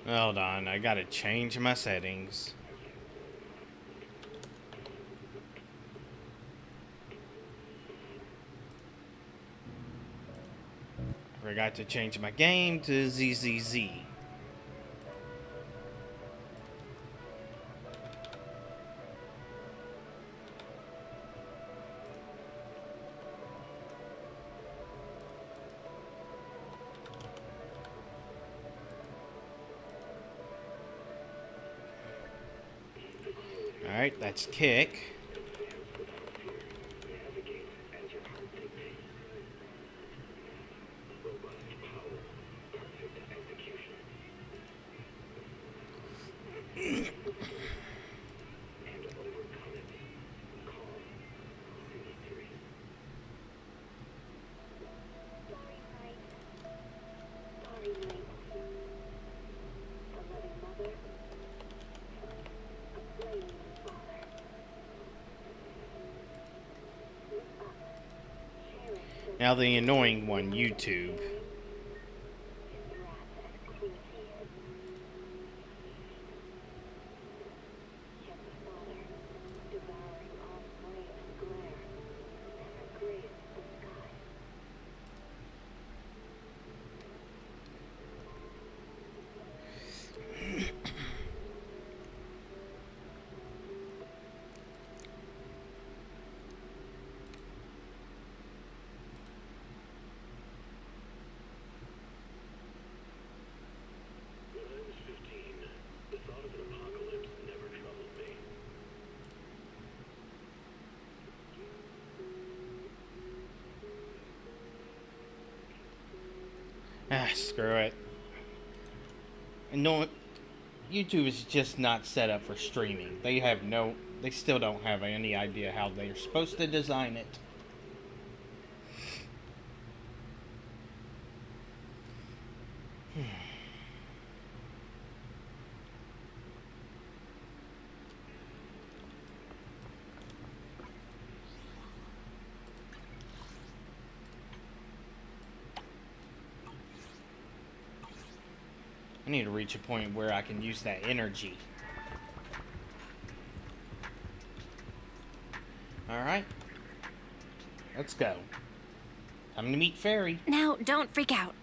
Hold on, I gotta change my settings. I forgot to change my game to ZZZ. Alright, that's kick. Now the annoying one, YouTube. Ah, screw it. And no, YouTube is just not set up for streaming. They still don't have any idea how they're supposed to design it. I need to reach a point where I can use that energy. Alright. Let's go. Time to meet Fairy. Now, don't freak out.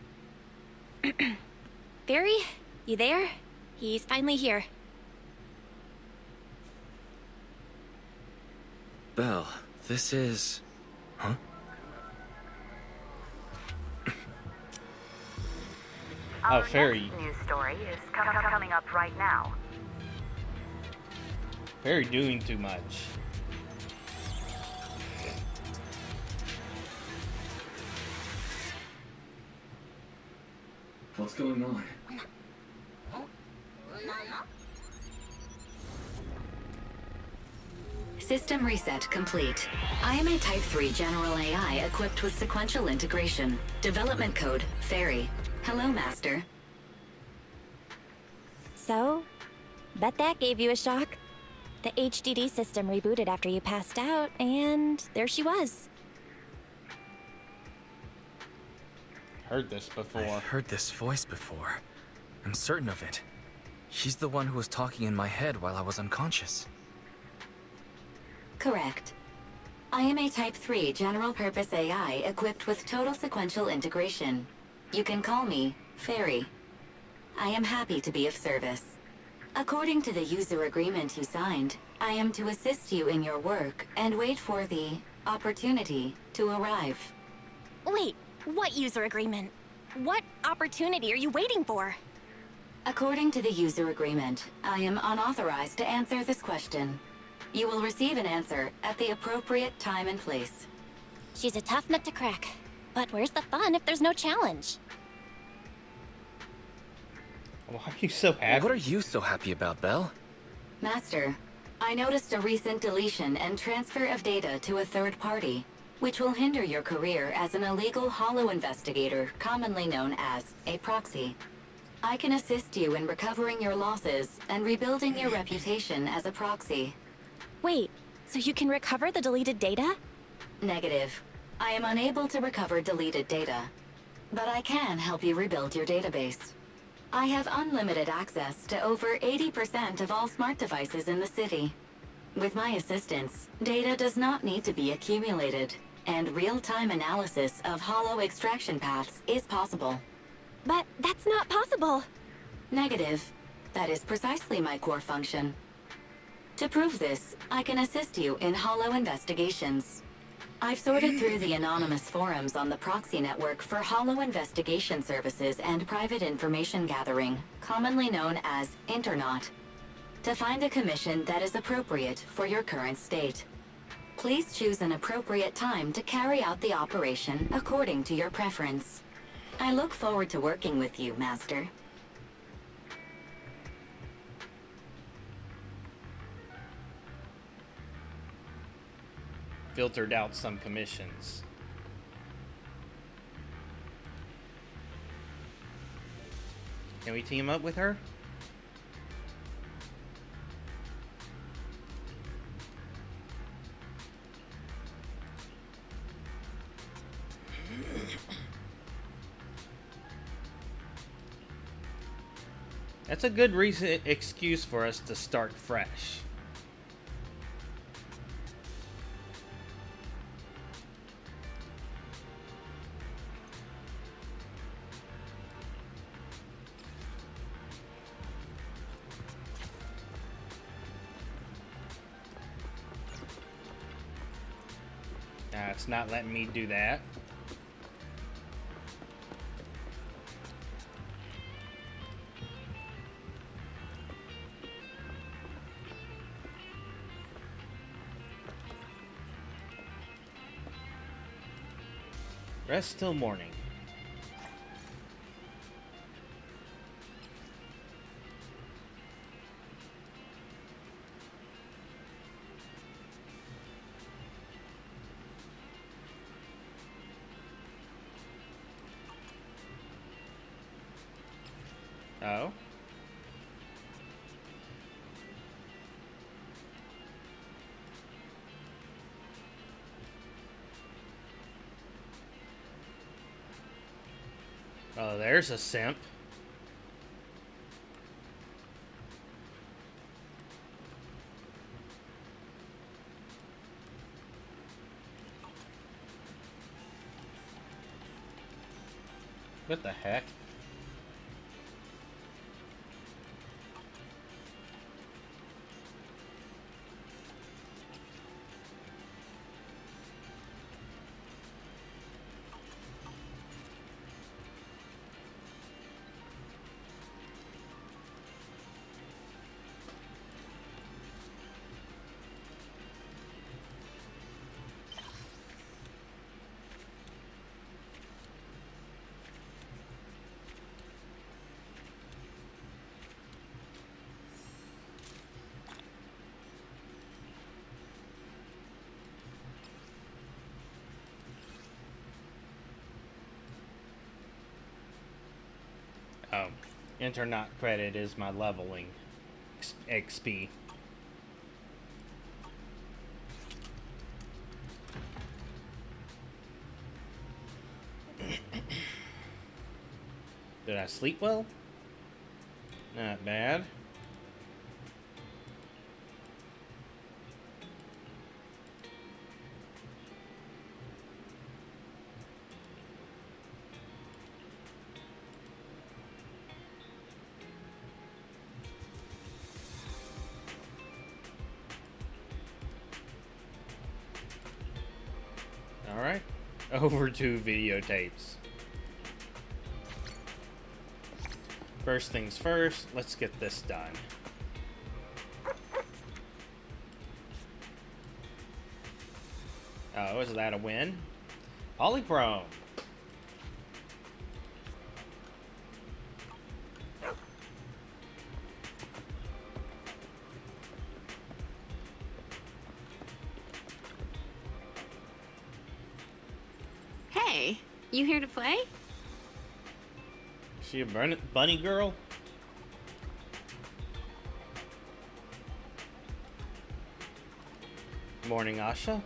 Fairy, you there? He's finally here. Belle, this is... Huh? Oh, Fairy. Our next news story is coming up right now. Fairy doing too much. What's going on? System reset complete. I am a Type 3 General AI equipped with sequential integration. Development code, Fairy. Hello, Master. So, bet that gave you a shock. The HDD system rebooted after you passed out, and there she was. Heard this before. I've heard this voice before. I'm certain of it. She's the one who was talking in my head while I was unconscious. Correct. I am a Type 3 General-Purpose AI equipped with total sequential integration. You can call me Fairy. I am happy to be of service. According to the user agreement you signed, I am to assist you in your work and wait for the opportunity to arrive. Wait, what user agreement? What opportunity are you waiting for? According to the user agreement, I am unauthorized to answer this question. You will receive an answer at the appropriate time and place. She's a tough nut to crack. But where's the fun if there's no challenge? Why are you so happy? What are you so happy about, Belle? Master, I noticed a recent deletion and transfer of data to a third party, which will hinder your career as an illegal holo investigator, commonly known as a proxy. I can assist you in recovering your losses and rebuilding your reputation as a proxy. Wait, so you can recover the deleted data? Negative. I am unable to recover deleted data, but I can help you rebuild your database. I have unlimited access to over 80% of all smart devices in the city. With my assistance, data does not need to be accumulated, and real-time analysis of hollow extraction paths is possible. But that's not possible. Negative. That is precisely my core function. To prove this, I can assist you in hollow investigations. I've sorted through the anonymous forums on the proxy network for hollow investigation services and private information gathering, commonly known as Internaut, to find a commission that is appropriate for your current state. Please choose an appropriate time to carry out the operation according to your preference. I look forward to working with you, Master. Filtered out some commissions. Can we team up with her? That's a good excuse for us to start fresh. It's not letting me do that. Rest till morning. Oh. Oh, there's a simp. What the heck? Oh, Internaut credit is my leveling XP. Did I sleep well? Not bad. Alright, over to videotapes. First things first, let's get this done. Oh, is that a win? Polychrome. Hey, you here to play? She a bunny girl? Morning, Asha.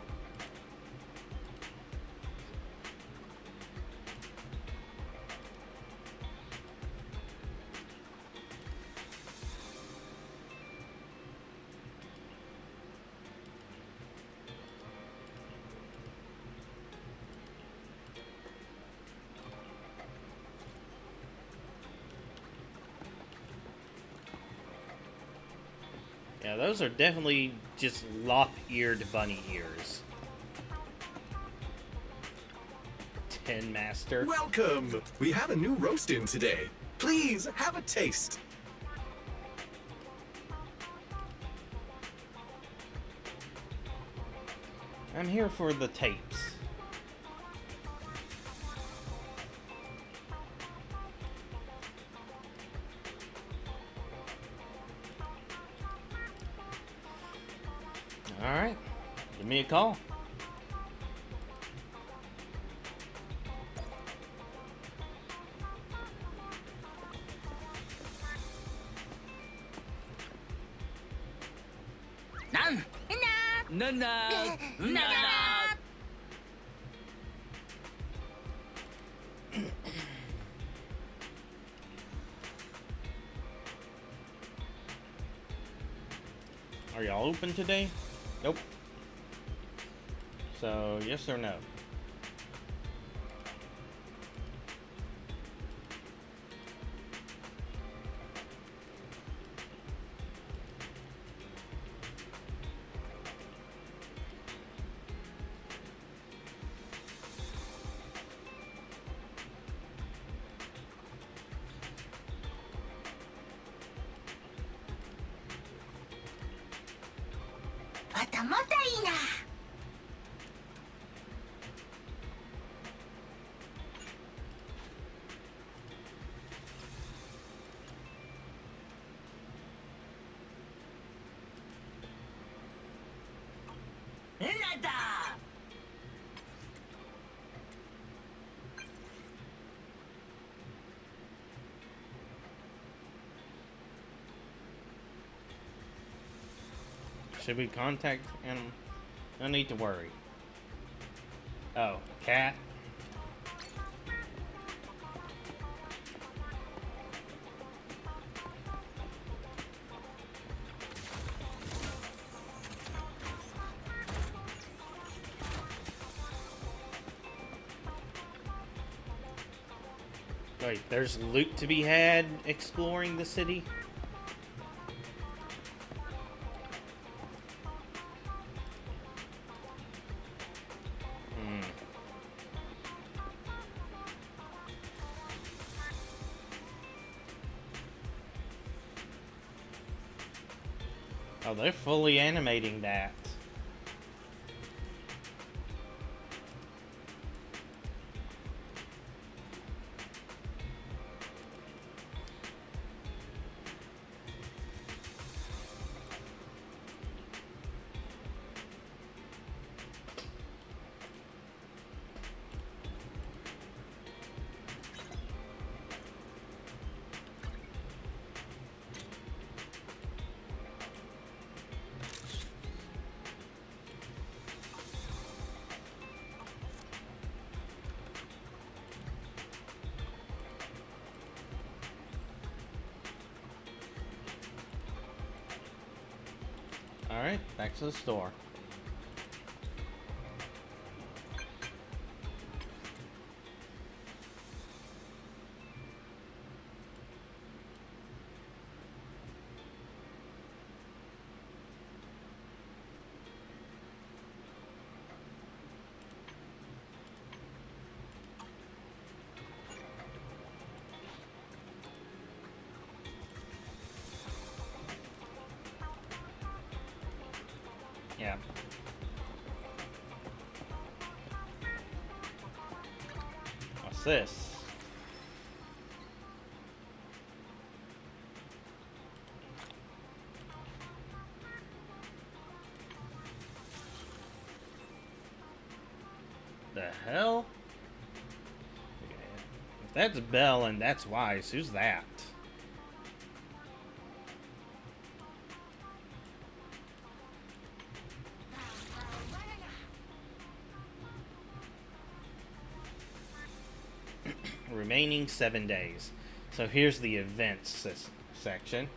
Now those are definitely just lop-eared bunny ears. Tin Master. Welcome! We have a new roast in today. Please have a taste. I'm here for the tapes. Alright, give me a call. No. Are y'all open today? Nope. So, yes or no? Should we contact him? No need to worry. Oh, cat. Wait, there's loot to be had exploring the city? Oh, they're fully animating that. Alright, back to the store. Yeah. What's this? The hell? If that's Belle and that's Wise, who's that? Remaining 7 days. So here's the events section.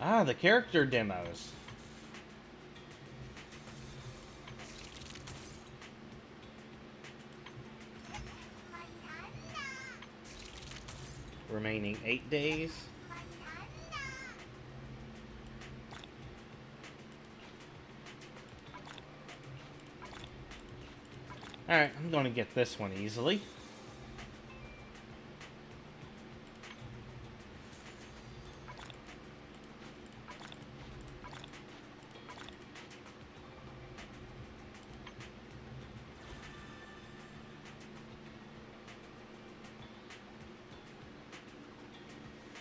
Ah, the character demos. remaining 8 days. Alright, I'm gonna get this one easily.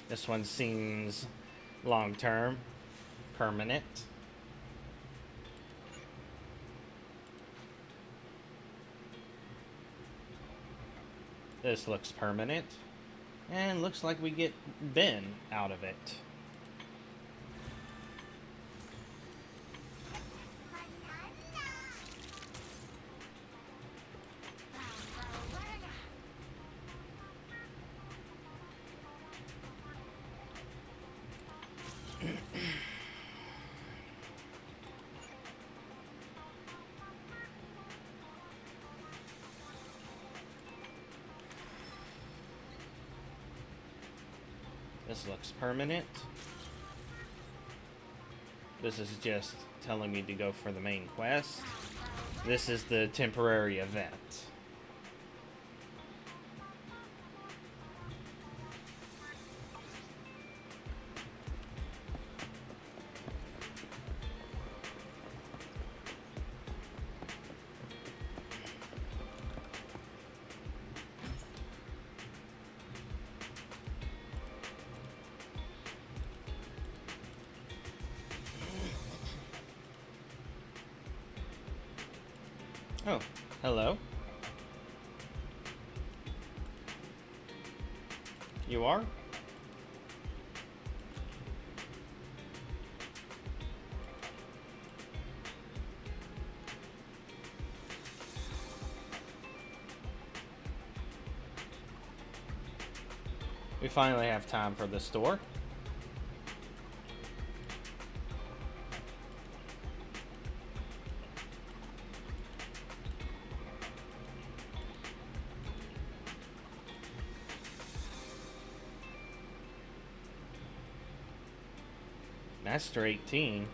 This one seems long-term, permanent. This looks permanent. And looks like we get Ben out of it. This looks permanent. This is just telling me to go for the main quest. This is the temporary event. Oh, hello. You are? We finally have time for the store. Master 18.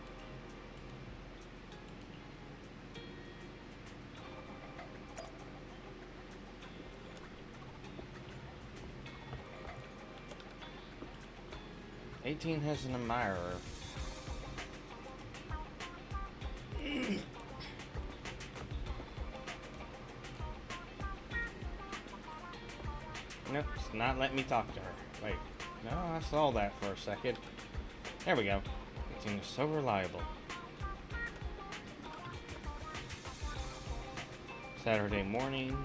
'18 has an admirer. Nope, it's not letting me talk to her. Wait, no, I saw that for a second. There we go. 18 is so reliable. Saturday morning.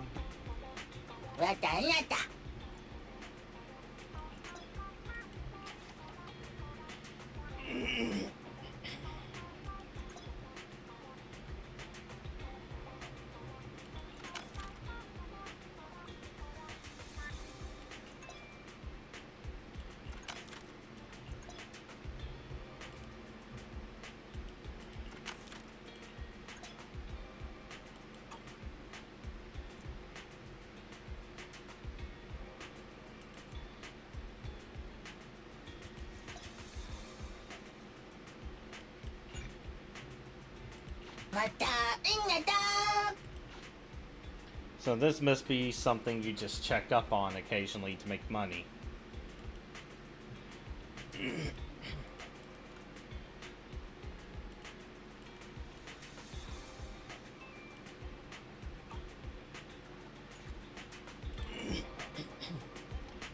So this must be something you just check up on occasionally to make money.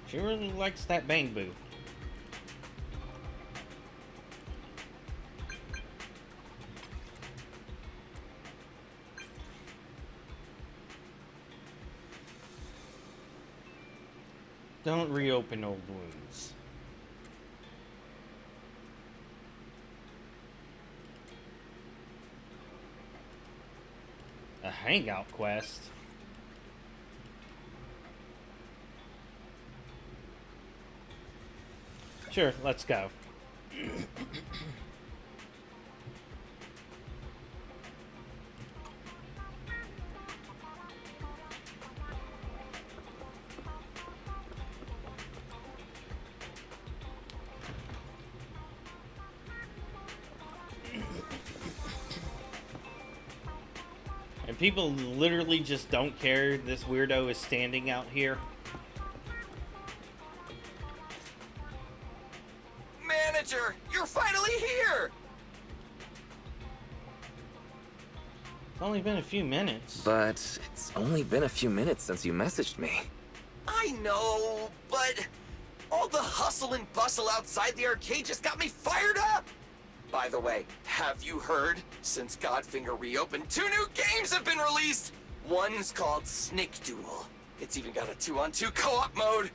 She really likes that bang boo. Don't reopen old wounds. A hangout quest? Sure, let's go. And people literally just don't care this weirdo is standing out here. Manager, you're finally here! It's only been a few minutes. But it's only been a few minutes since you messaged me. I know, but all the hustle and bustle outside the arcade just got me fired up! By the way, have you heard? Since Godfinger reopened, 2 new games have been released! One's called Snake Duel. It's even got a 2-on-2 co-op mode.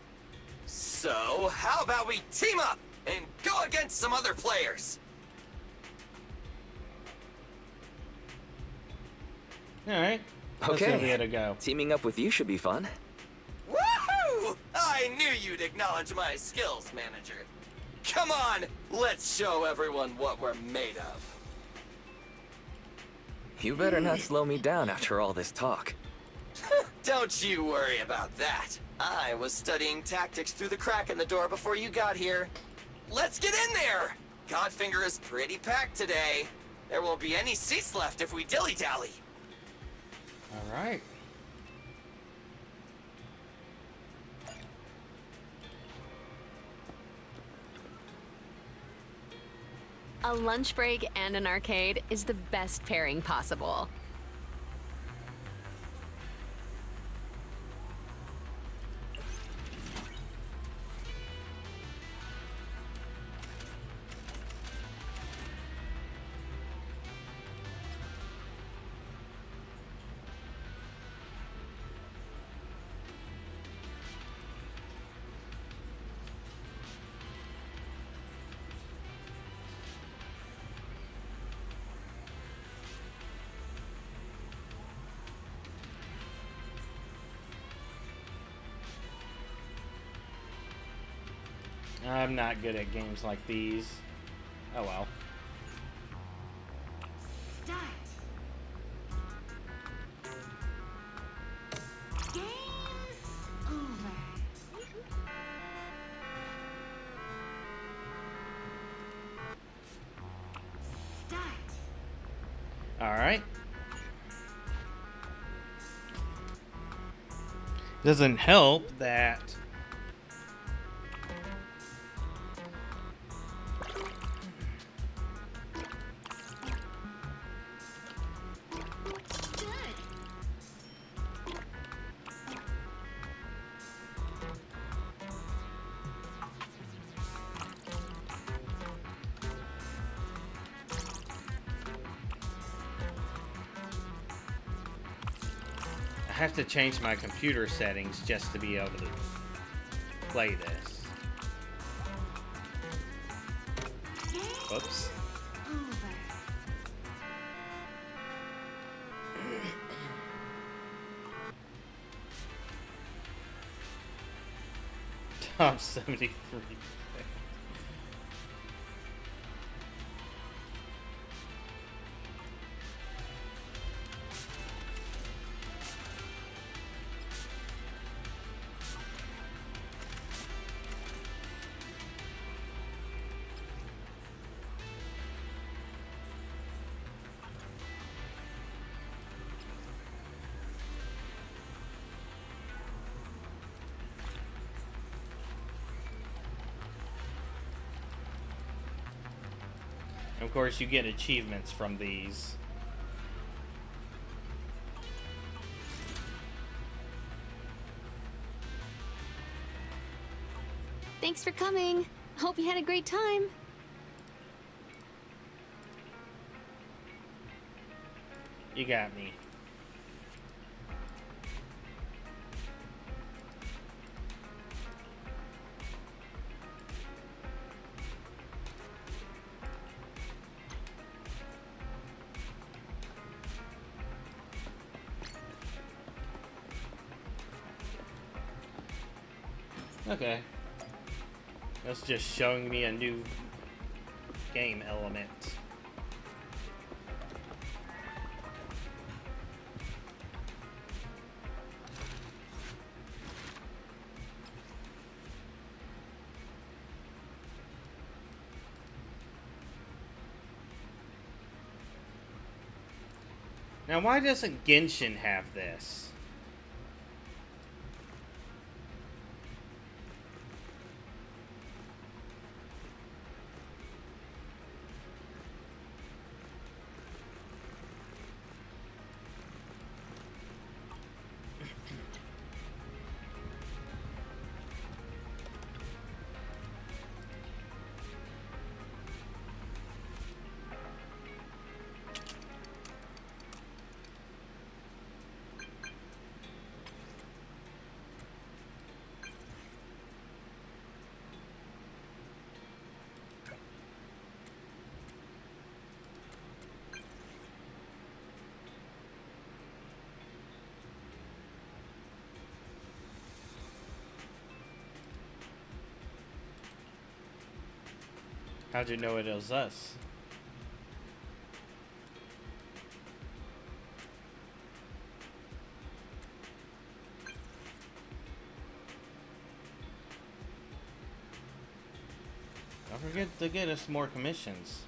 So, how about we team up and go against some other players? Alright. Let's give Okay. it a go. Teaming up with you should be fun. Woohoo! I knew you'd acknowledge my skills, manager. Come on, let's show everyone what we're made of. You better not slow me down after all this talk. Don't you worry about that. I was studying tactics through the crack in the door before you got here. Let's get in there! Godfinger is pretty packed today. There won't be any seats left if we dilly-dally. Alright. A lunch break and an arcade is the best pairing possible. I'm not good at games like these. Oh well. Start. Game's over. Start. Alright. Doesn't help that I have to change my computer settings just to be able to play this. Whoops. Top 73. Of course, you get achievements from these. Thanks for coming. Hope you had a great time. You got me. Okay. That's just showing me a new game element. Now, why doesn't Genshin have this? How'd you know it was us? Don't forget to get us more commissions.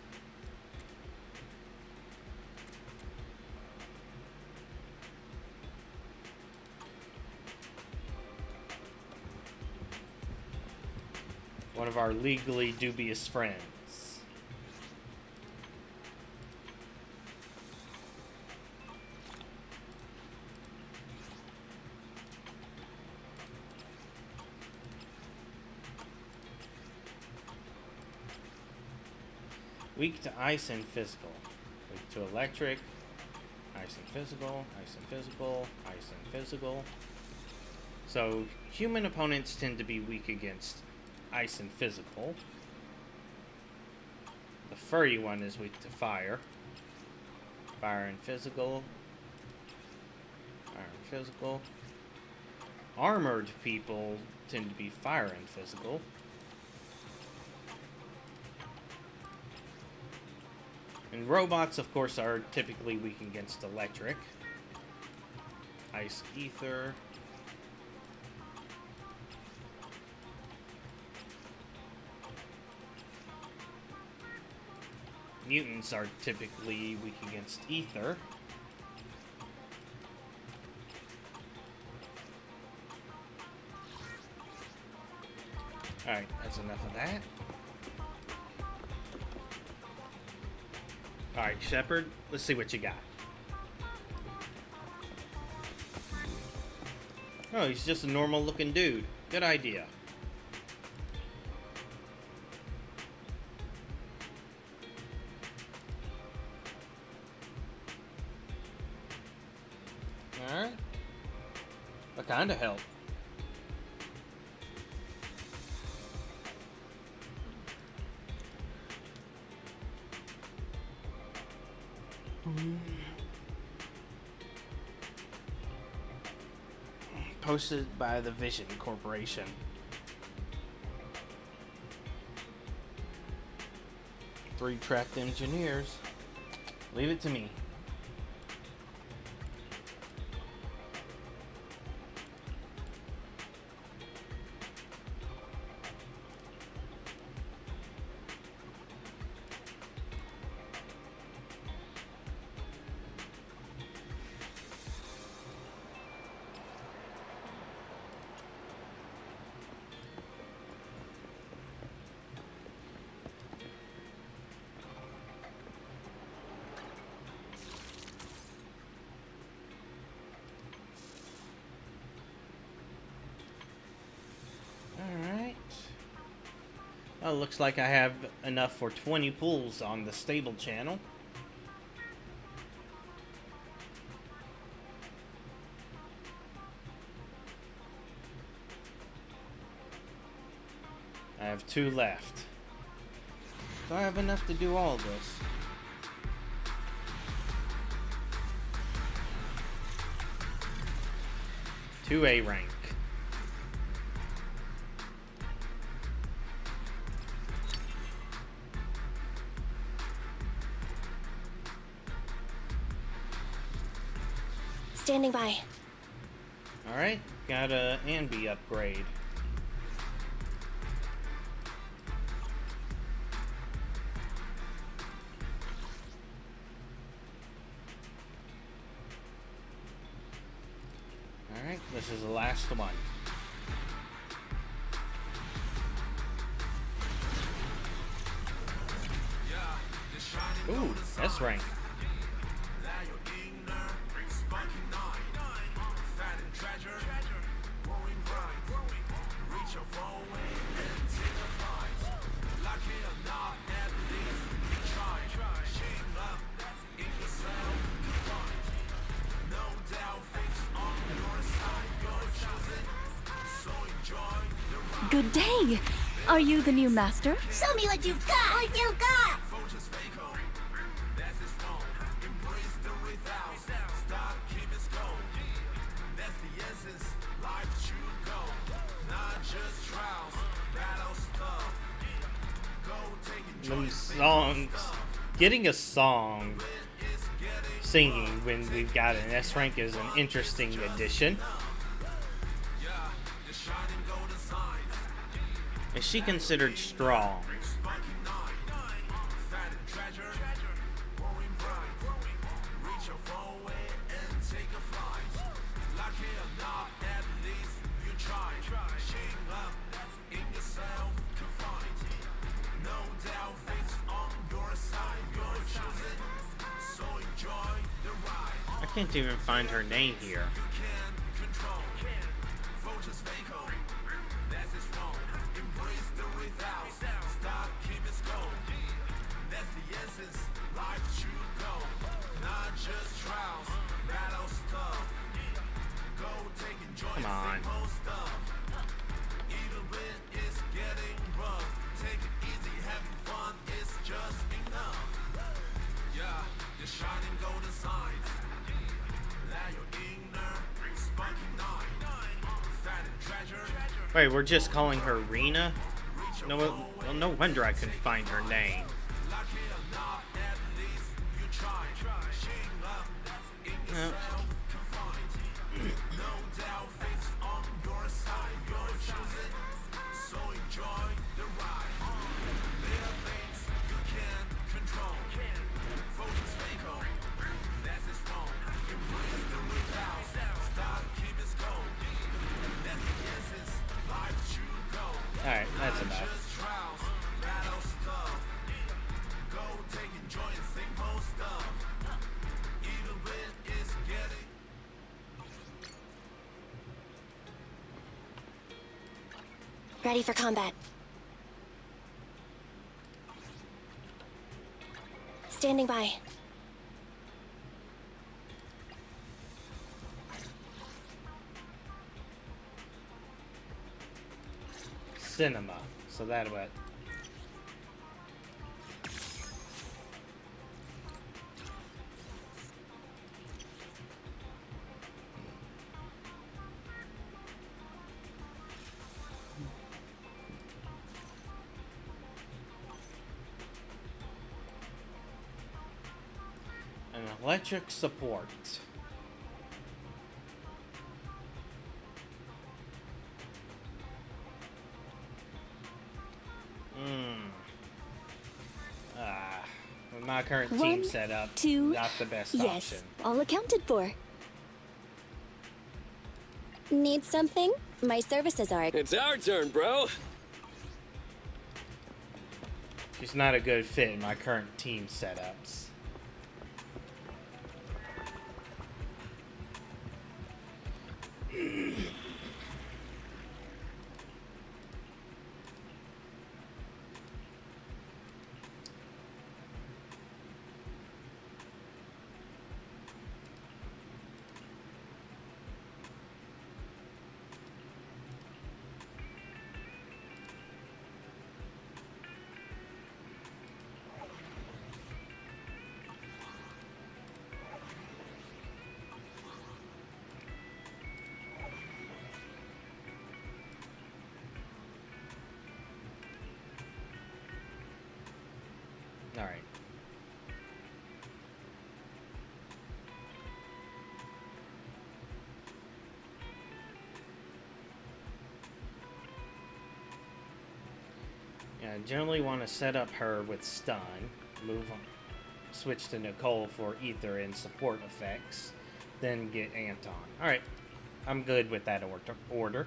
One of our legally dubious friends. Weak to ice and physical. Weak to electric. Ice and physical. Ice and physical. Ice and physical. So human opponents tend to be weak against ice and physical. The furry one is weak to fire. Fire and physical. Fire and physical. Armored people tend to be fire and physical. And robots, of course, are typically weak against electric. Ice, ether. Mutants are typically weak against ether. Alright, that's enough of that. Alright, Shepard, let's see what you got. Oh, he's just a normal looking dude. Good idea. Alright. What kind of help? Posted by the Vision Corporation. Three trapped engineers. Leave it to me. Alright. Oh, looks like I have enough for 20 pulls on the stable channel. I have 2 left. So I have enough to do all this. To A rank. Standing by. Alright, got a Anby upgrade. This is the last one. Ooh, S rank. Good day. Are you the new master? Show me what you've got! What you got! Them songs, getting a song singing when we've got an S rank is an interesting addition. Is she considered strong? I can't even find her name here. Come on. Wait, we're just calling her Rena? No, well, no wonder I couldn't find her name. No. Alright, that's enough. Ready for combat. Standing by. Cinema. So that what? An electric support. With my current team 1, setup, 2, not the best yes, option. all accounted for. Need something? My services are... It's our turn, bro. She's not a good fit in my current team setups. All right. Yeah, I generally want to set up her with stun, move on, switch to Nicole for ether and support effects, then get Anton. All right. I'm good with that order.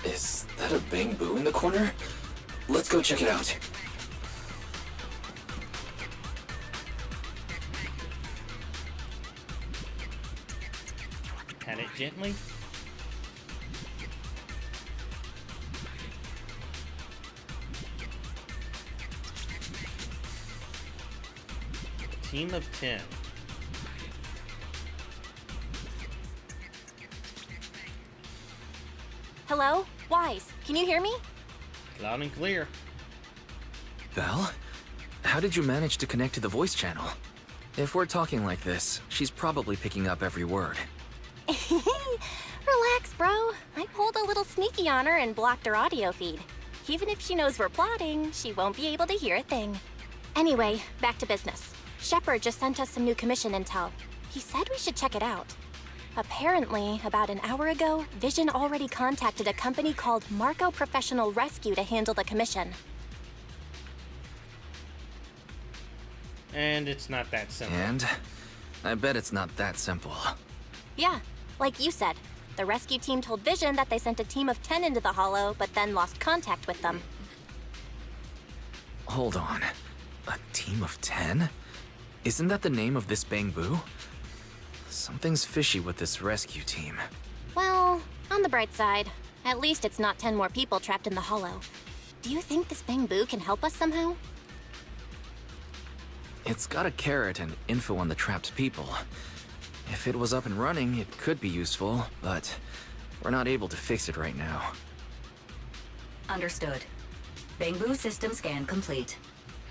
Is that a Bang Boo in the corner? Let's go check it out. Pat it gently. Team of 10. Hello? Wise, can you hear me? Loud and clear. Belle? How did you manage to connect to the voice channel? If we're talking like this, she's probably picking up every word. Relax, bro. I pulled a little sneaky on her and blocked her audio feed. Even if she knows we're plotting, she won't be able to hear a thing. Anyway, back to business. Shepard just sent us some new commission intel. He said we should check it out. Apparently, about an hour ago, Vision already contacted a company called Marco Professional Rescue to handle the commission. And it's not that simple. And? I bet it's not that simple. Yeah, like you said. The rescue team told Vision that they sent a team of 10 into the Hollow, but then lost contact with them. Hold on. A team of 10? Isn't that the name of this Bang Boo? Something's fishy with this rescue team. Well, on the bright side, at least it's not 10 more people trapped in the Hollow. Do you think this Bang Boo can help us somehow? It's got a carrot and info on the trapped people. If it was up and running, it could be useful, but we're not able to fix it right now. Understood. Bang Boo system scan complete.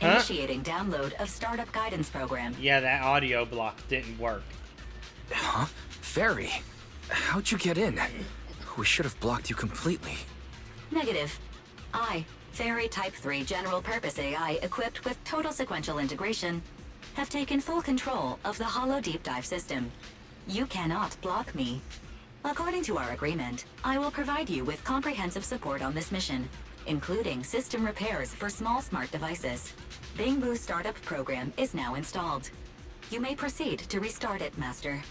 Huh? Initiating download of startup guidance program. Yeah, that audio block didn't work. Huh? Fairy? How'd you get in? We should have blocked you completely. Negative. I, Fairy Type 3 General Purpose AI equipped with total sequential integration, have taken full control of the Hollow Deep Dive system. You cannot block me. According to our agreement, I will provide you with comprehensive support on this mission, including system repairs for small smart devices. Bang Boo's startup program is now installed. You may proceed to restart it, Master.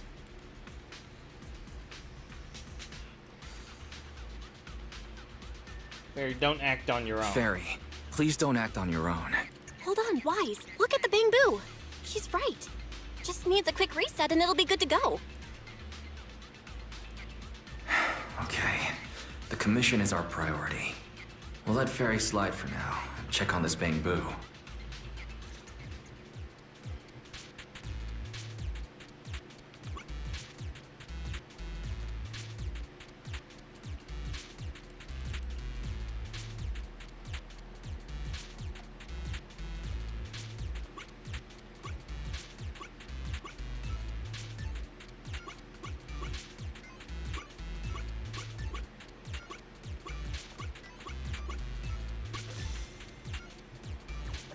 Fairy, don't act on your own. Fairy, please don't act on your own. Hold on, Wise. Look at the Bang Boo. She's right. Just needs a quick reset and it'll be good to go. Okay. The commission is our priority. We'll let Fairy slide for now and check on this Bang Boo.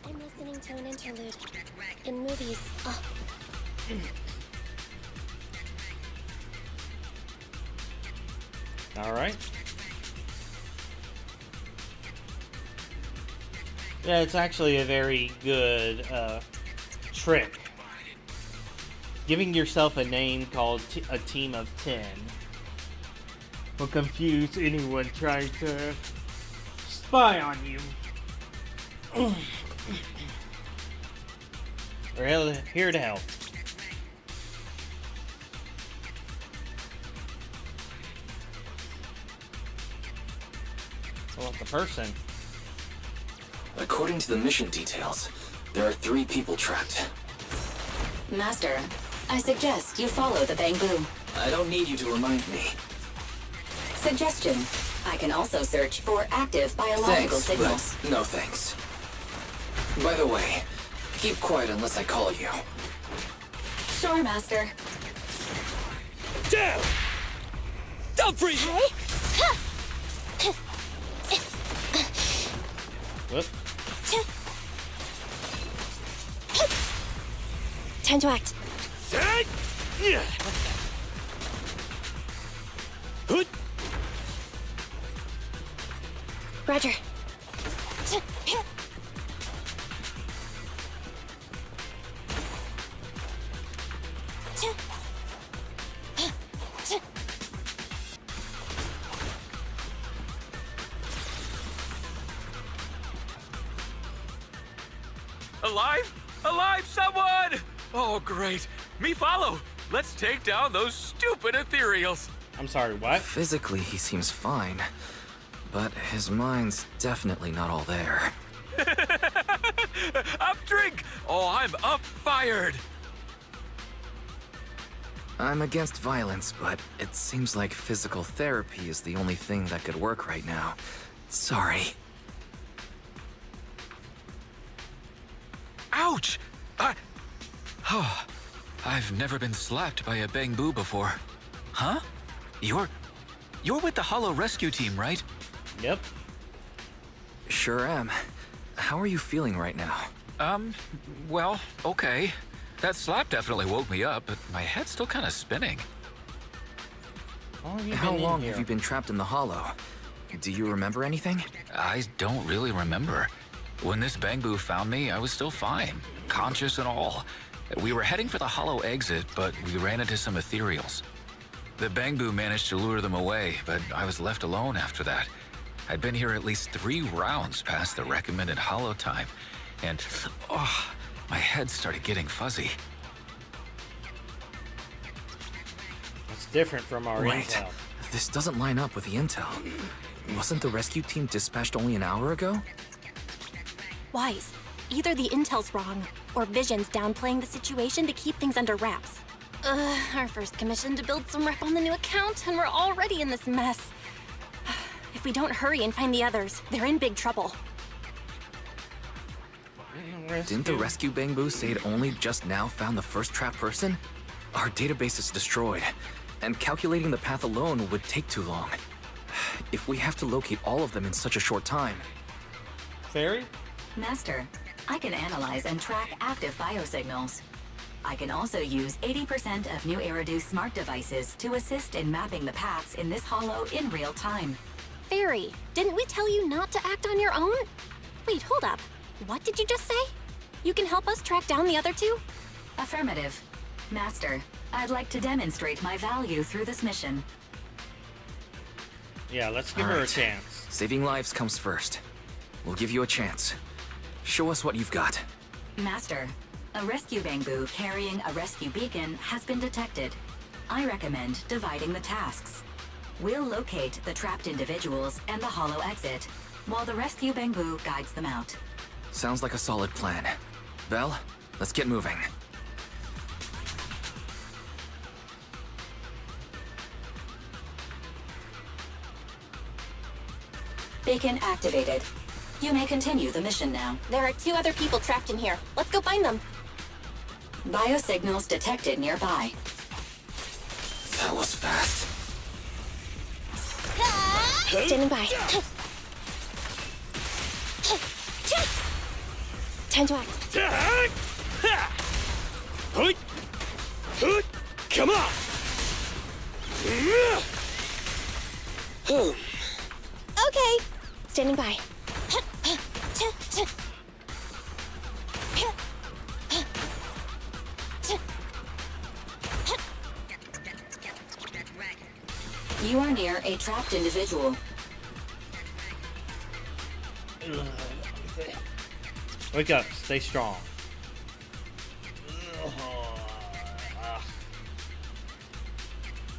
I'm listening to an interlude. In movies. Oh. Alright. Yeah, it's actually a very good trick. Giving yourself a name called a team of 10 will confuse anyone trying to spy on you. We're here to help. Well, the person. According to the mission details, there are 3 people trapped. Master, I suggest you follow the Bang Boo. I don't need you to remind me. Suggestion. I can also search for active biological Thanks, signals. but no thanks. By the way, keep quiet unless I call you. Sure, Master. Down! Don't breathe! Whoop. Time to act. Roger. Alive? Alive, someone! Oh, great. Me follow. Let's take down those stupid ethereals. I'm sorry, what? Physically, he seems fine, but his mind's definitely not all there. Up drink! Oh, I'm up fired. I'm against violence, but it seems like physical therapy is the only thing that could work right now. Sorry. Ouch! Oh, I've never been slapped by a bamboo before. Huh? You're with the Hollow Rescue Team, right? Yep. Sure am. How are you feeling right now? Well, okay. That slap definitely woke me up, but my head's still kind of spinning. How long have you been trapped in the Hollow? Do you remember anything? I don't really remember. When this bamboo found me, I was still fine, conscious and all. We were heading for the Hollow exit, but we ran into some ethereals. The bamboo managed to lure them away, but I was left alone after that. I'd been here at least 3 rounds past the recommended Hollow time, and my head started getting fuzzy. It's different from our Wait, intel. this doesn't line up with the intel. Wasn't the rescue team dispatched only an hour ago? Wise. Either the intel's wrong, or Vision's downplaying the situation to keep things under wraps. Our first commission to build some rep on the new account, and we're already in this mess. If we don't hurry and find the others, they're in big trouble. Didn't the rescue bamboo say it only just now found the first trapped person? Our database is destroyed, and calculating the path alone would take too long. If we have to locate all of them in such a short time... Fairy? Master, I can analyze and track active biosignals. I can also use 80% of New Eridu's smart devices to assist in mapping the paths in this hollow in real time. Fairy, didn't we tell you not to act on your own? Wait, hold up. What did you just say? You can help us track down the other two? Affirmative. Master, I'd like to demonstrate my value through this mission. Yeah, let's give her a chance. Saving lives comes first. We'll give you a chance. Show us what you've got. Master, a rescue bamboo carrying a rescue beacon has been detected. I recommend dividing the tasks. We'll locate the trapped individuals and the hollow exit, while the rescue bamboo guides them out. Sounds like a solid plan. Belle, let's get moving. Beacon activated. You may continue the mission now. There are 2 other people trapped in here. Let's go find them. Biosignals detected nearby. That was fast. Standing by. Time to act. Come on! Okay. Standing by. You are near a trapped individual. Wake up. Stay strong.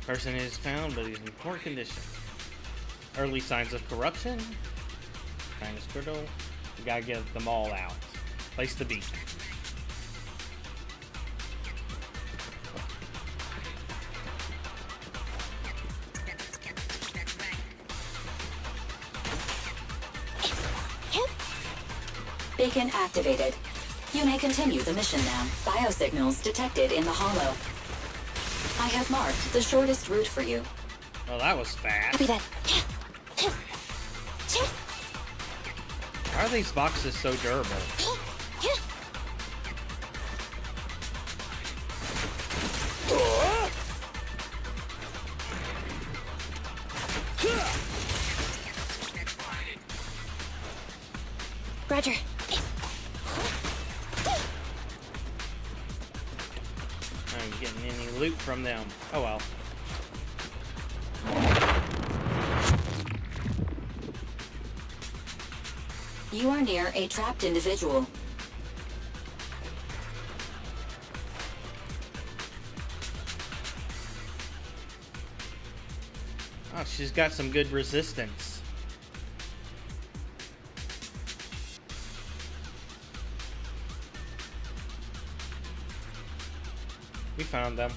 Person is found, but he's in poor condition. Early signs of corruption. Kind of squirtle. We gotta get them all out. Place the beacon. Beacon activated. You may continue the mission now. Biosignals detected in the hollow. I have marked the shortest route for you. Well, that was fast. Copy that. Why are these boxes so durable? Roger. I ain't getting any loot from them. Oh well. You are near a trapped individual. Oh, she's got some good resistance. We found them.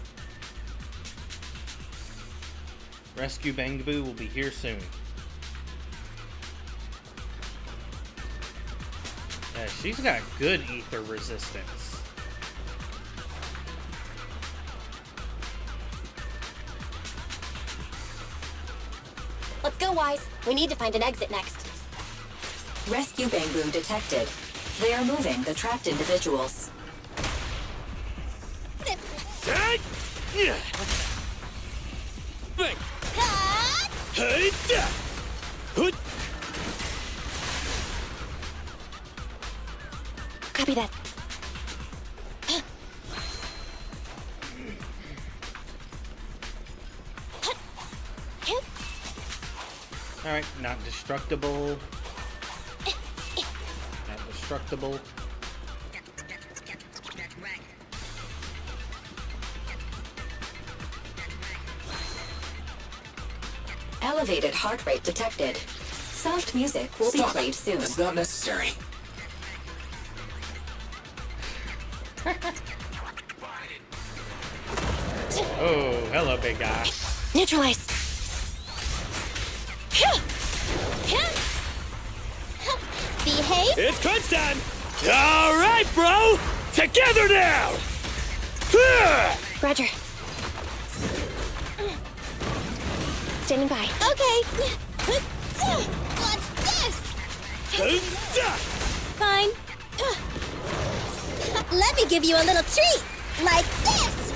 Rescue Bangaboo will be here soon. Yeah, she's got good ether resistance. Let's go, Wise. We need to find an exit next. Rescue Bangboom detected. They are moving the trapped individuals. Copy that. Alright, not destructible. Not destructible. Elevated heart rate detected. Soft music will be played soon. That's not necessary. Oh, hello, big guy. Neutralized. Behave. It's crunch time! All right, bro! Together now! Roger. Standing by. Okay. What's this? Fine. Let me give you a little treat. Like this.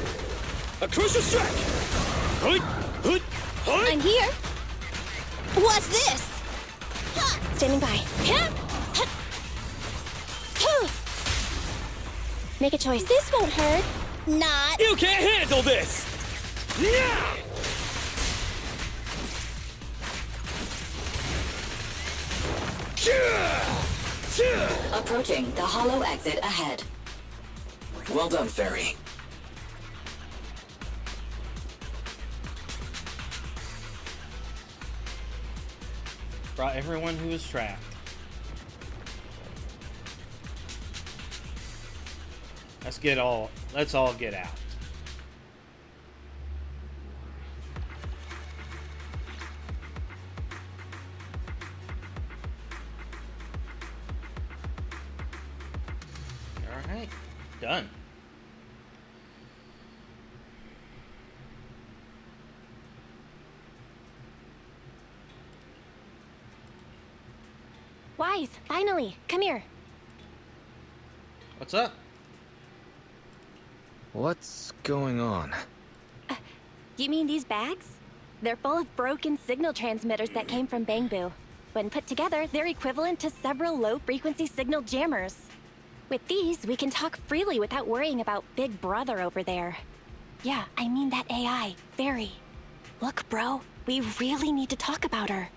A crucial strike! I'm here. What's this? Standing by. Make a choice. This won't hurt. Not. You can't handle this! Yeah! Approaching the hollow exit ahead. Well done, Fairy. Brought everyone who was trapped. Let's all get out. Alright, done. Wise, finally. Come here. What's up? What's going on? You mean these bags? They're full of broken signal transmitters that came from Bangbu. When put together, they're equivalent to several low-frequency signal jammers. With these, we can talk freely without worrying about Big Brother over there. Yeah, I mean that AI, Fairy. Look, bro, we really need to talk about her.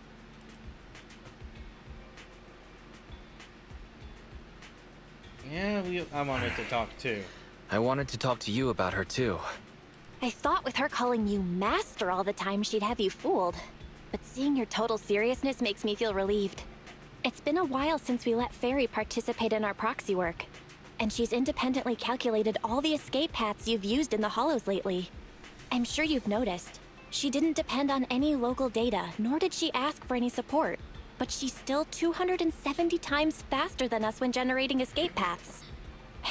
Yeah, I wanted to talk too. I wanted to talk to you about her too. I thought with her calling you Master all the time, she'd have you fooled. But seeing your total seriousness makes me feel relieved. It's been a while since we let Fairy participate in our proxy work. And she's independently calculated all the escape paths you've used in the Hollows lately. I'm sure you've noticed. She didn't depend on any local data, nor did she ask for any support. But she's still 270 times faster than us when generating escape paths.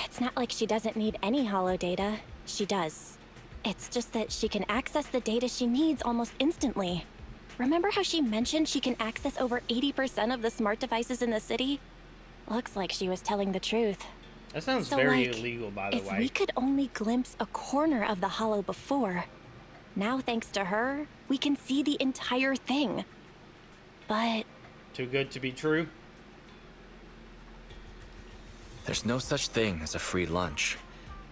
It's not like she doesn't need any Hollow data. She does. It's just that she can access the data she needs almost instantly. Remember how she mentioned she can access over 80% of the smart devices in the city? Looks like she was telling the truth. That sounds So, very like, illegal, by the if way. we could only glimpse a corner of the Hollow before, now thanks to her, we can see the entire thing. But Too good to be true? There's no such thing as a free lunch.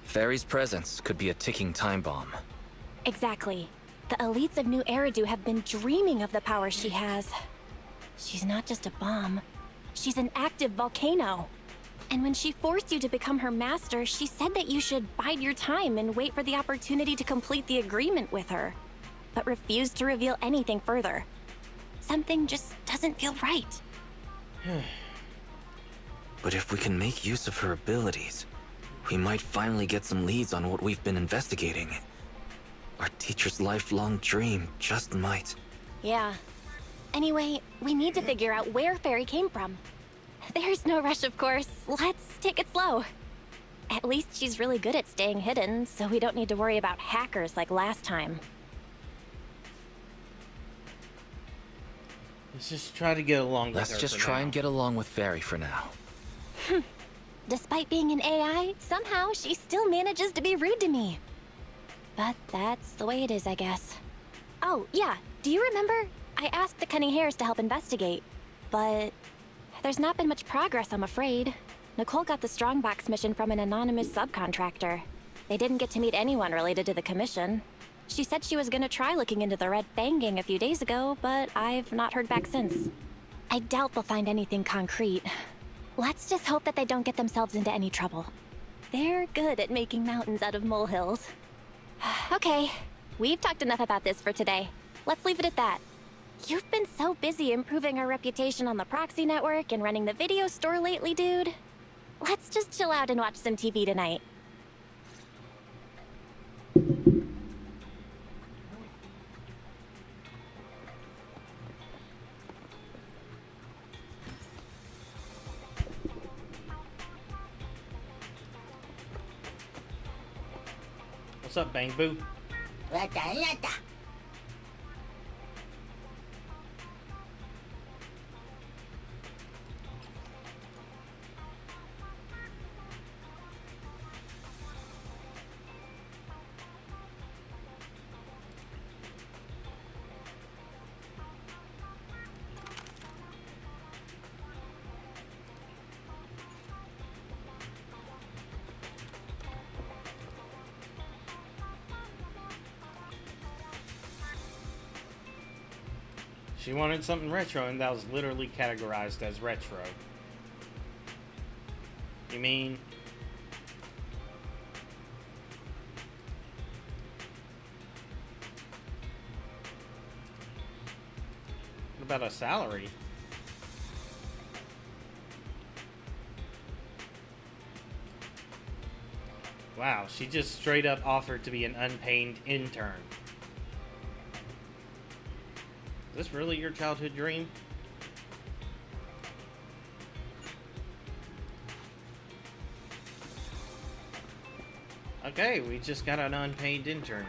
Fairy's presence could be a ticking time bomb. Exactly. The elites of New Eridu have been dreaming of the power she has. She's not just a bomb. She's an active volcano. And when she forced you to become her master, she said that you should bide your time and wait for the opportunity to complete the agreement with her, but refused to reveal anything further. Something just doesn't feel right. But if we can make use of her abilities, we might finally get some leads on what we've been investigating. Our teacher's lifelong dream just might. Yeah. Anyway, we need to figure out where Fairy came from. There's no rush, of course. Let's take it slow. At least she's really good at staying hidden, so we don't need to worry about hackers like last time. Let's just try to get along with her. Let's just try and get along with Fairy for now. Despite being an AI, somehow she still manages to be rude to me. But that's the way it is, I guess. Oh, yeah. Do you remember? I asked the Cunning Hares to help investigate, but there's not been much progress, I'm afraid. Nicole got the Strongbox mission from an anonymous subcontractor. They didn't get to meet anyone related to the commission. She said she was gonna try looking into the Red Fang gang a few days ago, but I've not heard back since. I doubt they'll find anything concrete. Let's just hope that they don't get themselves into any trouble. They're good at making mountains out of molehills. Okay, we've talked enough about this for today. Let's leave it at that. You've been so busy improving our reputation on the proxy network and running the video store lately, dude. Let's just chill out and watch some TV tonight. What's up, Bang Boo? She wanted something retro, and that was literally categorized as retro. You mean? What about a salary? Wow, she just straight up offered to be an unpaid intern. Is this really your childhood dream? Okay, we just got an unpaid intern.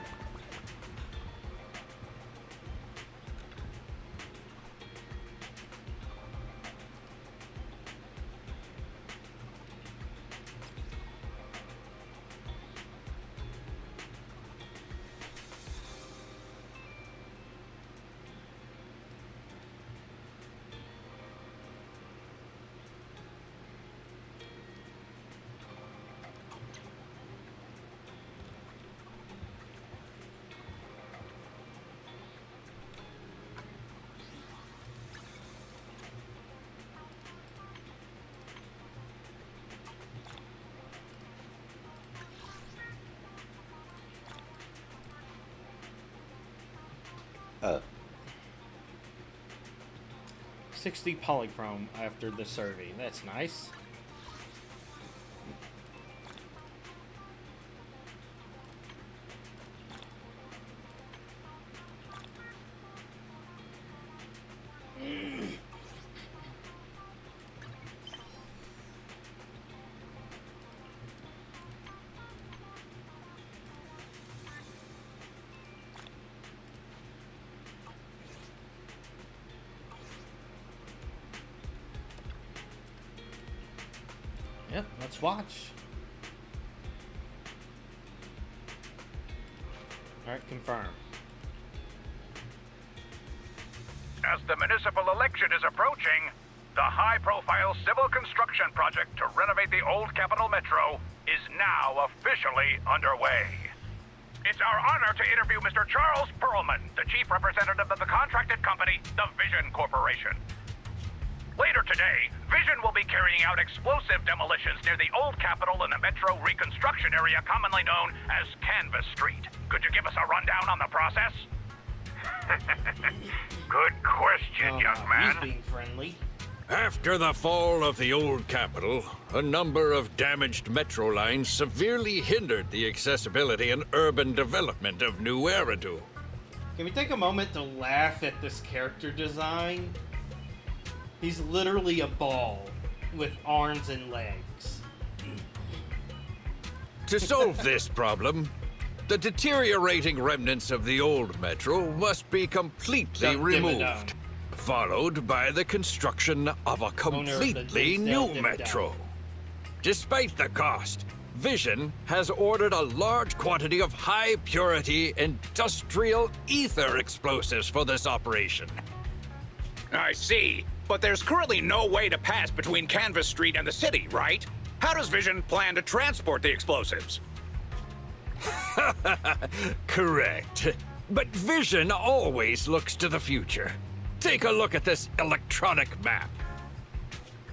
Oh. 60 polychrome after the survey. That's nice. Yep, let's watch. Alright, confirm. As the municipal election is approaching, The high-profile civil construction project to renovate the old Capital Metro is now officially underway. It's our honor to interview Mr. Charles Perlman, the chief representative of the contracted company, the Vision Corporation. Later today, Vision will be carrying out explosive demolitions near the old Capitol in the Metro reconstruction area commonly known as Canvas Street. Could you give us a rundown on the process? Good question, young man. He's being friendly. After the fall of the old Capitol, a number of damaged metro lines severely hindered the accessibility and urban development of New Eridu. Can we take a moment to laugh at this character design? He's literally a ball with arms and legs. To solve this problem, the deteriorating remnants of the old metro must be completely removed, followed by the construction of a completely new metro. Despite the cost, Vision has ordered a large quantity of high-purity industrial ether explosives for this operation. I see, but there's currently no way to pass between Canvas Street and the city, right? How does Vision plan to transport the explosives? Correct. But Vision always looks to the future. Take a look at this electronic map.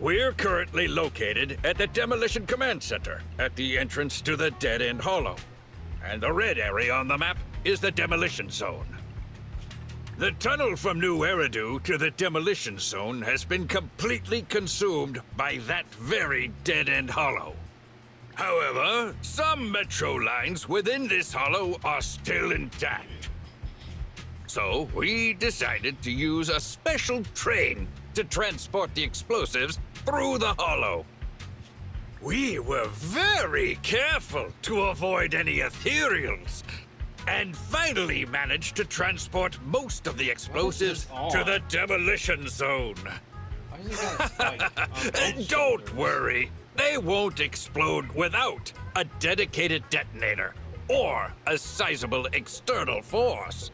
We're currently located at the Demolition Command Center, at the entrance to the Dead End Hollow. And the red area on the map is the Demolition Zone. The tunnel from New Eridu to the Demolition Zone has been completely consumed by that very Dead End Hollow. However, some metro lines within this hollow are still intact. So we decided to use a special train to transport the explosives through the hollow. We were very careful to avoid any ethereals, and finally managed to transport most of the explosives to the Demolition Zone. Don't worry, they won't explode without a dedicated detonator or a sizable external force.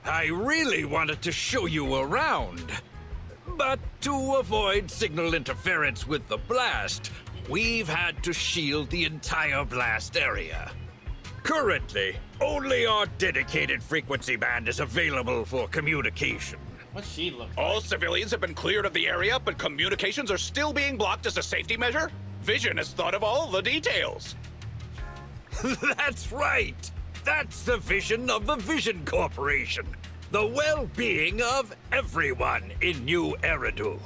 I really wanted to show you around, but to avoid signal interference with the blast, we've had to shield the entire blast area. Currently, only our dedicated frequency band is available for communication. What's she look like? All civilians have been cleared of the area, but communications are still being blocked as a safety measure? Vision has thought of all the details. That's right! That's the vision of the Vision Corporation. The well-being of everyone in New Eridu.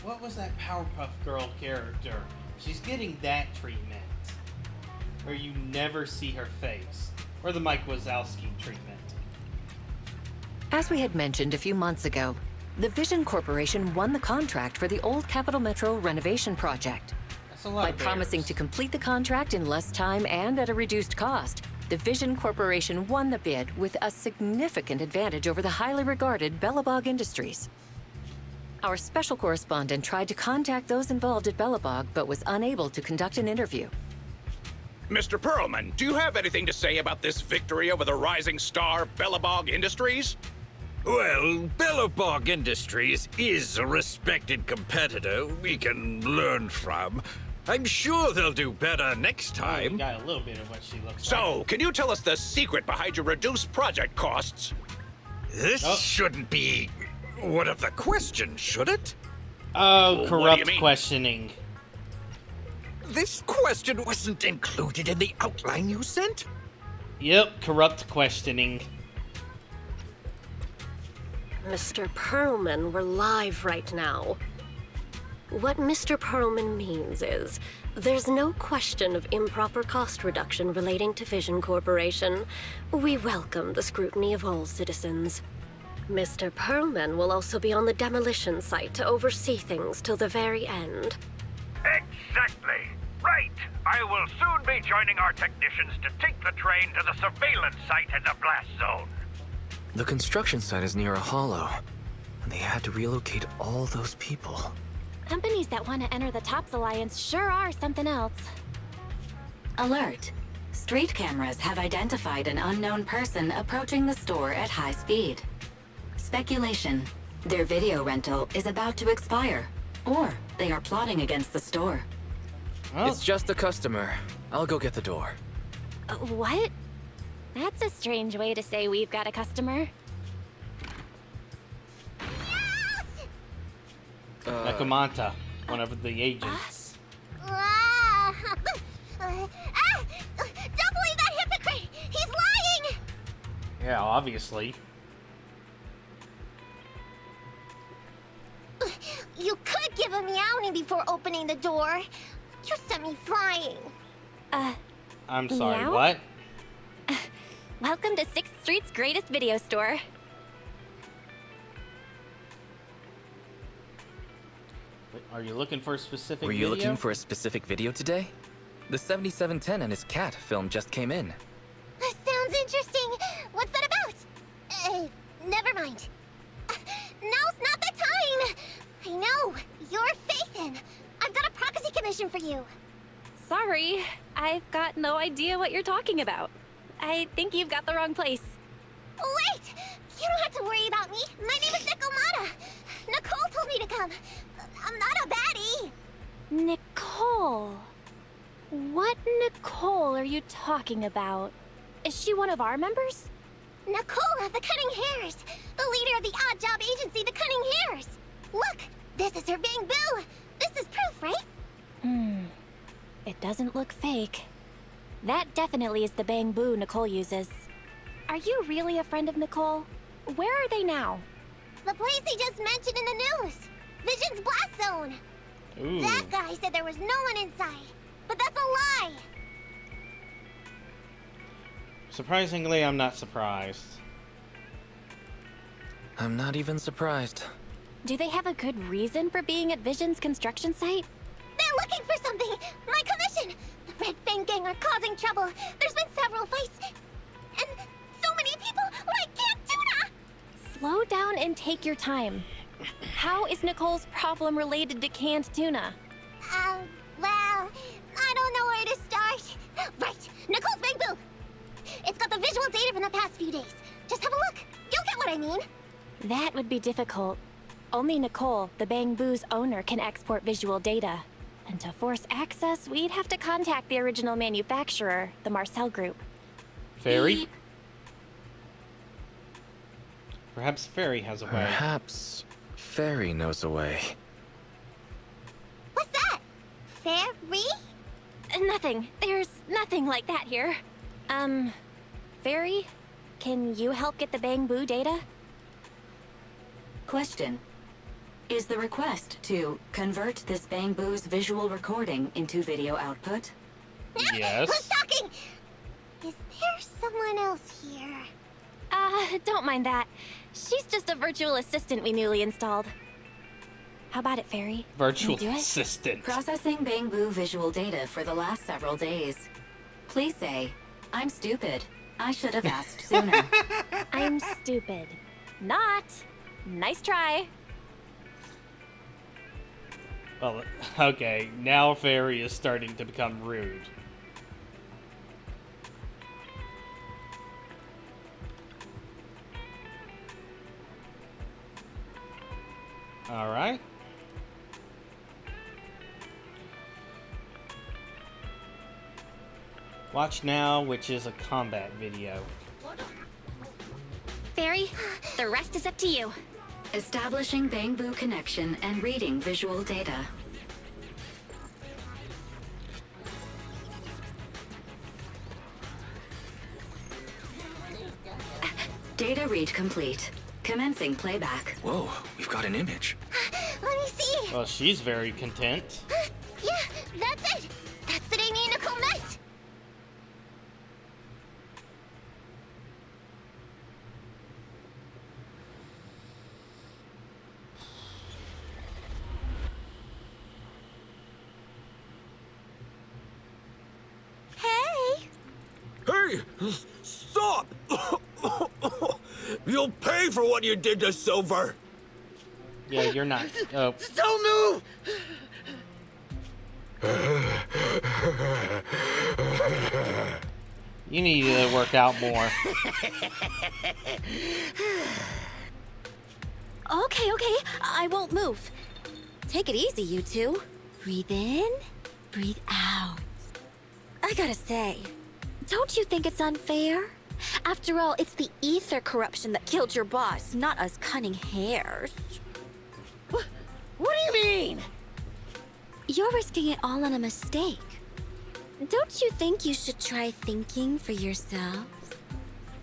What was that Powerpuff Girl character? She's getting that treatment. Where you never see her face. Or the Mike Wazowski treatment. As we had mentioned a few months ago, the Vision Corporation won the contract for the old Capital Metro renovation project. That's a lot By of promising to complete the contract in less time and at a reduced cost, the Vision Corporation won the bid with a significant advantage over the highly regarded Bellabog Industries. Our special correspondent tried to contact those involved at Bellabog, but was unable to conduct an interview. Mr. Perlman, do you have anything to say about this victory over the rising star Bellabog Industries? Well, Bellabog Industries is a respected competitor we can learn from. I'm sure they'll do better next time. We got a little bit of what she looks like. So, can you tell us the secret behind your reduced project costs? This shouldn't be one of the questions, should it? Oh, corrupt questioning. This question wasn't included in the outline you sent? Yep, corrupt questioning. Mr. Perlman, we're live right now. What Mr. Perlman means is, there's no question of improper cost reduction relating to Vision Corporation. We welcome the scrutiny of all citizens. Mr. Perlman will also be on the demolition site to oversee things till the very end. Exactly. Right. I will soon be joining our technicians to take the train to the surveillance site in the blast zone. The construction site is near a hollow, and they had to relocate all those people. Companies that want to enter the TOPS Alliance sure are something else. Alert. Street cameras have identified an unknown person approaching the store at high speed. Speculation. Their video rental is about to expire. Or they are plotting against the store. Well, It's just a customer. I'll go get the door. What? That's a strange way to say we've got a customer. Nakamata, one of the agents. Don't believe that hypocrite! He's lying! Yeah, obviously. You could give a meowing before opening the door. You sent me flying. I'm sorry, Meow? what? Welcome to 6th Street's greatest video store. Wait, are you looking for a specific Were you video? looking for a specific video today? The 7710 and his cat film just came in. That sounds interesting. What's that about? Never mind. Now's not the time. I know. You're Fathan. I've got a prophecy commission for you. Sorry, I've got no idea what you're talking about. I think you've got the wrong place. Wait! You don't have to worry about me. My name is Nikomata. Nicole told me to come. I'm not a baddie. Nicole. What Nicole are you talking about? Is she one of our members? Nicole of the Cutting Hairs. The leader of the odd job agency, the Cutting Hairs. Look, this is her bamboo. This is proof, right? It doesn't look fake. That definitely is the bamboo Nicole uses. Are you really a friend of Nicole? Where are they now? The place he just mentioned in the news. Vision's Blast Zone. Ooh. That guy said there was no one inside. But that's a lie. Surprisingly, I'm not surprised. I'm not even surprised. Do they have a good reason for being at Vision's construction site? They're looking for something. My commission. The Red Fang Gang are causing trouble. There's been several fights. And so many people like Camp Tuna. Slow down and take your time. How is Nicole's problem related to canned tuna? Well, I don't know where to start. Right, Nicole's bamboo. It's got the visual data from the past few days. Just have a look. You'll get what I mean. That would be difficult. Only Nicole, the bamboo's owner, can export visual data. And to force access, we'd have to contact the original manufacturer, the Marcel Group. Fairy? Perhaps Fairy has a way. Perhaps Fairy knows a way. What's that? Fairy? Nothing. There's nothing like that here. Fairy? Can you help get the bamboo data? Question. Is the request to convert this bamboo's visual recording into video output? Yes. Who's talking? Is there someone else here? Don't mind that. She's just a virtual assistant we newly installed. How about it, Fairy? Virtual Can you do it? assistant. Processing bamboo visual data for the last several days. Please say, I'm stupid. I should have asked sooner. I'm stupid. Not. Nice try. Well, okay, now Fairy is starting to become rude. Alright. Watch now, which is a combat video. Fairy, the rest is up to you. Establishing bamboo connection and reading visual data. Data read complete. Commencing playback. Whoa, we've got an image. Let me see. Well, she's very content. Yeah, that's it. That's the day me and Nicole met. Hey. Hey, stop! You'll pay for what you did to Silver. Yeah, you're not. Oh. Don't move! You need to work out more. Okay, I won't move. Take it easy, you two. Breathe in, breathe out. I gotta say, don't you think it's unfair? After all, it's the ether corruption that killed your boss, not us cunning hares. What do you mean? You're risking it all on a mistake. Don't you think you should try thinking for yourselves?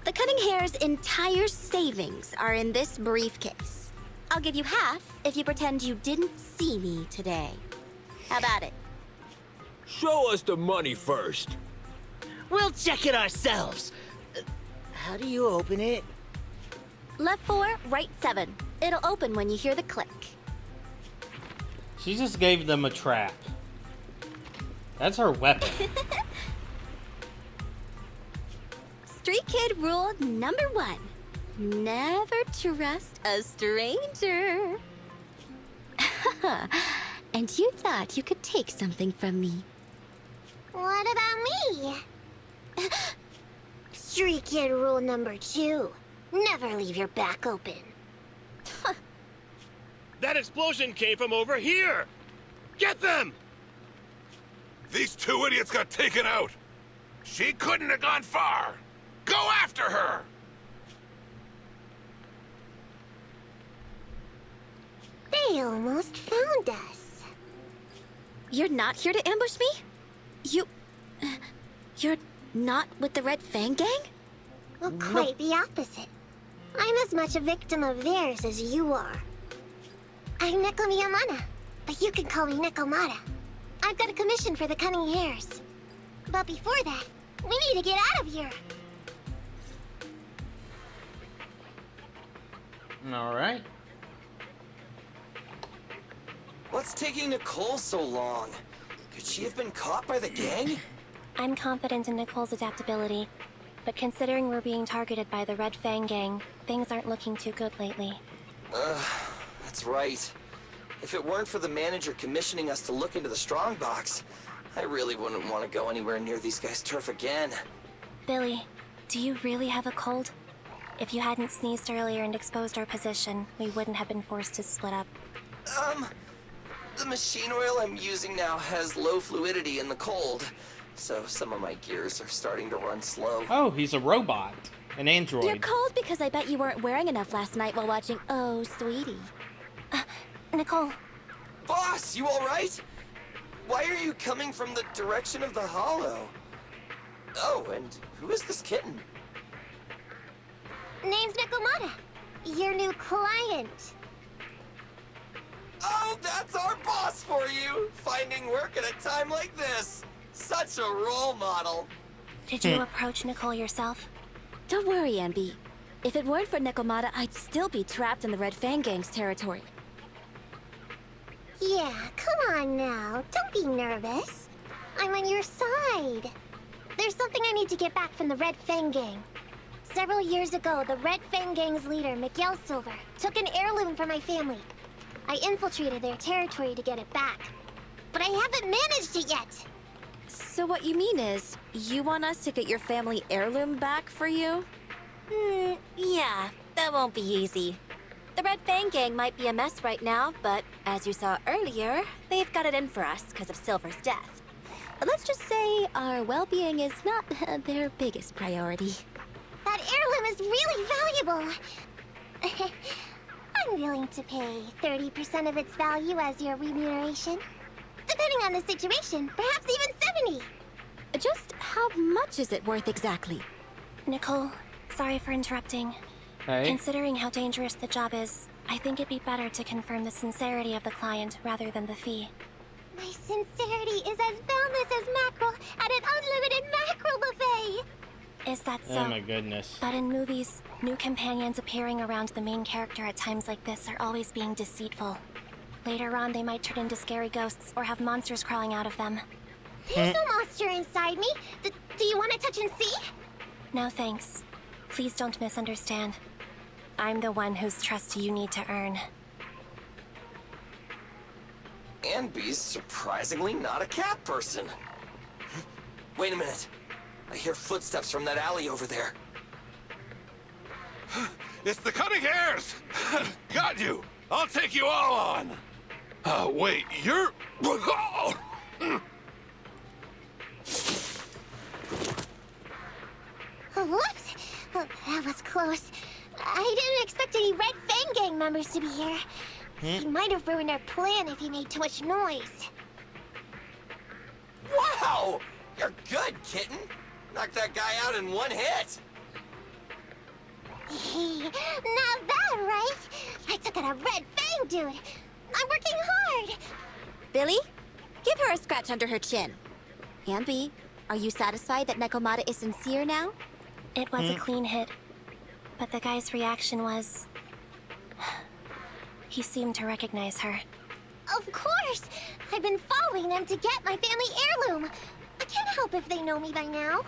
The cunning hare's entire savings are in this briefcase. I'll give you half if you pretend you didn't see me today. How about it? Show us the money first. We'll check it ourselves. How do you open it? Left 4, right 7. It'll open when you hear the click. She just gave them a trap. That's her weapon. Street kid rule number 1. Never trust a stranger. And you thought you could take something from me. What about me? Street kid rule number 2. Never leave your back open. That explosion came from over here! Get them! These 2 idiots got taken out. She couldn't have gone far. Go after her! They almost found us. You're not here to ambush me? You're not with the Red Fang Gang? Well, quite the opposite. I'm as much a victim of theirs as you are. I'm Neko Miyamana, but you can call me Nekomata. I've got a commission for the Cunning Hares. But before that, we need to get out of here. Alright. What's taking Nicole so long? Could she have been caught by the gang? I'm confident in Nicole's adaptability, but considering we're being targeted by the Red Fang Gang, things aren't looking too good lately. That's right. If it weren't for the manager commissioning us to look into the strongbox, I really wouldn't want to go anywhere near these guys' turf again. Billy, do you really have a cold? If you hadn't sneezed earlier and exposed our position, we wouldn't have been forced to split up. The machine oil I'm using now has low fluidity in the cold, so some of my gears are starting to run slow. Oh, he's a robot. An android. You're cold because I bet you weren't wearing enough last night while watching Oh, Sweetie. Nicole. Boss, you alright? Why are you coming from the direction of the hollow? Oh, and who is this kitten? Name's Nekomata. Your new client. Oh, that's our boss for you! Finding work at a time like this. Such a role model. Did you approach Nicole yourself? Don't worry, Ambi. If it weren't for Nekomata, I'd still be trapped in the Red Fang Gang's territory. Yeah, come on now. Don't be nervous. I'm on your side. There's something I need to get back from the Red Fang Gang. Several years ago, the Red Fang Gang's leader, Miguel Silver, took an heirloom from my family. I infiltrated their territory to get it back. But I haven't managed it yet. So what you mean is, you want us to get your family heirloom back for you? Yeah, that won't be easy. The Red Fang Gang might be a mess right now, but as you saw earlier, they've got it in for us because of Silver's death. Let's just say our well-being is not their biggest priority. That heirloom is really valuable. I'm willing to pay 30% of its value as your remuneration. Depending on the situation, perhaps even 70. Just how much is it worth exactly? Nicole, sorry for interrupting. Hey. Considering how dangerous the job is, I think it'd be better to confirm the sincerity of the client rather than the fee. My sincerity is as boundless as mackerel at an unlimited mackerel buffet. Is that so? Oh my goodness. But in movies, new companions appearing around the main character at times like this are always being deceitful. Later on, they might turn into scary ghosts or have monsters crawling out of them. There's no monster inside me. Do you want to touch and see? No thanks. Please don't misunderstand. I'm the one whose trust you need to earn. Anby's surprisingly not a cat person. Wait a minute. I hear footsteps from that alley over there. It's the Cunning Hares! Got you! I'll take you all on! Wait, you're... Whoops! Oh, that was close. I didn't expect any Red Fang Gang members to be here. He might have ruined our plan if he made too much noise. Wow! You're good, kitten! Knocked that guy out in one hit! Not bad, right? I took out a Red Fang dude. I'm working hard. Billy, give her a scratch under her chin. Ambi, are you satisfied that Nekomata is sincere now? It was a clean hit, but the guy's reaction was... he seemed to recognize her. Of course! I've been following them to get my family heirloom. I can't help if they know me by now.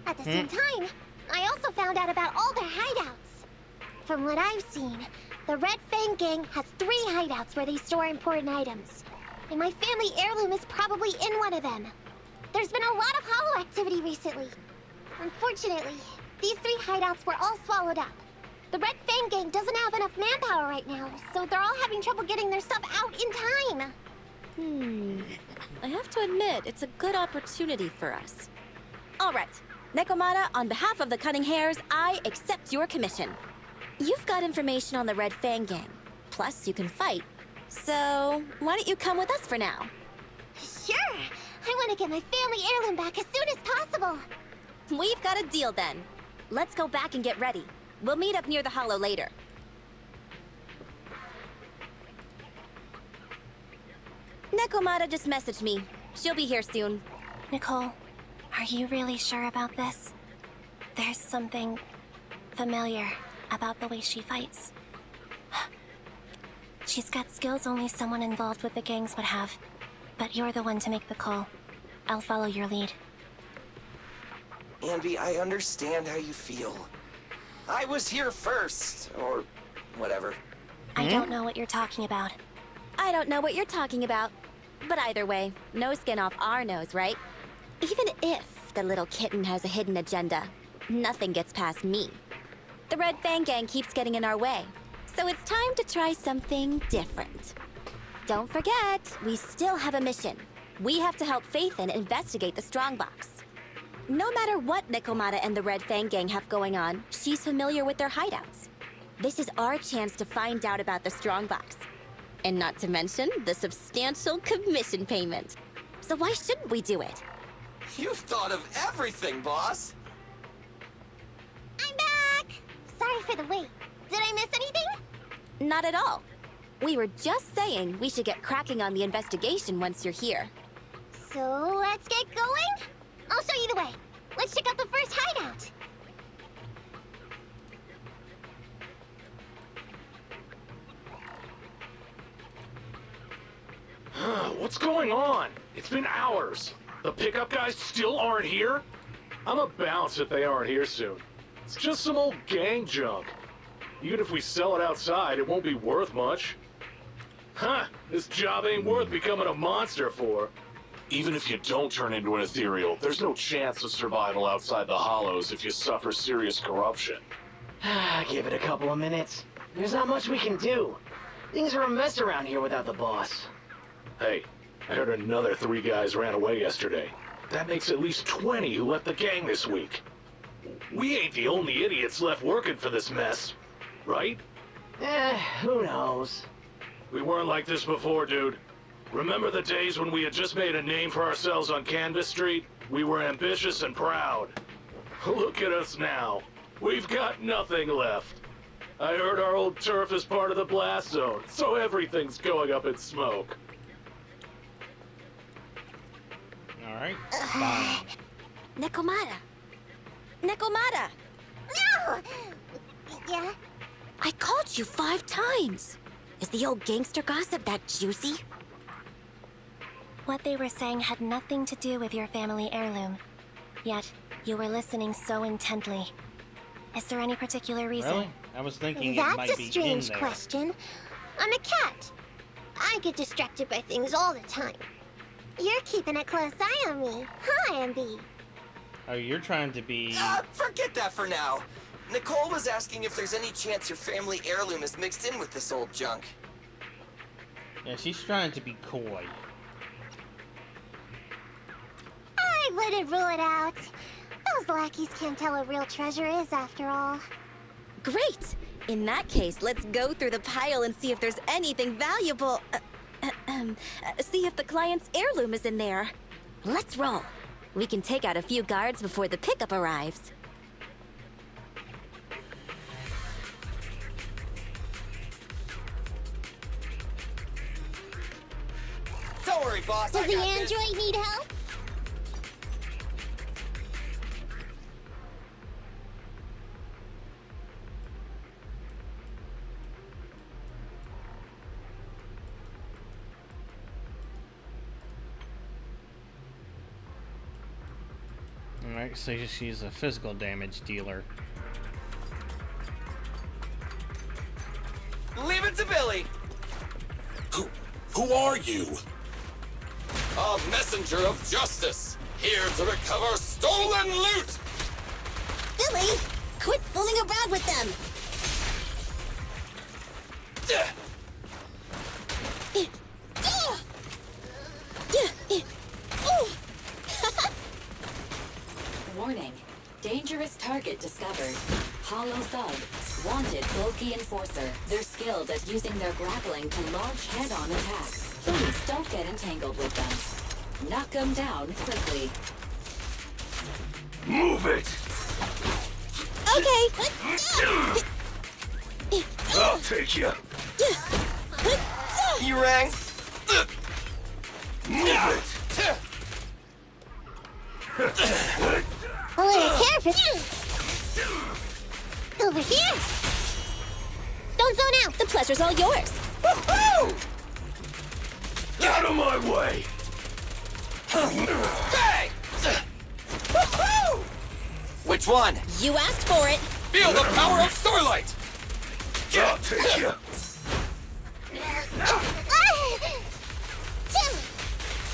At the same time, I also found out about all their hideouts. From what I've seen, the Red Fang Gang has 3 hideouts where they store important items. And my family heirloom is probably in one of them. There's been a lot of hollow activity recently. Unfortunately, these 3 hideouts were all swallowed up. The Red Fang Gang doesn't have enough manpower right now, so they're all having trouble getting their stuff out in time. I have to admit, it's a good opportunity for us. All right, Nekomata, on behalf of the Cunning Hares, I accept your commission. You've got information on the Red Fang Gang. Plus, you can fight. So, why don't you come with us for now? Sure! I want to get my family heirloom back as soon as possible. We've got a deal then. Let's go back and get ready. We'll meet up near the hollow later. Nekomata just messaged me. She'll be here soon. Nicole, are you really sure about this? There's something familiar about the way she fights. She's got skills only someone involved with the gangs would have. But you're the one to make the call. I'll follow your lead. Ambi, I understand how you feel. I was here first, or whatever. I don't know what you're talking about. I don't know what you're talking about. But either way, no skin off our nose, right? Even if the little kitten has a hidden agenda, nothing gets past me. The Red Fang Gang keeps getting in our way, so it's time to try something different. Don't forget, we still have a mission. We have to help Faithin investigate the Strongbox. No matter what Nekomata and the Red Fang Gang have going on, she's familiar with their hideouts. This is our chance to find out about the Strongbox. And not to mention the substantial commission payment. So why shouldn't we do it? You've thought of everything, boss! I'm back! Sorry for the wait. Did I miss anything? Not at all. We were just saying we should get cracking on the investigation once you're here. So let's get going? I'll show you the way. Let's check out the first hideout. What's going on? It's been hours. The pickup guys still aren't here? I'm a bounce if they aren't here soon. It's just some old gang junk. Even if we sell it outside, it won't be worth much. This job ain't worth becoming a monster for. Even if you don't turn into an ethereal, there's no chance of survival outside the hollows if you suffer serious corruption. Give it a couple of minutes. There's not much we can do. Things are a mess around here without the boss. Hey, I heard another 3 guys ran away yesterday. That makes at least 20 who left the gang this week. We ain't the only idiots left working for this mess, right? Who knows? We weren't like this before, dude. Remember the days when we had just made a name for ourselves on Canvas Street? We were ambitious and proud. Look at us now. We've got nothing left. I heard our old turf is part of the blast zone, so everything's going up in smoke. Alright, fine. Nekomata! Nekomata! No! Yeah? I called you 5 times. Is the old gangster gossip that juicy? What they were saying had nothing to do with your family heirloom. Yet, you were listening so intently. Is there any particular reason? Really? I was thinking it might be in there. That's a strange question. I'm a cat. I get distracted by things all the time. You're keeping a close eye on me, huh, Ambi? Oh, you're trying to be... Forget that for now. Nicole was asking if there's any chance your family heirloom is mixed in with this old junk. Yeah, she's trying to be coy. I wouldn't rule it out. Those lackeys can't tell what real treasure is, after all. Great! In that case, let's go through the pile and see if there's anything valuable. See if the client's heirloom is in there. Let's roll. We can take out a few guards before the pickup arrives. Don't worry, boss. Does I the got this. android need help? Alright, so she's a physical damage dealer. Leave it to Billy. Who are you? A messenger of justice, here to recover stolen loot. Billy, quit fooling around with them. Warning. Dangerous target discovered. Hollow Thug. Wanted bulky enforcer. They're skilled at using their grappling to launch head-on attacks. Please don't get entangled with them. Knock them down quickly. Move it! Okay. I'll take you. You rang. Move it! A little careful. Over here. Don't zone out. The pleasure's all yours. Woohoo! Out of my way! Hey! Woohoo! Which one? You asked for it. Feel the power of Starlight! I'll take you.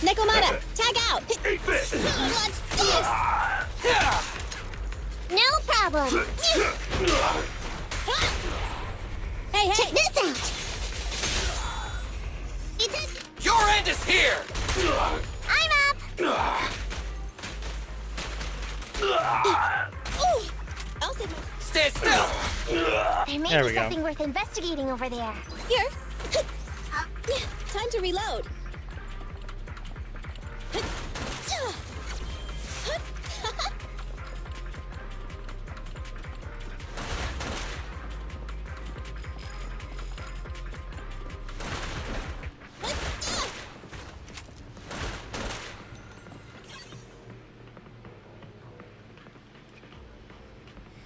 Nekomata, tag out. Eat this! What's this? No problem. Hey, Check this out. Your end is here! I'm up. I'll save you. Stand still! There may There be we go. something worth investigating over there. Here. Time to reload.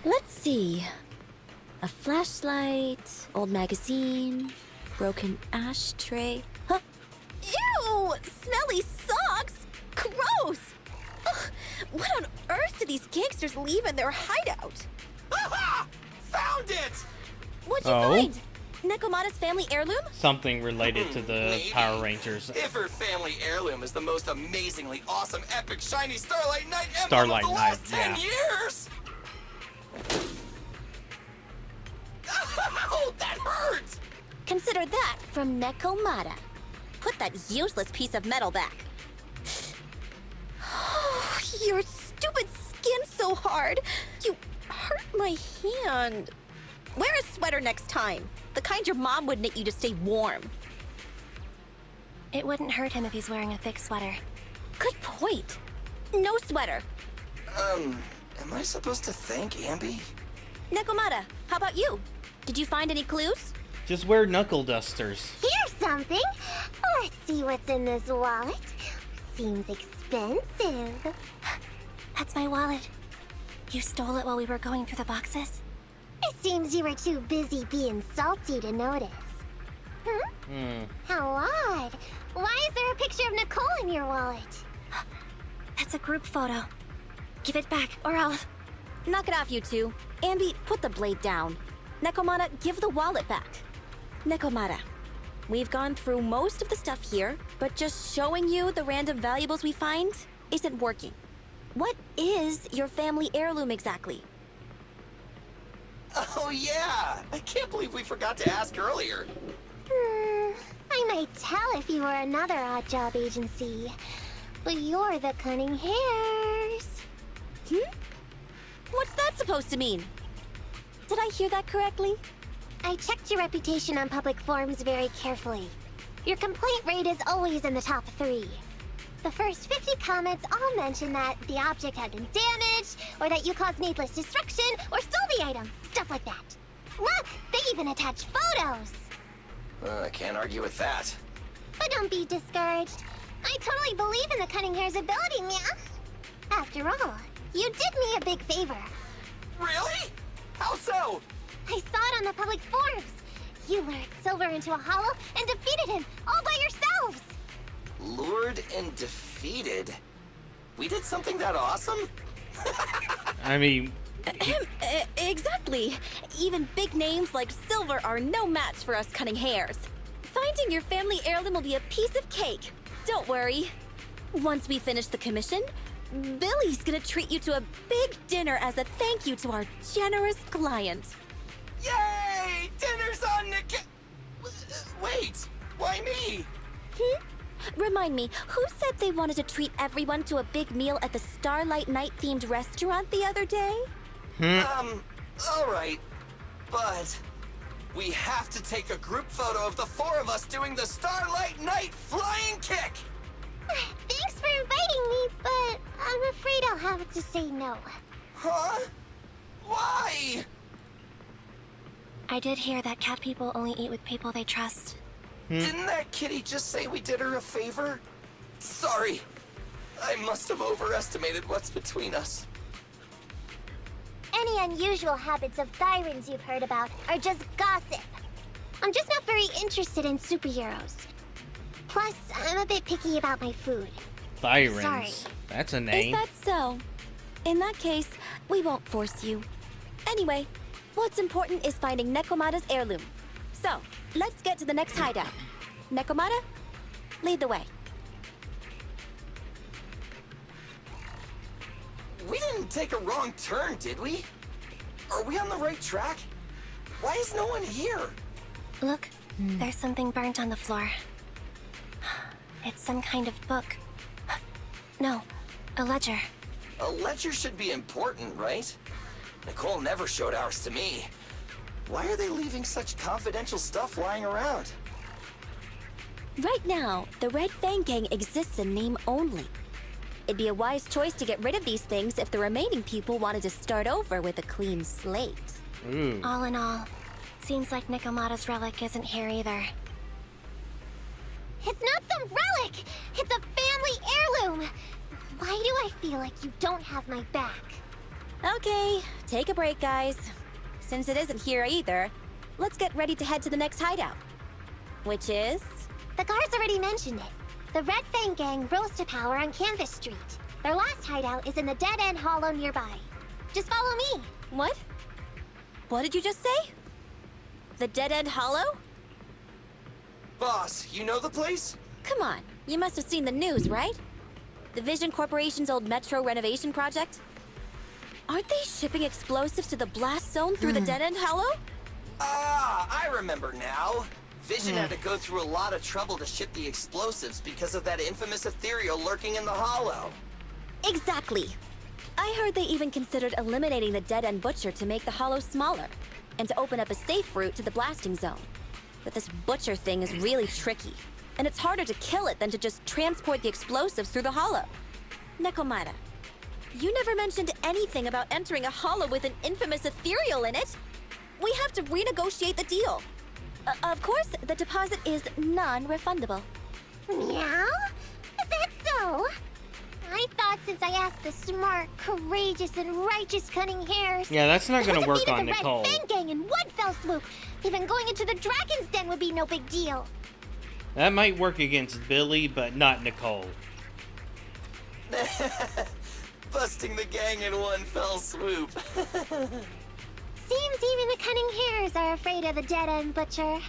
Let's see. A flashlight, old magazine, broken ashtray. Huh? Ew! Smelly socks! Gross! Ugh, what on earth do these gangsters leave in their hideout? Aha! Found it! What'd you find? Nekomata's family heirloom? Something related to the Maybe. Power Rangers. If her family heirloom is the most amazingly awesome, epic, shiny Starlight Knight emblem Starlight of the Knight, last 10 yeah. years! Ow, that hurts! Consider that from Nekomata. Put that useless piece of metal back. Your stupid skin's so hard. You hurt my hand. Wear a sweater next time. The kind your mom would knit you to stay warm. It wouldn't hurt him if he's wearing a thick sweater. Good point. No sweater. Am I supposed to thank Ambi? Nekomata, how about you? Did you find any clues? Just wear knuckle dusters. Here's something. Let's see what's in this wallet. Seems expensive. That's my wallet. You stole it while we were going through the boxes? It seems you were too busy being salty to notice. How odd. Why is there a picture of Nicole in your wallet? That's a group photo. Give it back, or I'll... Knock it off, you two. Ambi, put the blade down. Nekomata, give the wallet back. Nekomata, we've gone through most of the stuff here, but just showing you the random valuables we find isn't working. What is your family heirloom exactly? Oh yeah! I can't believe we forgot to ask earlier. I might tell if you were another odd job agency, but you're the Cunning Hares. What's that supposed to mean? Did I hear that correctly? I checked your reputation on public forums very carefully. Your complaint rate is always in the top 3. The first 50 comments all mention that the object had been damaged, or that you caused needless destruction, or stole the item. Stuff like that. Look, they even attach photos. I can't argue with that. But don't be discouraged. I totally believe in the Cunning Hare's ability, Mia. After all, you did me a big favor. Really? How so? I saw it on the public forums. You lured Silver into a hollow and defeated him all by yourselves. Lured and defeated? We did something that awesome? I mean... Exactly. Even big names like Silver are no match for us Cunning Hares. Finding your family heirloom will be a piece of cake. Don't worry. Once we finish the commission, Billy's gonna treat you to a big dinner as a thank you to our generous client. Yay! Dinner's on Nick... Wait, why me? Remind me, who said they wanted to treat everyone to a big meal at the Starlight Night-themed restaurant the other day? Alright. But... we have to take a group photo of the 4 of us doing the Starlight Night flying kick! Thanks for inviting me, but I'm afraid I'll have to say no. Huh? Why? I did hear that cat people only eat with people they trust. Didn't that kitty just say we did her a favor? Sorry. I must have overestimated what's between us. Any unusual habits of Thyrans you've heard about are just gossip. I'm just not very interested in superheroes. Plus, I'm a bit picky about my food. Thyrans. Sorry. That's a name. Is that so? In that case, we won't force you. Anyway, what's important is finding Nekomata's heirloom. So, let's get to the next hideout. Nekomata, lead the way. We didn't take a wrong turn, did we? Are we on the right track? Why is no one here? Look, there's something burnt on the floor. It's some kind of book. No, a ledger. A ledger should be important, right? Nicole never showed ours to me. Why are they leaving such confidential stuff lying around? Right now, the Red Fang Gang exists in name only. It'd be a wise choice to get rid of these things if the remaining people wanted to start over with a clean slate. All in all, seems like Nekomata's relic isn't here either. It's not some relic! It's a family heirloom! Why do I feel like you don't have my back? Okay, take a break, guys. Since it isn't here either, let's get ready to head to the next hideout. Which is? The guards already mentioned it. The Red Fang Gang rose to power on Canvas Street. Their last hideout is in the Dead End Hollow nearby. Just follow me. What? What did you just say? The Dead End Hollow? Boss, you know the place? Come on, you must have seen the news, right? The Vision Corporation's old metro renovation project? Aren't they shipping explosives to the blast zone through the Dead End Hollow? Ah, I remember now. Vision had to go through a lot of trouble to ship the explosives because of that infamous ethereal lurking in the hollow. Exactly. I heard they even considered eliminating the Dead End Butcher to make the hollow smaller, and to open up a safe route to the blasting zone. But this Butcher thing is really tricky, and it's harder to kill it than to just transport the explosives through the hollow. Nekomata, you never mentioned anything about entering a hollow with an infamous ethereal in it. We have to renegotiate the deal. Of course, the deposit is non-refundable. Meow? Is that so? I thought since I asked the smart, courageous, and righteous Cunning Hares... Yeah, that's not gonna work on the Nicole. Red Fang Gang in one fell swoop. Even going into the Dragon's Den would be no big deal. That might work against Billy, but not Nicole. Busting the gang in one fell swoop. Seems even the Cunning Hares are afraid of the Dead End Butcher.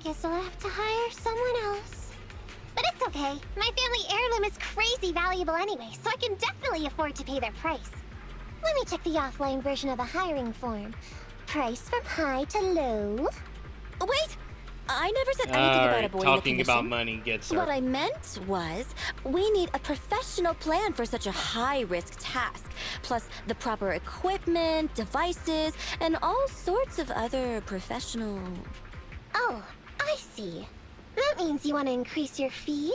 Guess I'll have to hire someone else. But it's okay. My family heirloom is crazy valuable anyway, so I can definitely afford to pay their price. Let me check the offline version of the hiring form. price from high to low? Wait! I never said anything about avoiding the talking commission. about money gets her. What I meant was, we need a professional plan for such a high-risk task, plus the proper equipment, devices, and all sorts of other professional... Oh, I see. That means you want to increase your fee?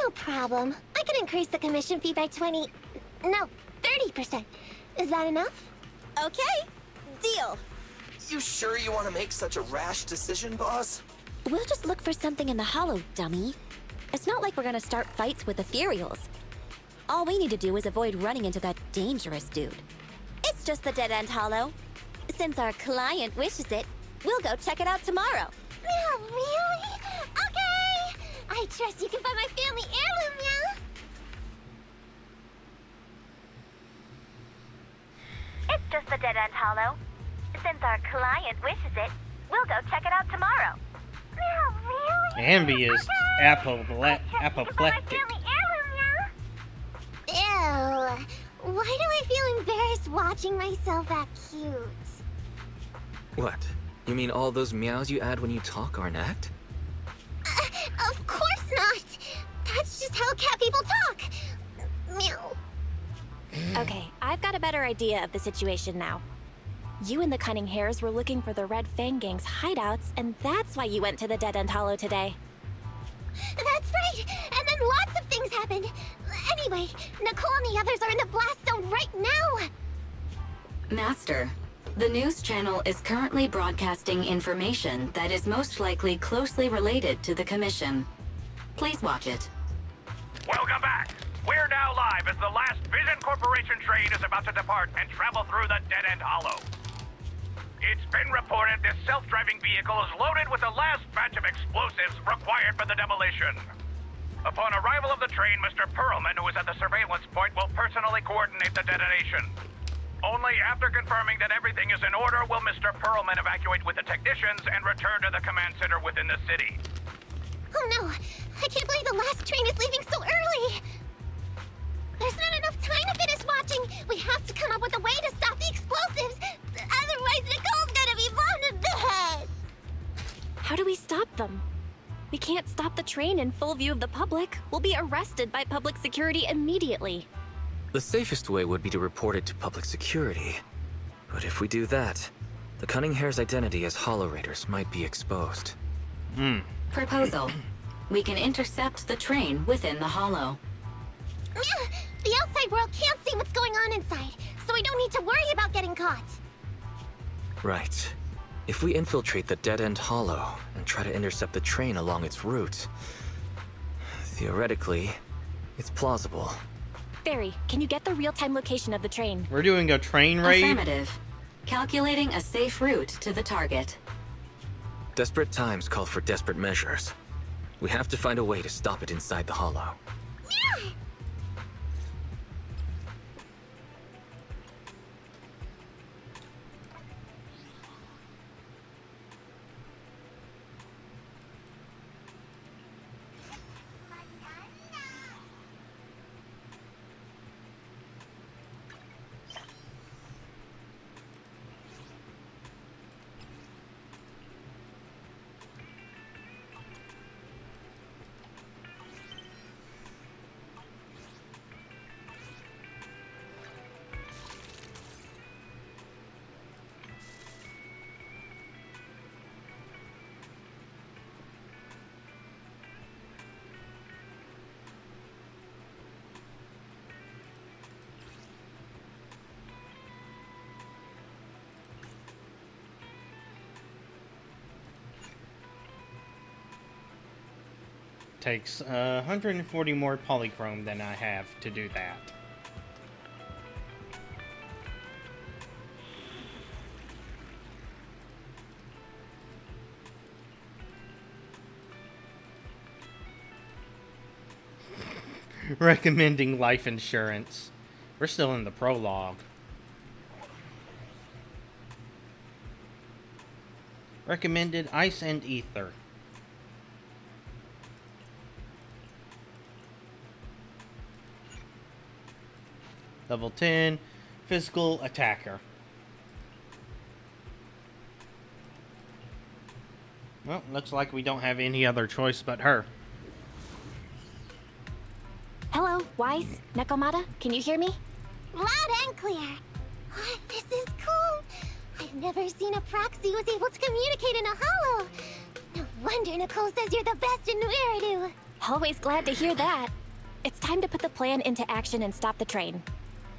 No problem. I can increase the commission fee by 20... No, 30%. Is that enough? Okay, deal. You sure you want to make such a rash decision, boss? We'll just look for something in the hollow, dummy. It's not like we're gonna start fights with ethereals. All we need to do is avoid running into that dangerous dude. It's just the dead-end hollow. Since our client wishes it, we'll go check it out tomorrow. Oh, really? Okay! I trust you can find my family heirloom now. It's just the dead-end hollow. Since our client wishes it, we'll go check it out tomorrow. Oh, really? Ambi is Okay. apoplectic. Ew. Why do I feel embarrassed watching myself act cute? What? You mean all those meows you add when you talk are an act? Of course not. That's just how cat people talk. Meow. Okay, I've got a better idea of the situation now. You and the Cunning Hares were looking for the Red Fang Gang's hideouts, and that's why you went to the Dead-End Hollow today. That's right. And then lots of things happened. Anyway, Nicole and the others are in the blast zone right now. Master, the news channel is currently broadcasting information that is most likely closely related to the commission. Please watch it. Welcome back. We're now live as the last Vision Corporation train is about to depart and travel through the Dead-End Hollow. It's been reported this self-driving vehicle is loaded with the last batch of explosives required for the demolition. Upon arrival of the train, Mr. Perlman, who is at the surveillance point, will personally coordinate the detonation. Only after confirming that everything is in order will Mr. Perlman evacuate with the technicians and return to the command center within the city. Oh no, I can't believe the last train is leaving so early. There's not enough time to finish watching. We have to come up with a way to stop the explosives. Otherwise, Nicole's gonna be blown to bits. How do we stop them? We can't stop the train in full view of the public. We'll be arrested by public security immediately. The safest way would be to report it to public security. But if we do that, the Cunning Hare's identity as Hollow Raiders might be exposed. Proposal. We can intercept the train within the hollow. The outside world can't see what's going on inside, so we don't need to worry about getting caught. Right. If we infiltrate the dead-end hollow and try to intercept the train along its route, theoretically, it's plausible. Barry, can you get the real-time location of the train? We're doing a train raid? Affirmative. Calculating a safe route to the target. Desperate times call for desperate measures. We have to find a way to stop it inside the hollow. Takes 140 more polychrome than I have to do that. Recommending life insurance. We're still in the prologue. Recommended ice and ether. Level 10, physical attacker. Well, looks like we don't have any other choice but her. Hello, Wise, Nekomata, can you hear me? Loud and clear. Oh, this is cool. I've never seen a proxy who's able to communicate in a holo. No wonder Nicole says you're the best in Nueridu. Always glad to hear that. It's time to put the plan into action and stop the train.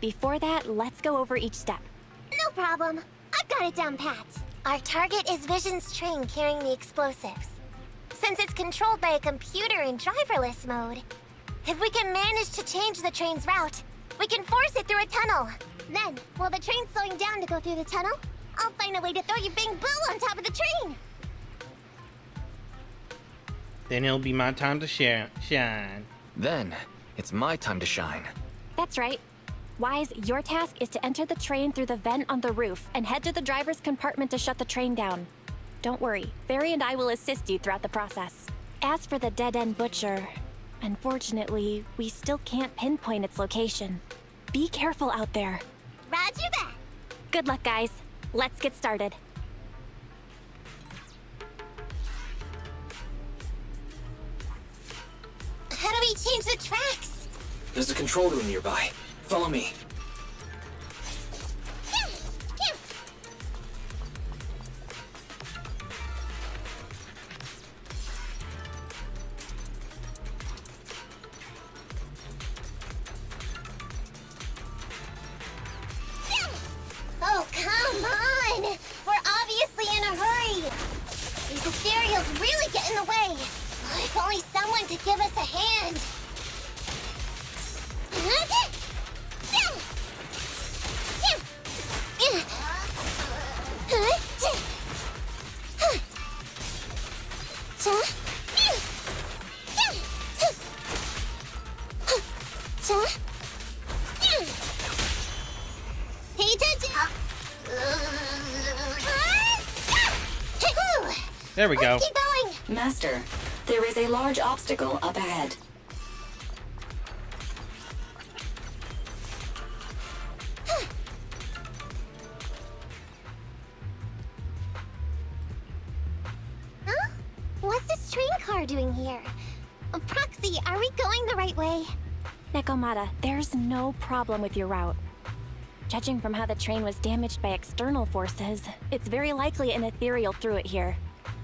Before that, let's go over each step. No problem. I've got it down pat. Our target is Vision's train carrying the explosives. Since it's controlled by a computer in driverless mode, if we can manage to change the train's route, we can force it through a tunnel. Then, while the train's slowing down to go through the tunnel, I'll find a way to throw your bamboo on top of the train. Then it'll be my time to shine. Then, it's my time to shine. That's right. Wise, your task is to enter the train through the vent on the roof and head to the driver's compartment to shut the train down. Don't worry, Barry and I will assist you throughout the process. As for the dead-end butcher, unfortunately, we still can't pinpoint its location. Be careful out there. Roger that. Good luck, guys. Let's get started. How do we change the tracks? There's a control room nearby. Follow me. Oh, come on! We're obviously in a hurry! These ethereals really get in the way! If only someone could give us a hand! Pay attention! There we go. Let's keep going! Master, there is a large obstacle up ahead. Huh? What's this train car doing here? Proxy, are we going the right way? Nekomata, there's no problem with your route. Judging from how the train was damaged by external forces, it's very likely an ethereal threw it here.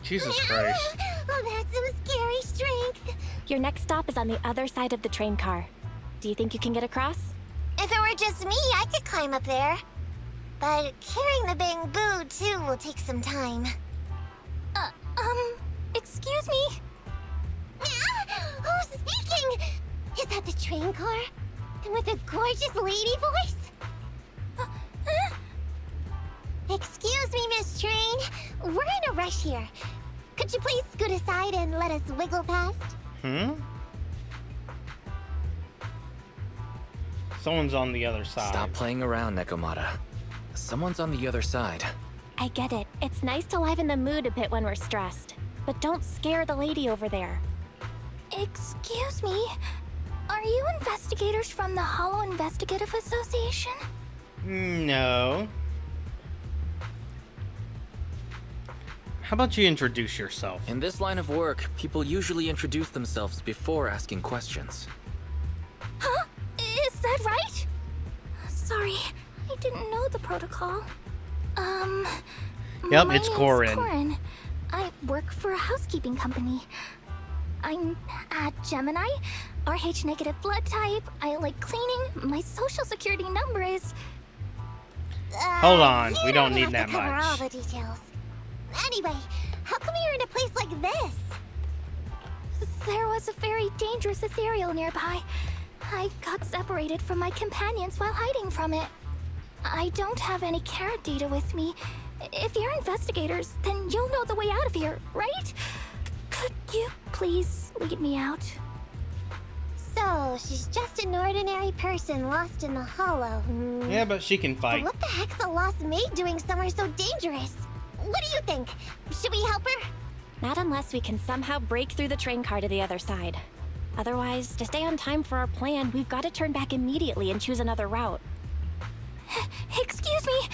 Jesus Christ. Oh, that's some scary strength. Your next stop is on the other side of the train car. Do you think you can get across? If it were just me, I could climb up there. But carrying the bamboo, too, will take some time. Excuse me? Who's speaking? Is that the train car? And with a gorgeous lady voice? Excuse me, Miss Train. We're in a rush here. Could you please scoot aside and let us wiggle past? Someone's on the other side. Stop playing around, Nekomata. Someone's on the other side. I get it. It's nice to liven the mood a bit when we're stressed. But don't scare the lady over there. Excuse me? Are you investigators from the Hollow Investigative Association? No. How about you introduce yourself? In this line of work, people usually introduce themselves before asking questions. Huh? Is that right? Sorry, I didn't know the protocol. Yep, my it's name's Corin. Corin. I work for a housekeeping company. I'm a Gemini, RH negative blood type. I like cleaning. My social security number is. Hold on, we don't need have that to cover much. all the details. Anyway, how come you're in a place like this? There was a very dangerous ethereal nearby. I got separated from my companions while hiding from it. I don't have any carrot data with me. If you're investigators, then you'll know the way out of here, right? Could you please lead me out? So, she's just an ordinary person lost in the hollow. Yeah, but she can fight. What the heck's a lost maid doing somewhere so dangerous? What do you think? Should we help her? Not unless we can somehow break through the train car to the other side. Otherwise, to stay on time for our plan, we've got to turn back immediately and choose another route. Excuse me.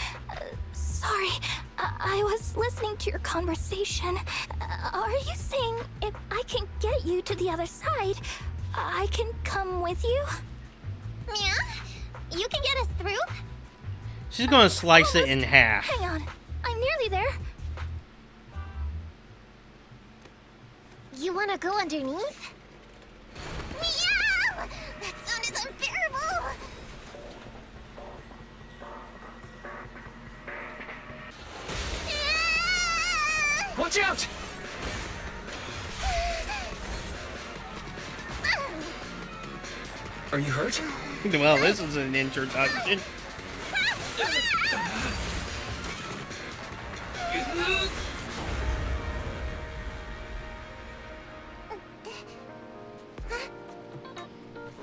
Sorry, I was listening to your conversation. Are you saying if I can get you to the other side, I can come with you? Yeah? You can get us through? She's gonna slice it in half. Hang on. I'm nearly there. You wanna go underneath? Meow! That sound is unbearable! Watch out! Are you hurt? Well, this is an introduction.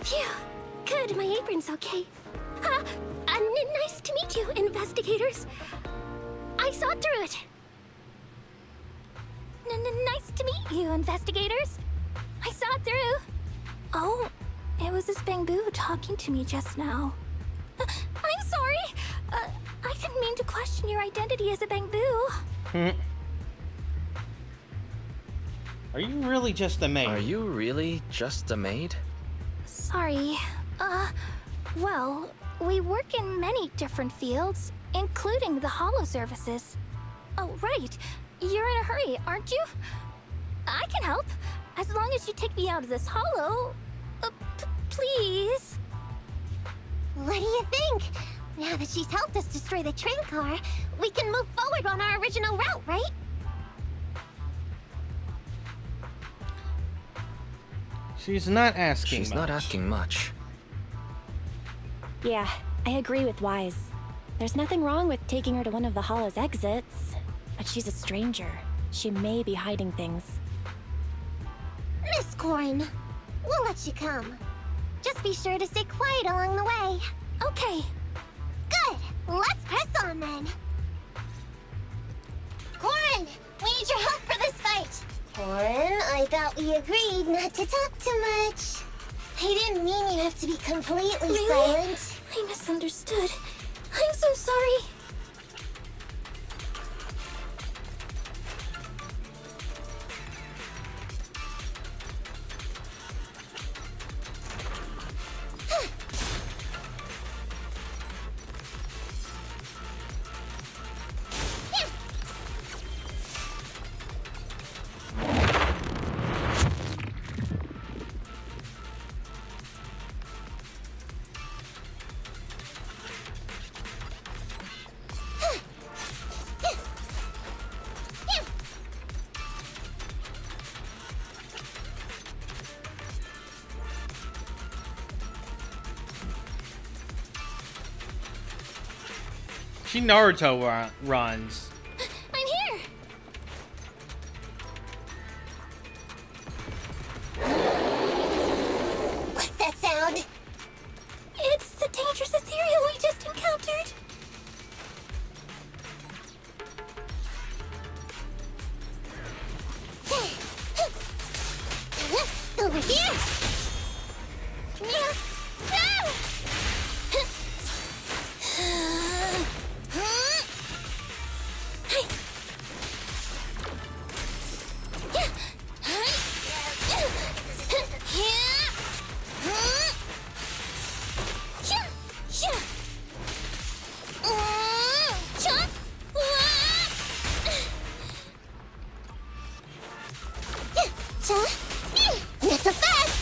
Phew. Good, my apron's okay. Nice to meet you, investigators. I saw through it. Nice to meet you, investigators. I saw it through. Oh, it was this Bangbu talking to me just now. I'm sorry. I didn't mean to question your identity as a Bangbu. Are you really just a maid? Are you really just a maid? Sorry. Well, we work in many different fields, including the holo services. Oh, right. You're in a hurry, aren't you? I can help, as long as you take me out of this holo. Please. What do you think? Now that she's helped us destroy the train car, we can move forward on our original route, right? She's not asking She's much. not asking much. Yeah, I agree with Wise. There's nothing wrong with taking her to one of the holo's exits, but she's a stranger. She may be hiding things. Miss Corn, we'll let you come. Just be sure to stay quiet along the way. Okay. Good. Let's press on then. Corn, we need your help for this fight. Corn, I thought we agreed not to talk too much. I didn't mean you have to be completely silent. I misunderstood. I'm so sorry. She Naruto runs. I'm here. What's that sound? It's the dangerous ethereal we just encountered. Over here! Not so fast!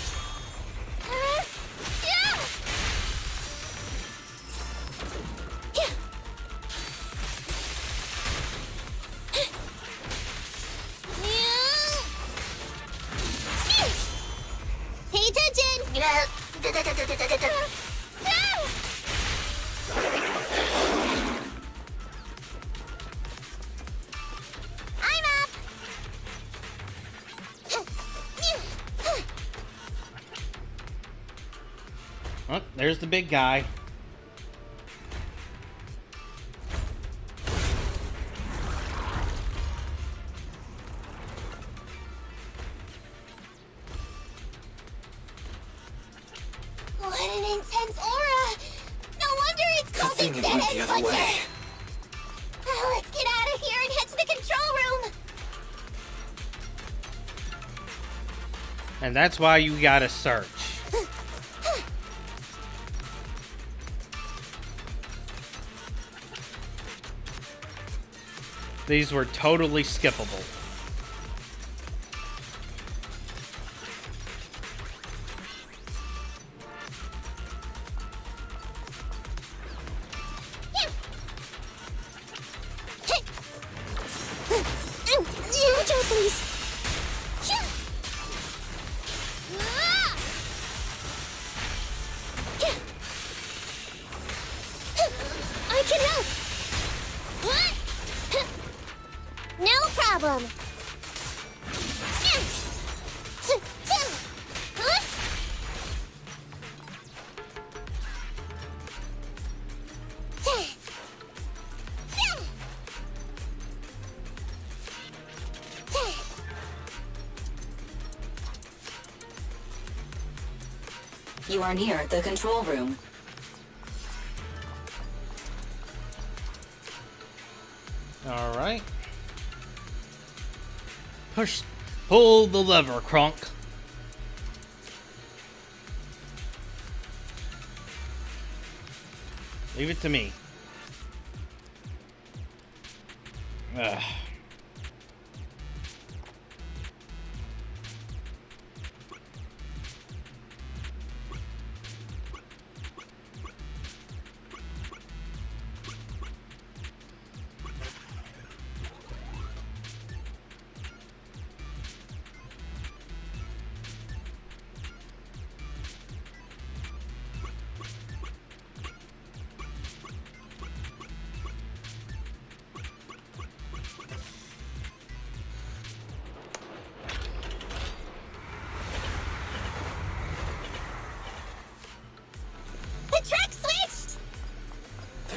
Pay attention! I'm up! Oh, there's the big guy. What an intense aura! No wonder it's called Good thing it went the other way. Let's get out of here! And that's why you gotta search. These were totally skippable. Watch out, please. I can help. No problem. You are near the control room. All right. Pull the lever, Kronk. Leave it to me. Ugh.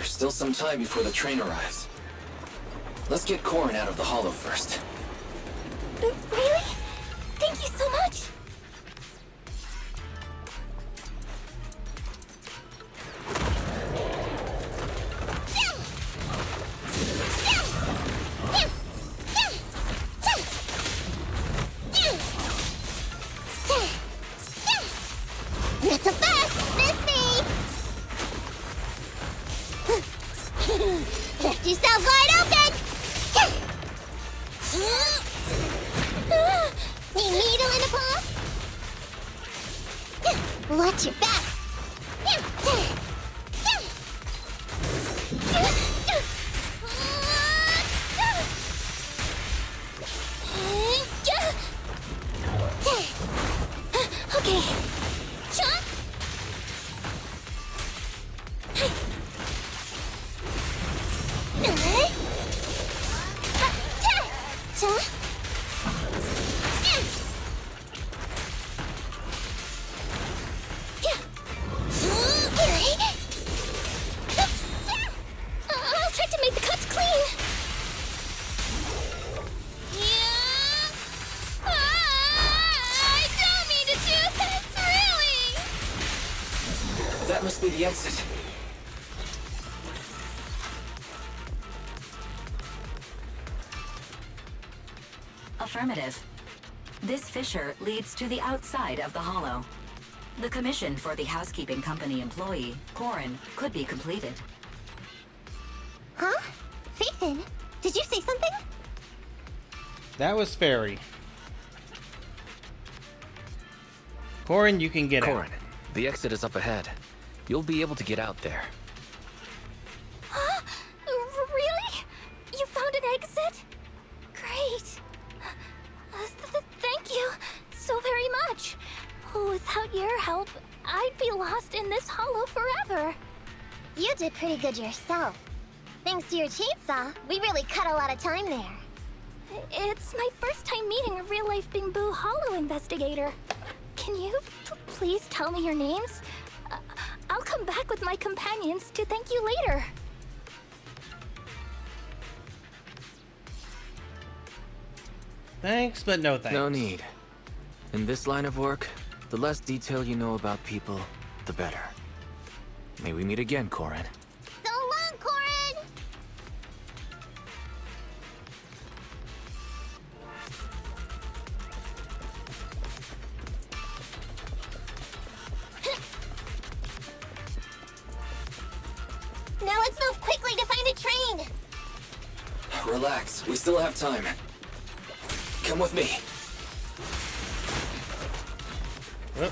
Still some time before the train arrives. Let's get Corin out of the hollow first. Really? Thank you so much. Not so fast! Miss me! Left yourself wide open! Need needle in a paw? Watch your back! Okay. Chop! I'll try to make the cuts clean. I don't mean to do this, really. That must be the exit. Affirmative. This fissure leads to the outside of the hollow. The commission for the housekeeping company employee, Corin, could be completed. Huh? Phaethon, did you say something? That was Fairy. Corin, you can get out. Corin, the exit is up ahead. You'll be able to get out there. Huh? Really? You found an exit? Great. Thank you so very much. Without your help, I'd be lost in this hollow forever. You did pretty good yourself. Thanks to your chainsaw, we really cut a lot of time there. It's my first time meeting a real-life Bingbu Hollow investigator. Can you please tell me your names? I'll come back with my companions to thank you later. Thanks, but no thanks. No need. In this line of work, the less detail you know about people, the better. May we meet again, Corin. So long, Corin! Now let's move quickly to find a train. Relax, we still have time. Come with me. Yep.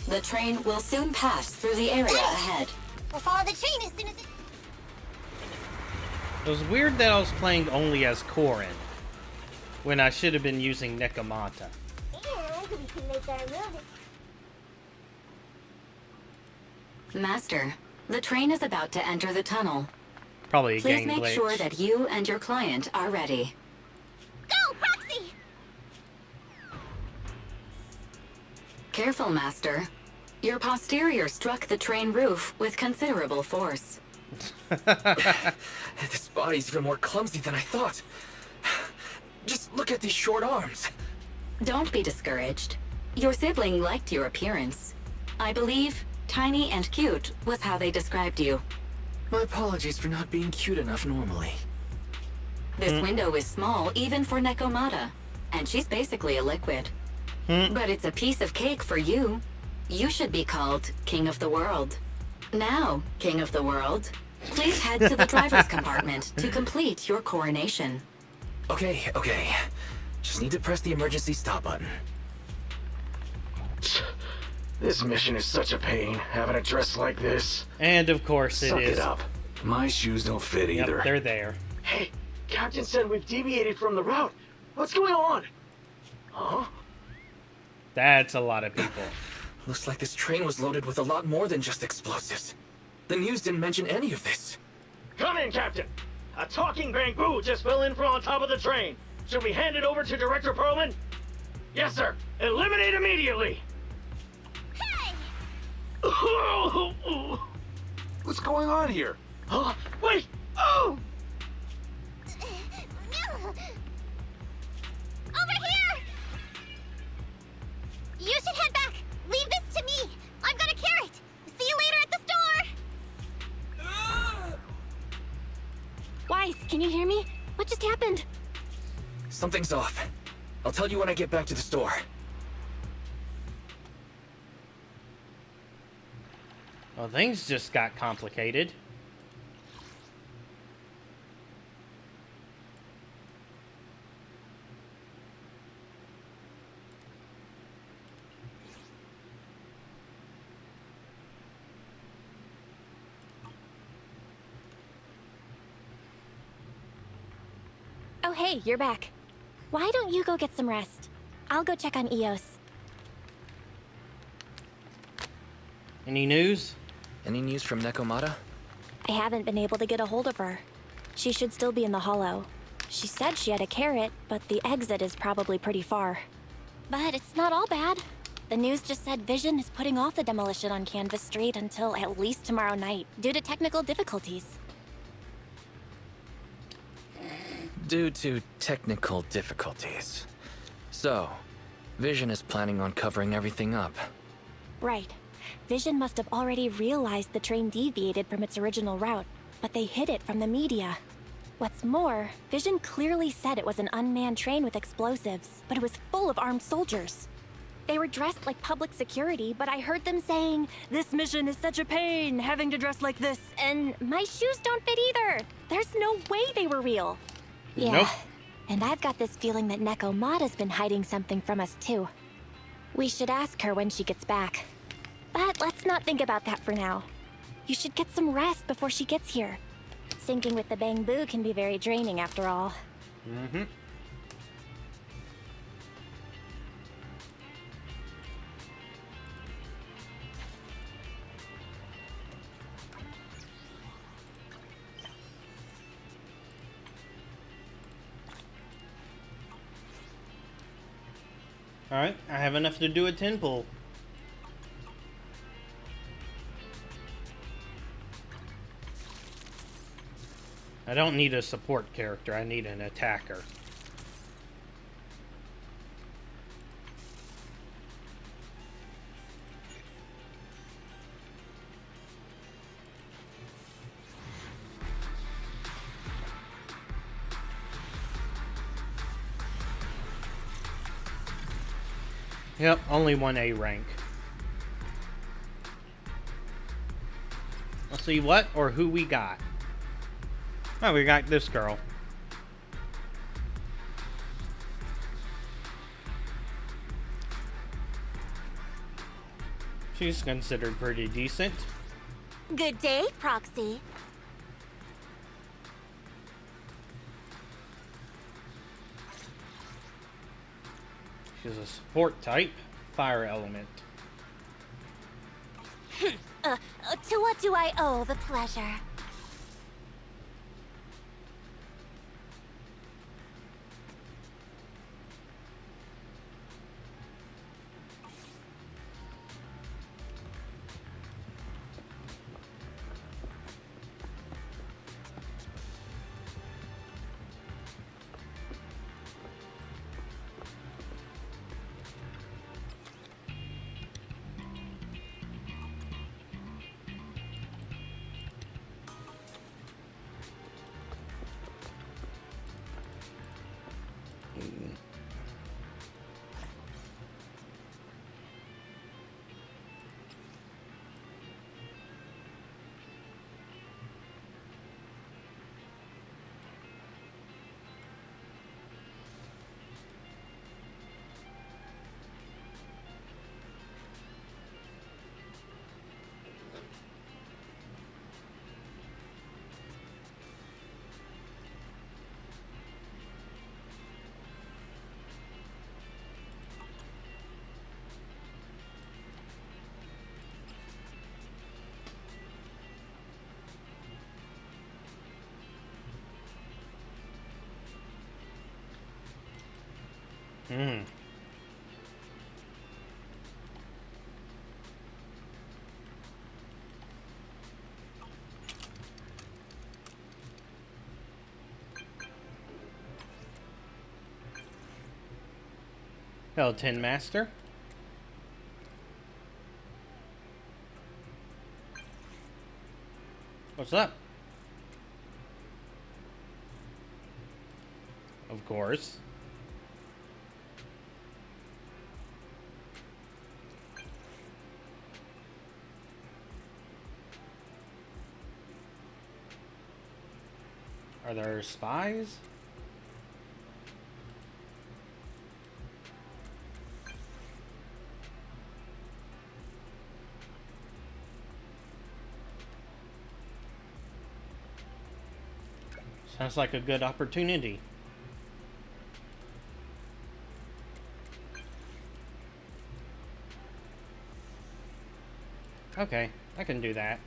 The train will soon pass through the area ahead. We'll follow the train as soon as it... It was weird that I was playing only as Korin, when I should have been using Nekomata. And we can make our move. Master, the train is about to enter the tunnel. Probably a Please game make glitch. sure that you and your client are ready. Go, Proxy! Careful, Master. Your posterior struck the train roof with considerable force. This body's even more clumsy than I thought. Just look at these short arms. Don't be discouraged. Your sibling liked your appearance. I believe tiny and cute was how they described you. My apologies for not being cute enough normally. This window is small even for Nekomata, and she's basically a liquid. But it's a piece of cake for you. You should be called King of the World. Now, King of the World, please head to the driver's compartment to complete your coronation. Okay. Just need to press the emergency stop button. This mission is such a pain, having a dress like this. And of course it Suck is. it up. My shoes don't fit Yep, either. they're there. Hey, Captain said we've deviated from the route. What's going on? Huh? That's a lot of people. Looks like this train was loaded with a lot more than just explosives. The news didn't mention any of this. Come in, Captain. A talking bamboo just fell in from on top of the train. Should we hand it over to Director Perlman? Yes, sir. Eliminate immediately. Hey! What's going on here? Huh? Wait! Oh! Over here! You should head back. Leave this to me. I've got a carrot. See you later at the store. Wise, can you hear me? What just happened? Something's off. I'll tell you when I get back to the store. Well, things just got complicated. Oh, hey, you're back. Why don't you go get some rest? I'll go check on Eos. Any news? Any news from Nekomata? I haven't been able to get a hold of her. She should still be in the hollow. She said she had a carrot, but the exit is probably pretty far. But it's not all bad. The news just said Vision is putting off the demolition on Canvas Street until at least tomorrow night, due to technical difficulties. Due to technical difficulties. So, Vision is planning on covering everything up. Right. Vision must have already realized the train deviated from its original route, but they hid it from the media. What's more, Vision clearly said it was an unmanned train with explosives, but it was full of armed soldiers. They were dressed like public security, but I heard them saying, "This mission is such a pain, having to dress like this," and my shoes don't fit either. There's no way they were real. Yeah, Nope. And I've got this feeling that Nekomata's been hiding something from us too. We should ask her when she gets back. But let's not think about that for now. You should get some rest before she gets here. Syncing with the bamboo can be very draining after all. Mm-hmm. Alright, I have enough to do a 10 pull. I don't need a support character, I need an attacker. Yep, only one A rank. Let's see what or who we got. Oh, we got this girl. She's considered pretty decent. Good day, Proxy. She's a support type, fire element. To what do I owe the pleasure? Hmm. Hello, Tin Master. What's up? Of course. Are there spies? Sounds like a good opportunity. Okay, I can do that.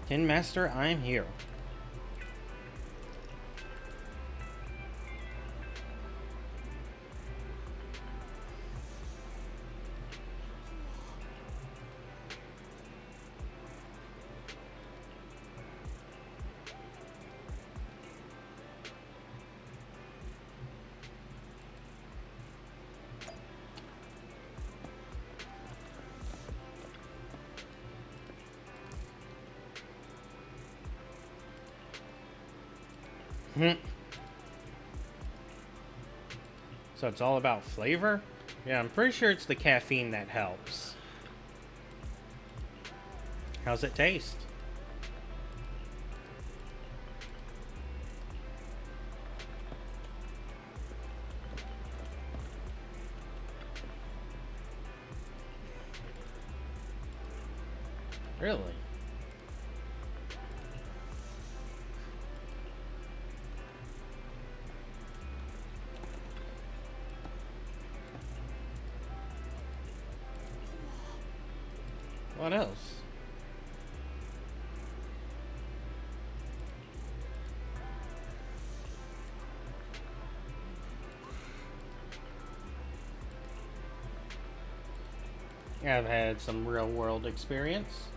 Tin Master, I'm here. So it's all about flavor? Yeah, I'm pretty sure it's the caffeine that helps. How's it taste? Really? What else? I've had some real world experience.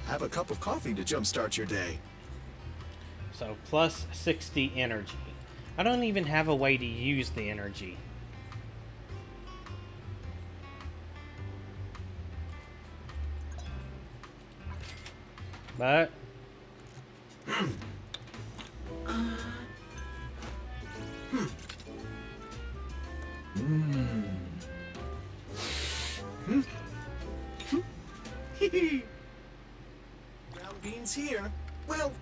Have a cup of coffee to jumpstart your day. So plus 60 energy. I don't even have a way to use the energy. But Brown beans here. Well,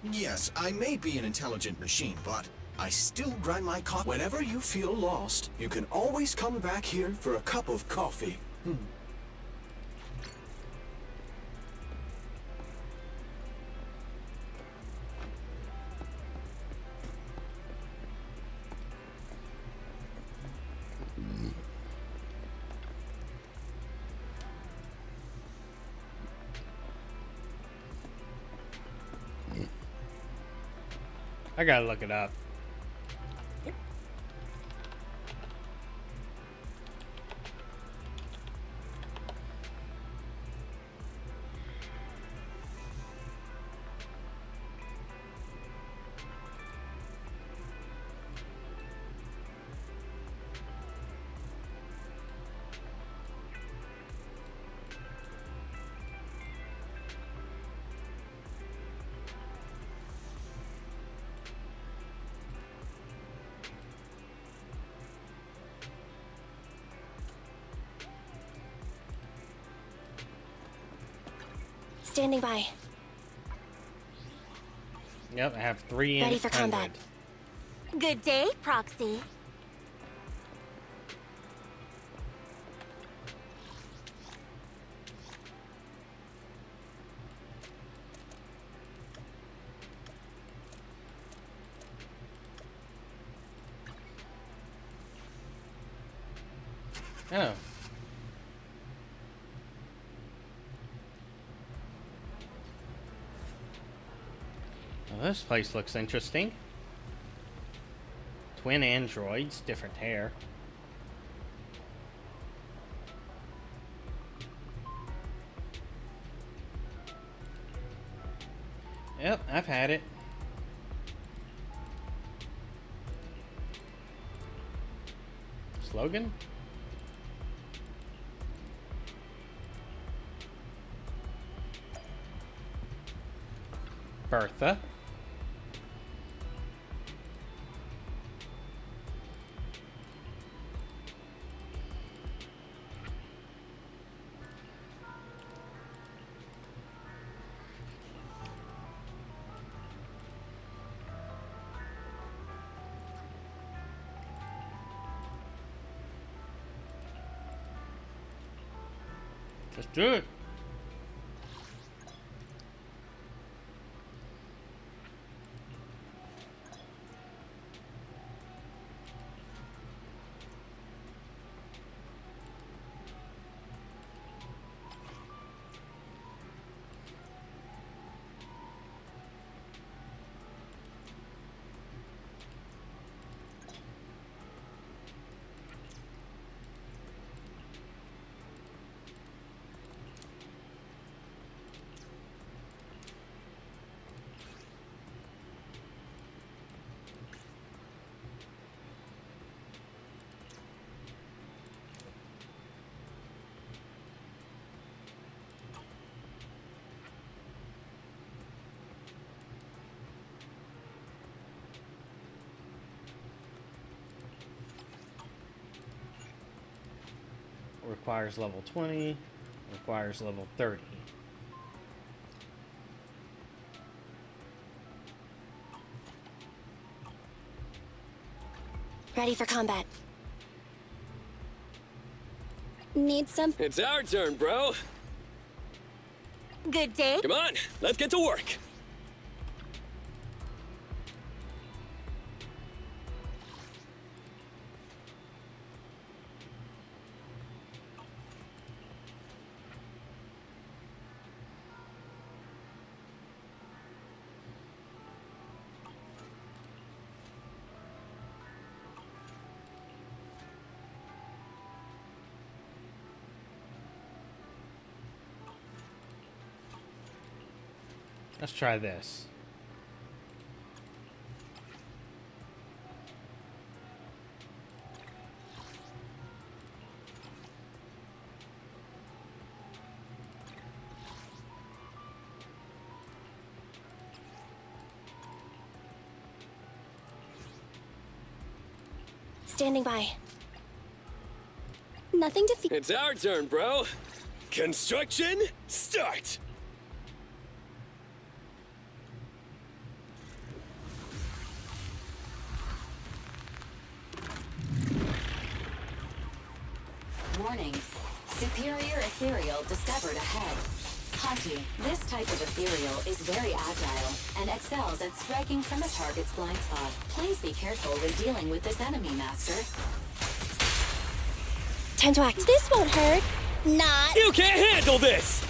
yes, I may be an intelligent machine, but I still grind my coffee. Whenever you feel lost, you can always come back here for a cup of coffee. I gotta look it up. Standing by. Yep, I have 3 in Ready for combat. Good day, Proxy. Oh. Well, this place looks interesting. Twin androids, different hair. Yep, I've had it. Slogan? Bertha. Let's do it. requires level 20, requires level 30. Ready for combat. Need some? It's our turn, bro. Good day? Come on, let's get to work. Let's try this. Standing by. Nothing to fear. It's our turn, bro. Construction, start! Warning. Superior ethereal discovered ahead. Hati, this type of ethereal is very agile and excels at striking from a target's blind spot. Please be careful when dealing with this enemy, Master. Time to act. This won't hurt. Not. You can't handle this!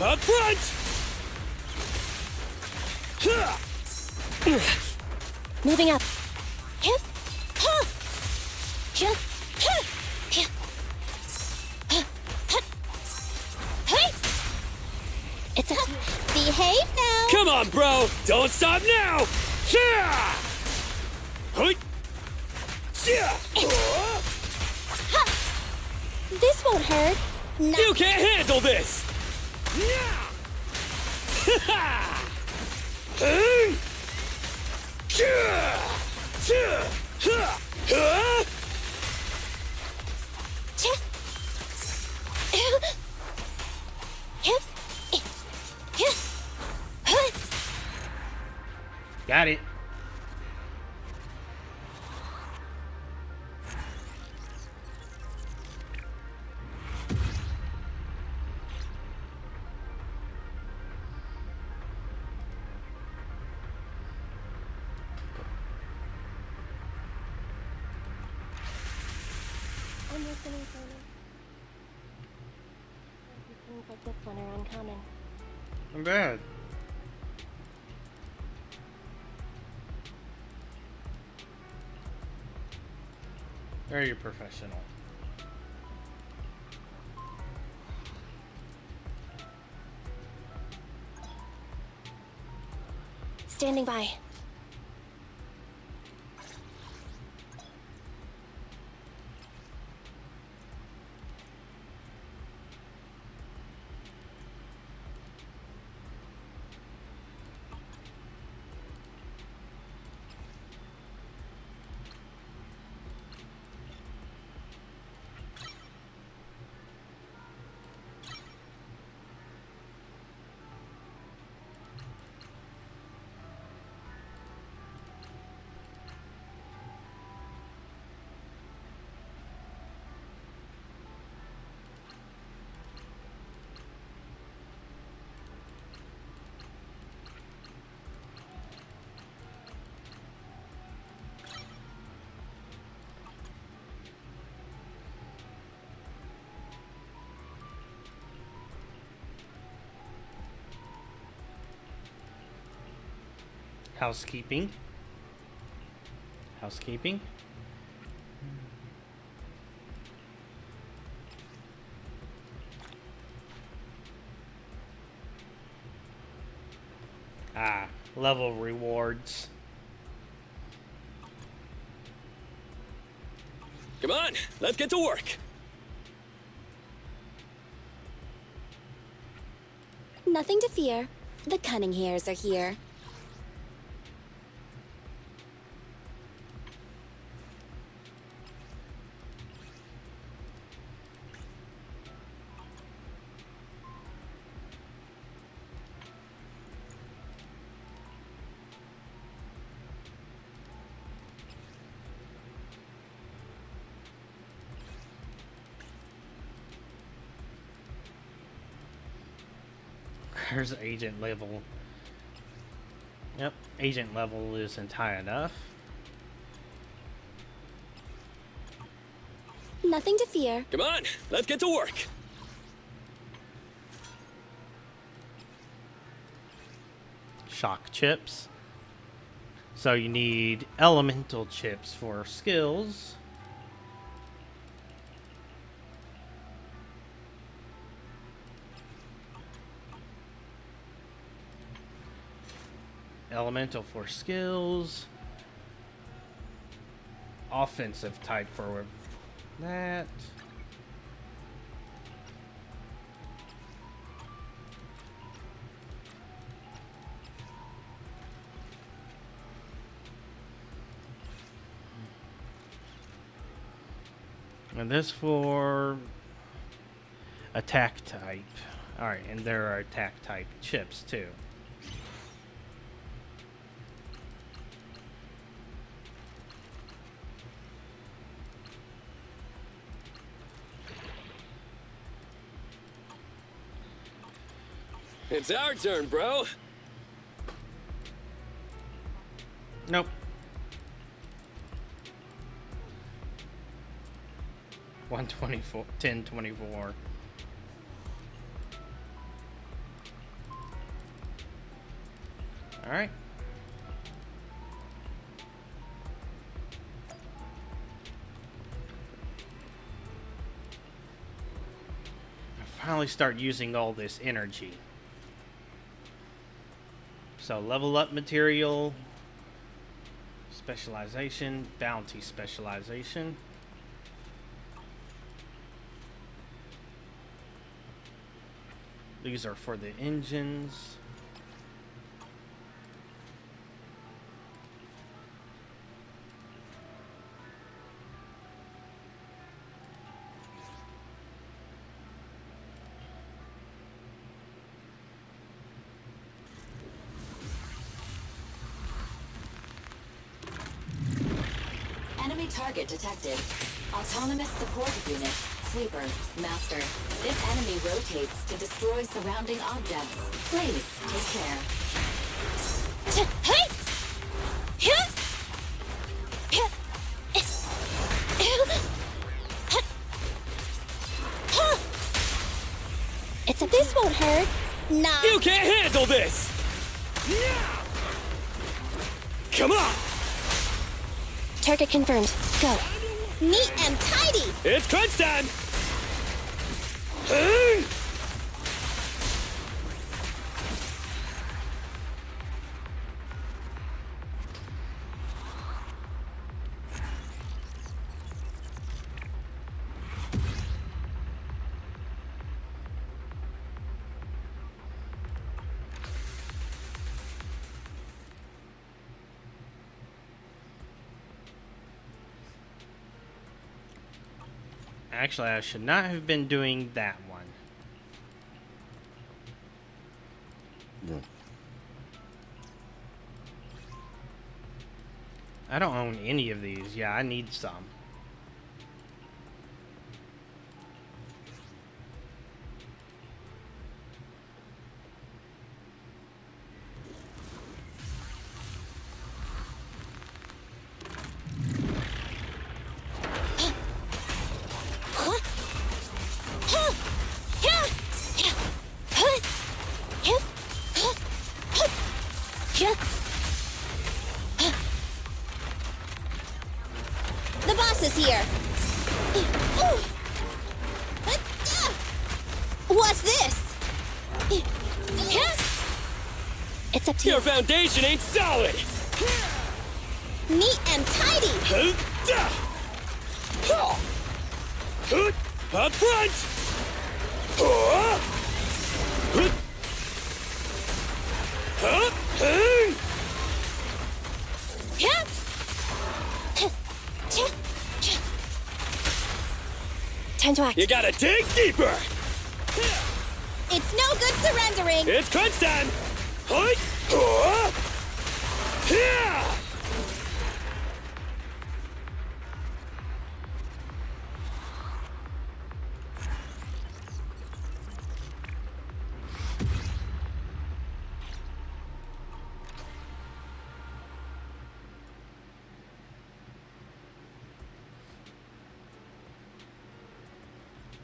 Up front! Moving up. Hip. Ha. Hip. Ha. Hip. Ha. Ha. Hey. It's a behave now. Come on, bro! Don't stop now! This won't hurt. Not. You can't handle this! Got it. I'm listening for you. Things like this one are uncommon. I'm bad. Very professional. Standing by. Housekeeping. Housekeeping. Ah, level rewards. Come on, let's get to work. Nothing to fear. The cunning hairs are here. Where's agent level? Yep, agent level isn't high enough. Nothing to fear. Come on, let's get to work. Shock chips. So you need elemental chips for skills. Elemental for skills. Offensive type for that. And this for attack type. Alright, and there are attack type chips too. It's our turn, bro. Nope. $124, $10.24. All right. Finally start using all this energy. So level up material, specialization, bounty specialization. These are for the engines. Enemy target detected. Autonomous support unit. Sweeper. Master. This enemy rotates to destroy surrounding objects. Please, take care. This won't hurt. Nah. You can't handle this! Come on! Target confirmed. Go. Neat and tidy! It's crunch time! Actually, I should not have been doing that one. I don't own any of these. Yeah, I need some. The boss is here. What's this? It's up to you. Your foundation ain't solid! Neat and tidy. Up front! Time to act. You gotta dig deeper! It's no good surrendering. It's crunch time!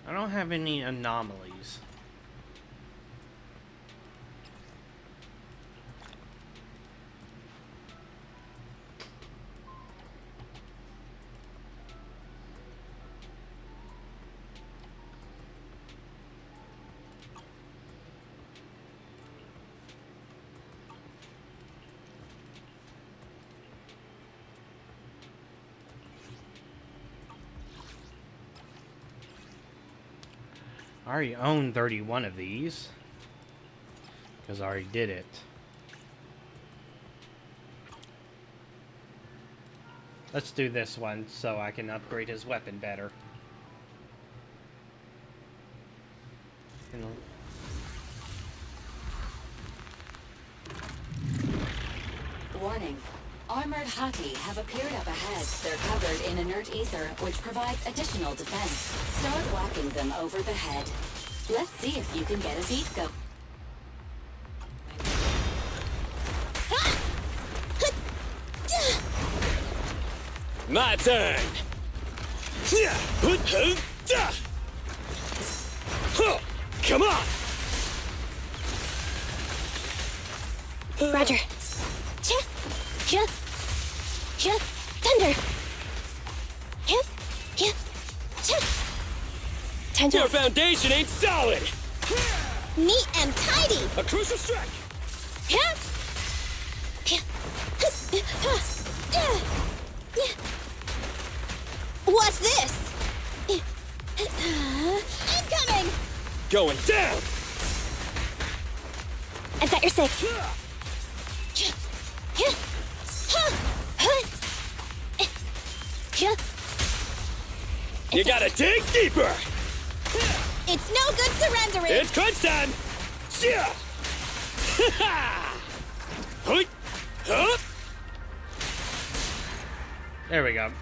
I don't have any anomalies. I already own 31 of these because I already did it. Let's do this one so I can upgrade his weapon better. Warning. Armored Haki have appeared up ahead. They're covered in inert ether, which provides additional defense. Start whacking them over the head. Let's see if you can get a beat go. My turn! Come on! Roger. Thunder. Time's Your up. foundation ain't solid! Neat and tidy. A crucial strike! What's this? Incoming! Going down! I've got your 6. You gotta dig deeper! It's no good surrendering! It's crunch time! There we go.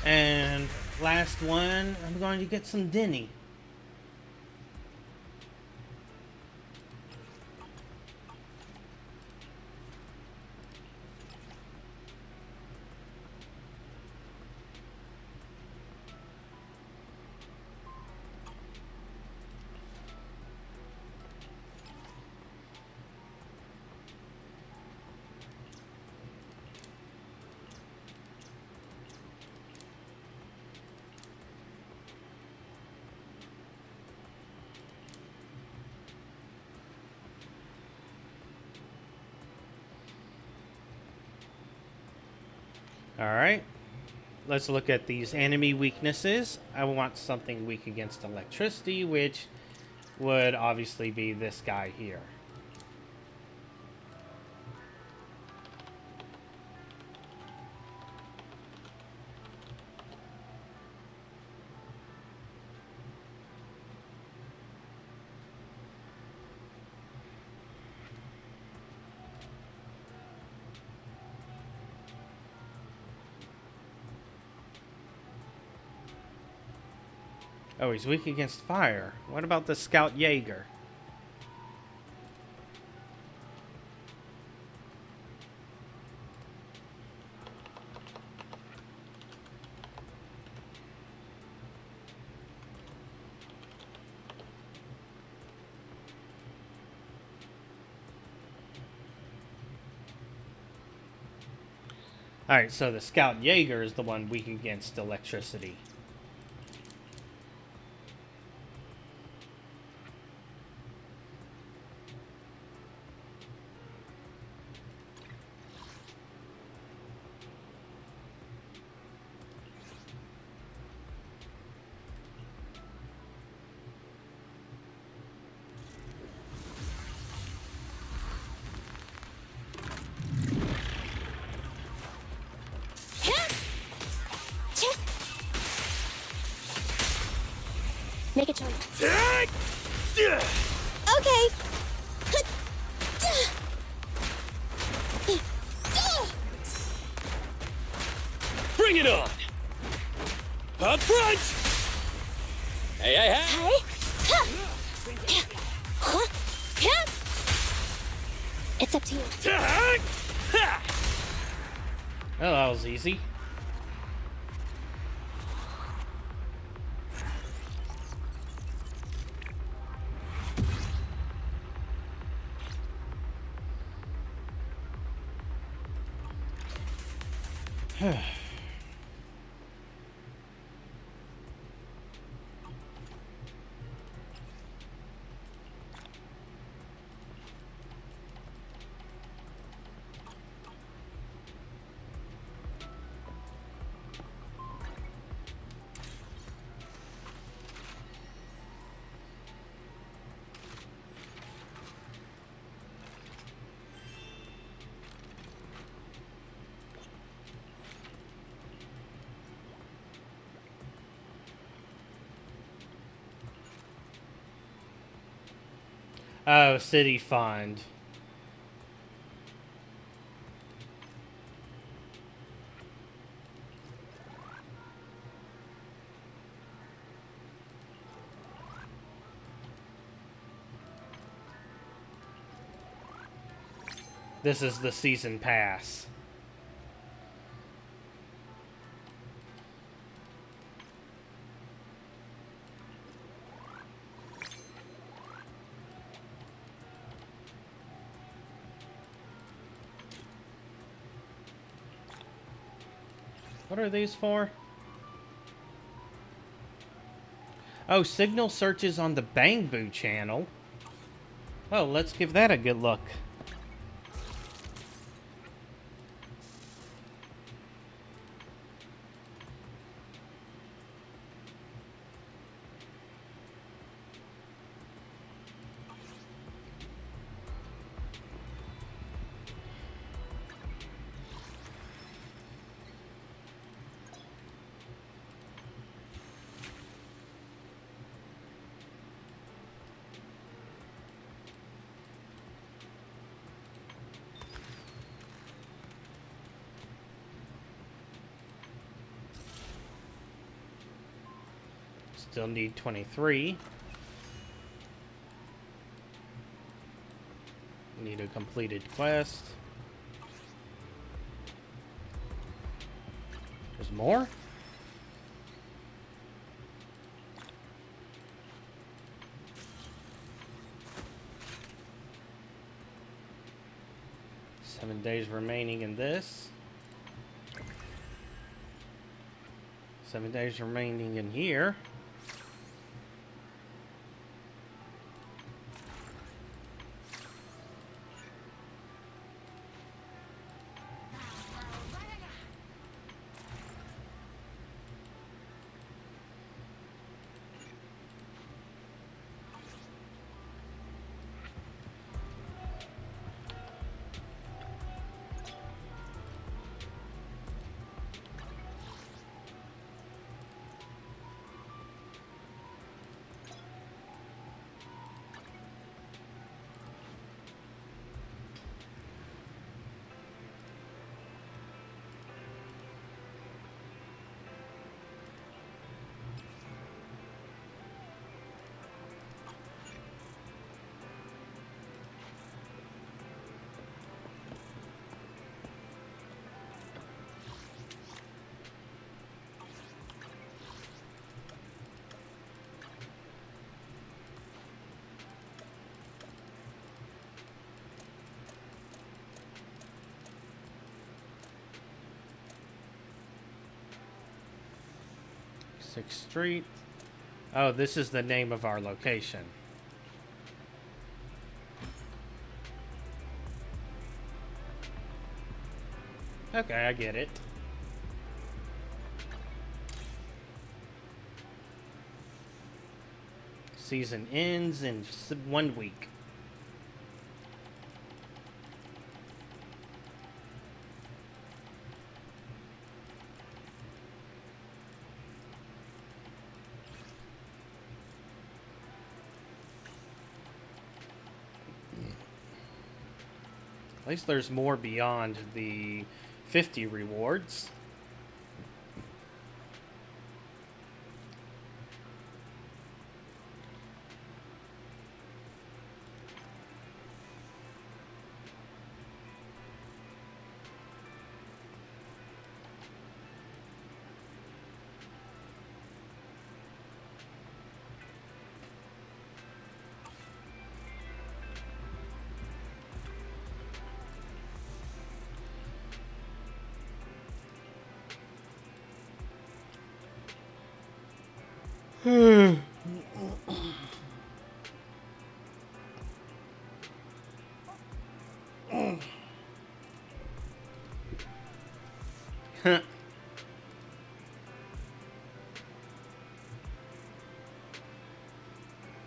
And last one, I'm going to get some Denny. Alright, let's look at these enemy weaknesses. I want something weak against electricity, which would obviously be this guy here. Oh, he's weak against fire. What about the Scout Jaeger? Alright, so the Scout Jaeger is the one weak against electricity. Make a choice. Okay. Bring it on! Up front! Hey, hey, hey! It's up to you. Oh, that was easy. Oh, city fund. This is the season pass. What are these for? Oh, signal searches on the Bang Boo channel. Oh, let's give that a good look. Still need 23. Need a completed quest. There's more? Seven days remaining in this. 7 days remaining in here. Street. Oh, this is the name of our location. Okay, I get it. Season ends in 1 week. At least there's more beyond the 50 rewards.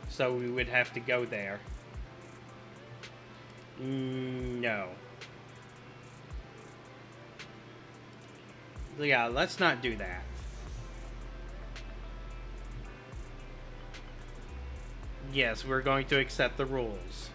So we would have to go there. No. Yeah, let's not do that. Yes, we're going to accept the rules.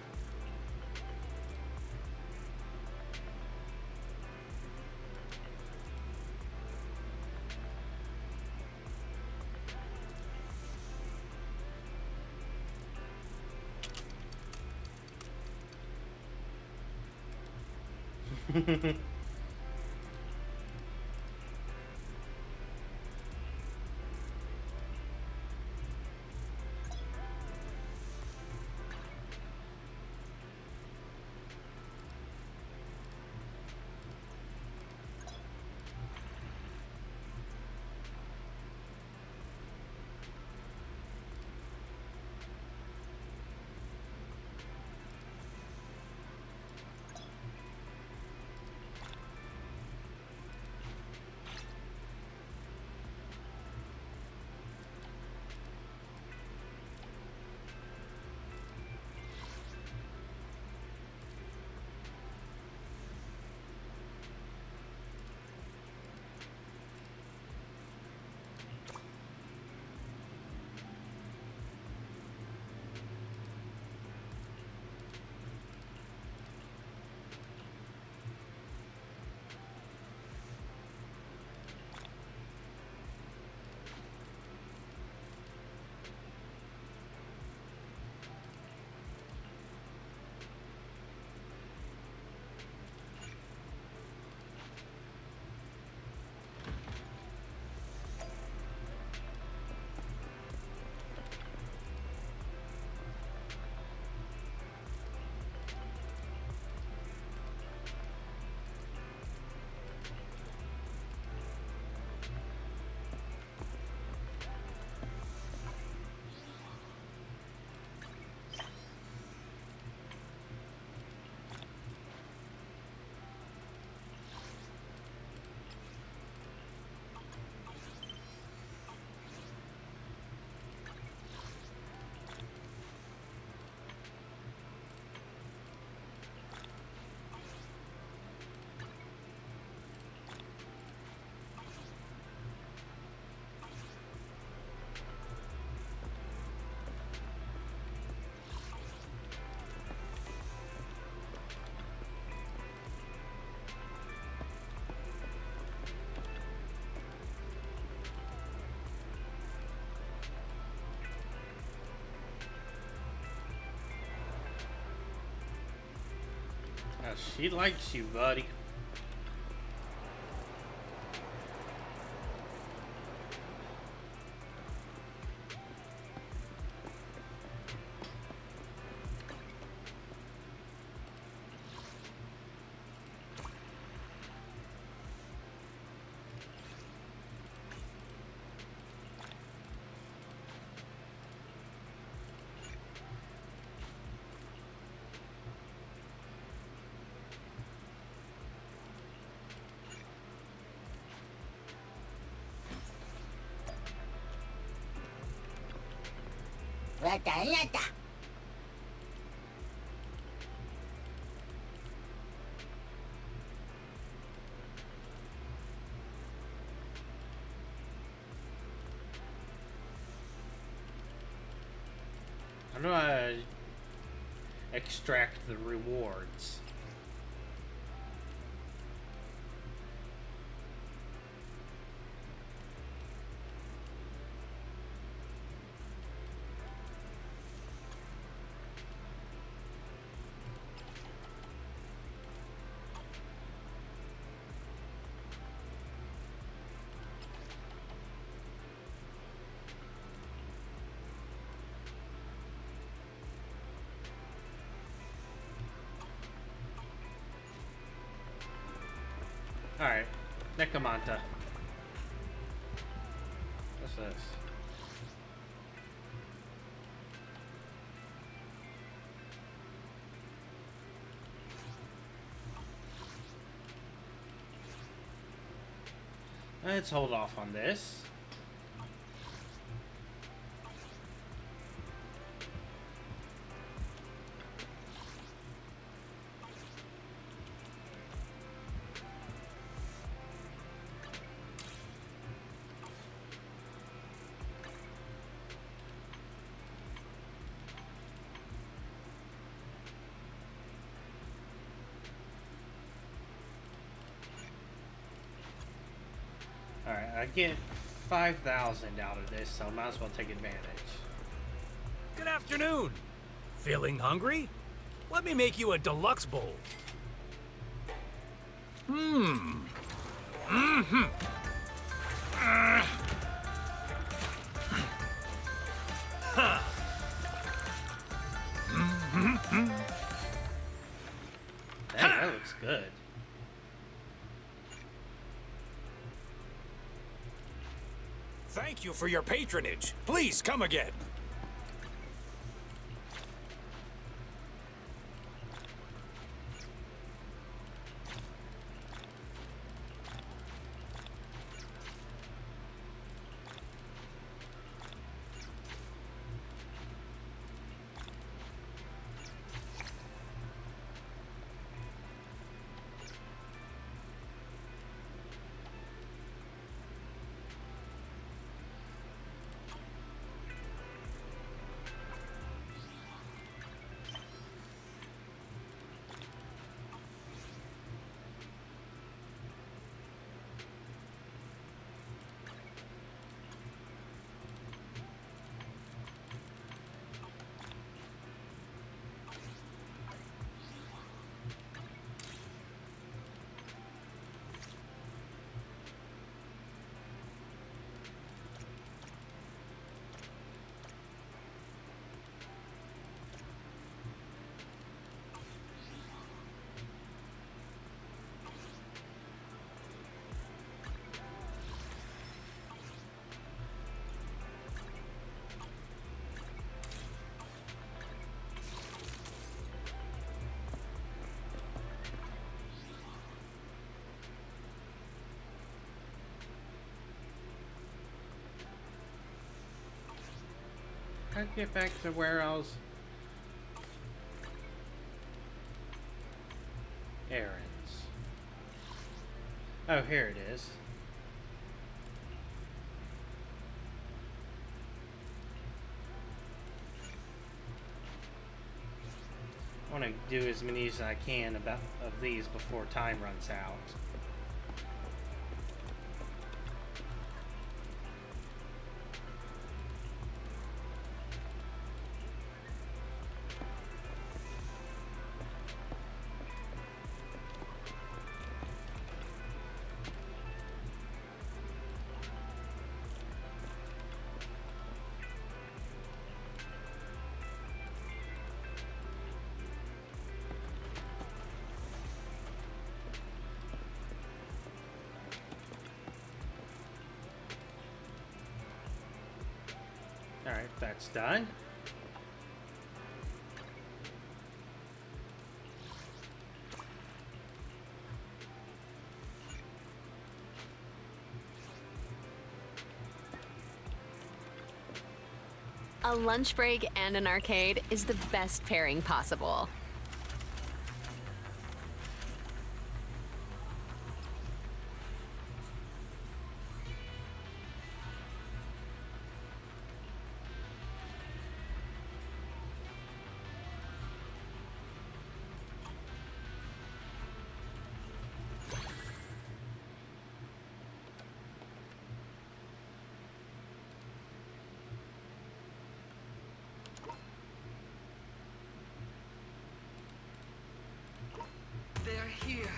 She likes you, buddy. How do I extract the rewards? Alright, Necromanta. What's this? Let's hold off on this. Alright, I get 5,000 out of this, so might as well take advantage. Good afternoon. Feeling hungry? Let me make you a deluxe bowl. Dang, that looks good. Thank you for your patronage. Please come again. How'd I get back to where I was? Errands. Oh, here it is. I want to do as many as I can of these before time runs out. Alright, that's done. A lunch break and an arcade is the best pairing possible. They're here.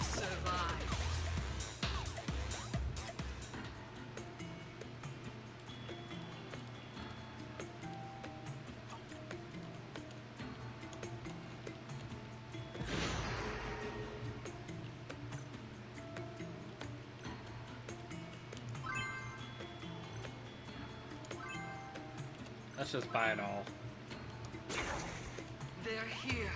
Survive. Let's just buy it all. They're here.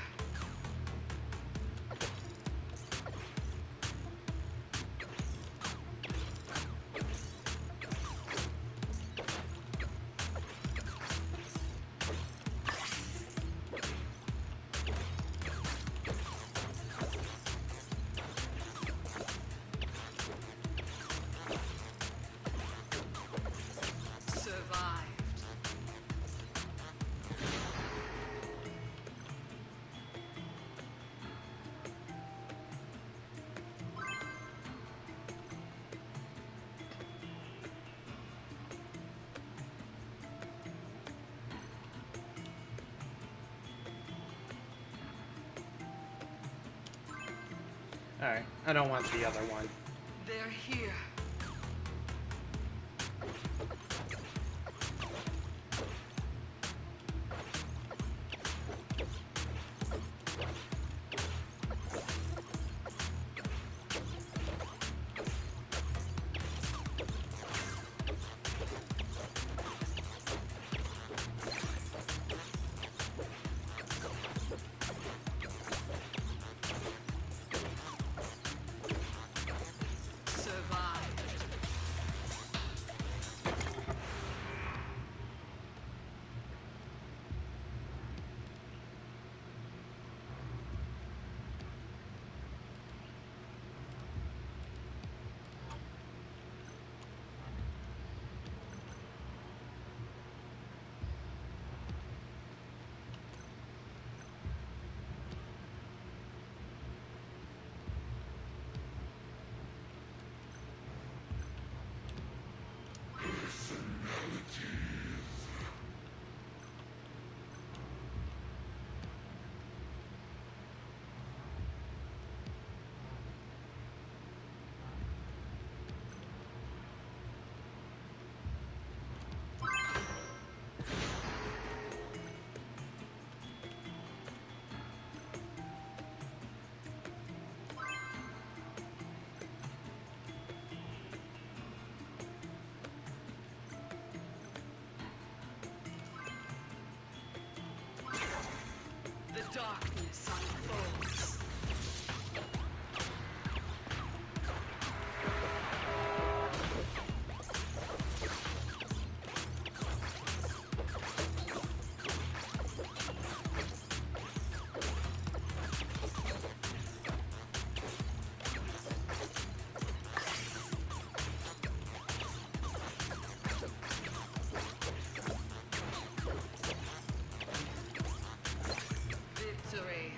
Alright, I don't want the other one. They're here. The darkness unfolds. Victory.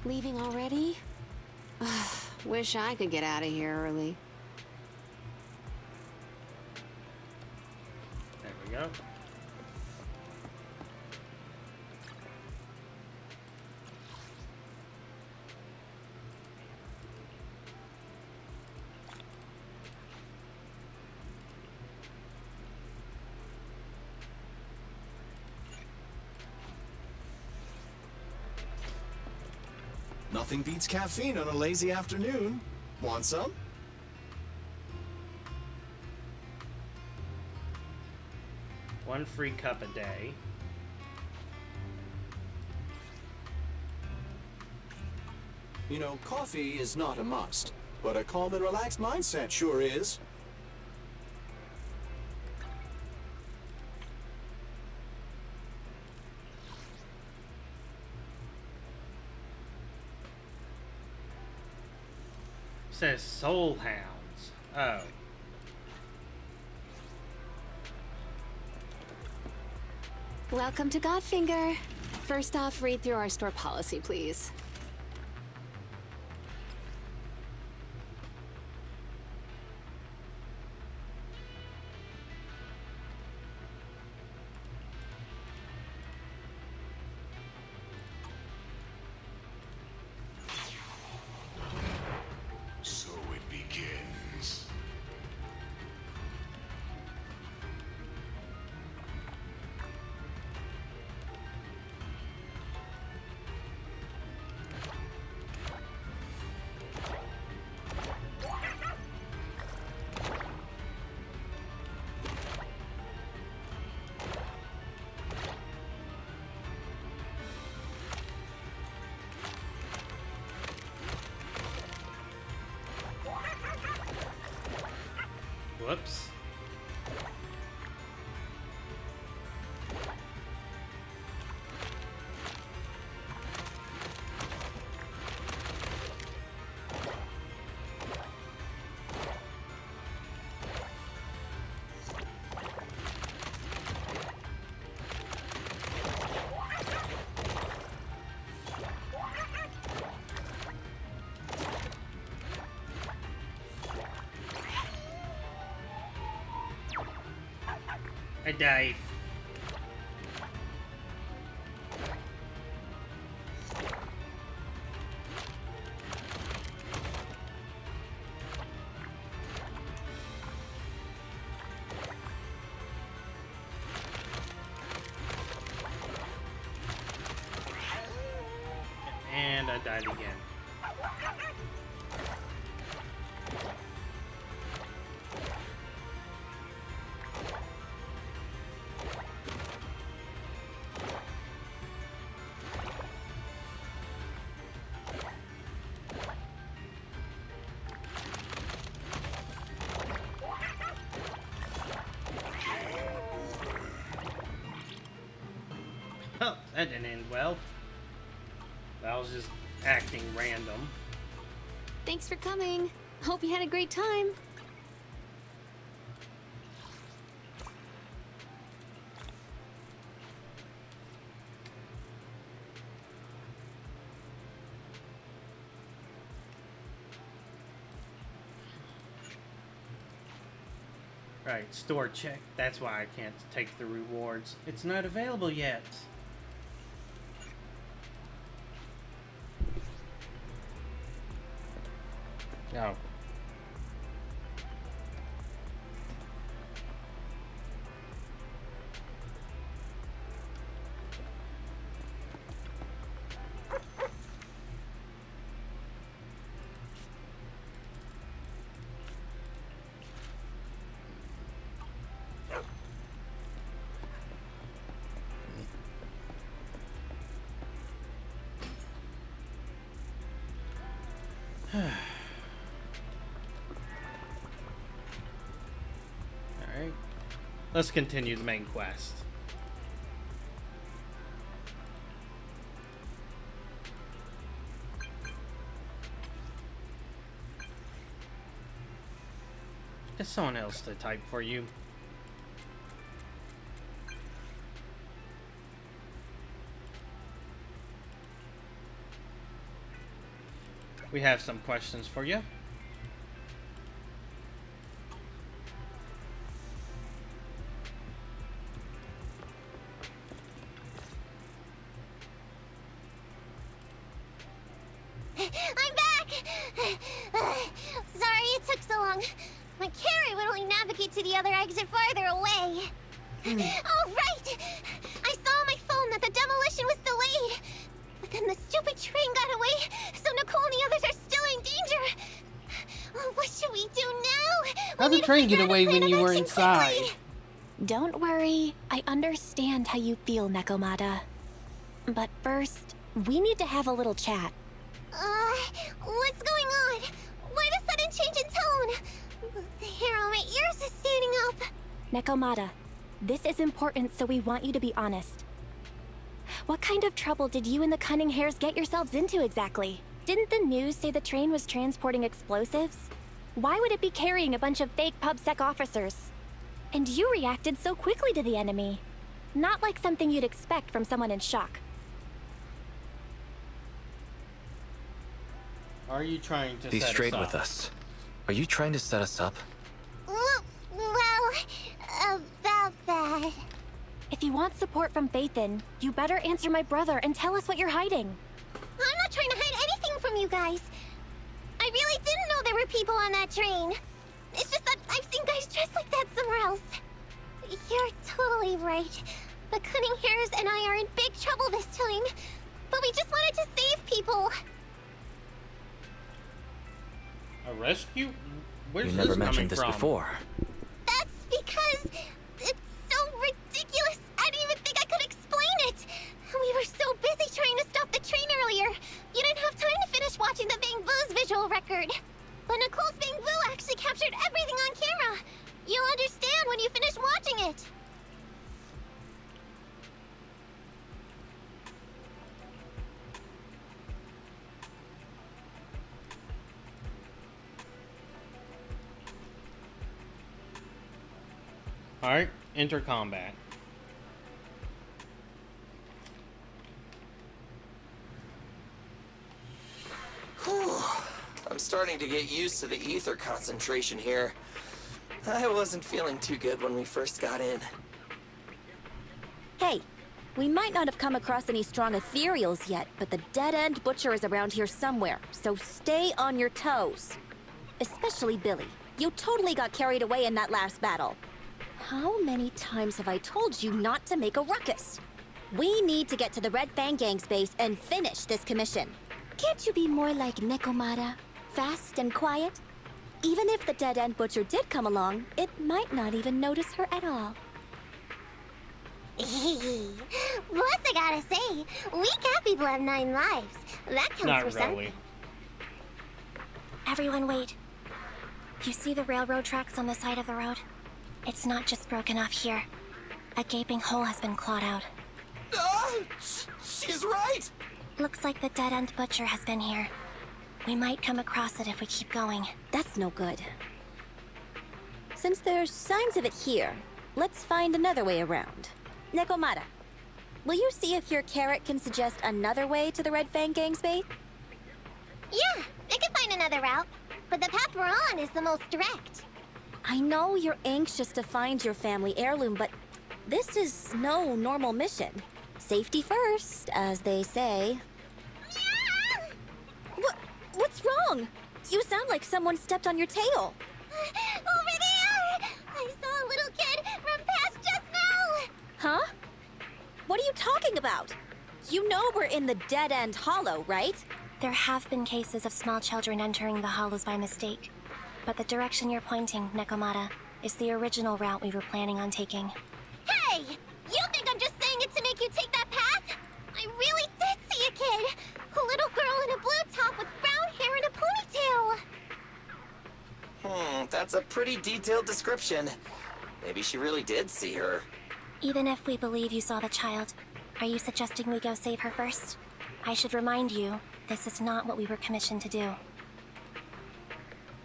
Leaving already? Wish I could get out of here early. There we go. Nothing beats caffeine on a lazy afternoon. Want some? One free cup a day. You know, coffee is not a must, but a calm and relaxed mindset sure is. Says soul hounds. Oh. Welcome to Godfinger. First off, read through our store policy, please. Whoops. I died. And I died again. Oh, that didn't end well. That was just acting random. Thanks for coming. Hope you had a great time. Right, store check. That's why I can't take the rewards. It's not available yet. No. Alright. Let's continue the main quest. Get someone else to type for you. We have some questions for you. I'm back! Sorry it took so long. My carry would only navigate to the other exit farther away. Oh, right! I saw on my phone that the demolition was delayed. But then the stupid train got away, so Nicole and the others are still in danger. Oh, what should we do now? How'd the train get away when you were inside? Don't worry. I understand how you feel, Nekomata. But first, we need to have a little chat. What's going on? Why the sudden change in tone? The hair on my ears is standing up. Nekomata, this is important, so we want you to be honest. What kind of trouble did you and the Cunning Hares get yourselves into exactly? Didn't the news say the train was transporting explosives? Why would it be carrying a bunch of fake PubSec officers? And you reacted so quickly to the enemy. Not like something you'd expect from someone in shock. Are you trying to Be set straight us with up? us. Are you trying to set us up? Well, about that. If you want support from Phaethon, you better answer my brother and tell us what you're hiding. I'm not trying to hide anything from you guys. I really didn't know there were people on that train. It's just that I've seen guys dressed like that somewhere else. You're totally right. The Cunning Hares and I are in big trouble this time. But we just wanted to save people. A rescue? Where's You this never mentioned coming this from? before. That's because it's so ridiculous. I didn't even think I could explain it. We were so busy trying to stop the train earlier. You didn't have time to finish watching the Bang Boo's visual record. But Nicole's Bang Boo actually captured everything on camera. it. Alright, enter combat. Whew. I'm starting to get used to the ether concentration here. I wasn't feeling too good when we first got in. Hey, we might not have come across any strong ethereals yet, but the dead-end butcher is around here somewhere, so stay on your toes. Especially Billy. You totally got carried away in that last battle. How many times have I told you not to make a ruckus? We need to get to the Red Fang Gang's base and finish this commission. Can't you be more like Nekomata? Fast and quiet? Even if the dead-end butcher did come along, it might not even notice her at all. Plus, I gotta say, we cat people have 9 lives. That counts Not for really. something. Everyone wait. You see the railroad tracks on the side of the road? It's not just broken off here. A gaping hole has been clawed out. She's right! Looks like the dead-end butcher has been here. We might come across it if we keep going. That's no good. Since there's signs of it here, let's find another way around. Nekomata, will you see if your carrot can suggest another way to the Red Fang Gang's base? Yeah, I can find another route, but the path we're on is the most direct. I know you're anxious to find your family heirloom, but this is no normal mission. Safety first, as they say. What's wrong? You sound like someone stepped on your tail. Over there! I saw a little kid run past just now! Huh? What are you talking about? You know we're in the dead-end hollow, right? There have been cases of small children entering the hollows by mistake. But the direction you're pointing, Nekomata, is the original route we were planning on taking. Hey! You think I'm just saying it to make you take that path? I really did see a kid! A little girl in a blue top with brown hair and a ponytail! That's a pretty detailed description. Maybe she really did see her. Even if we believe you saw the child, are you suggesting we go save her first? I should remind you, this is not what we were commissioned to do.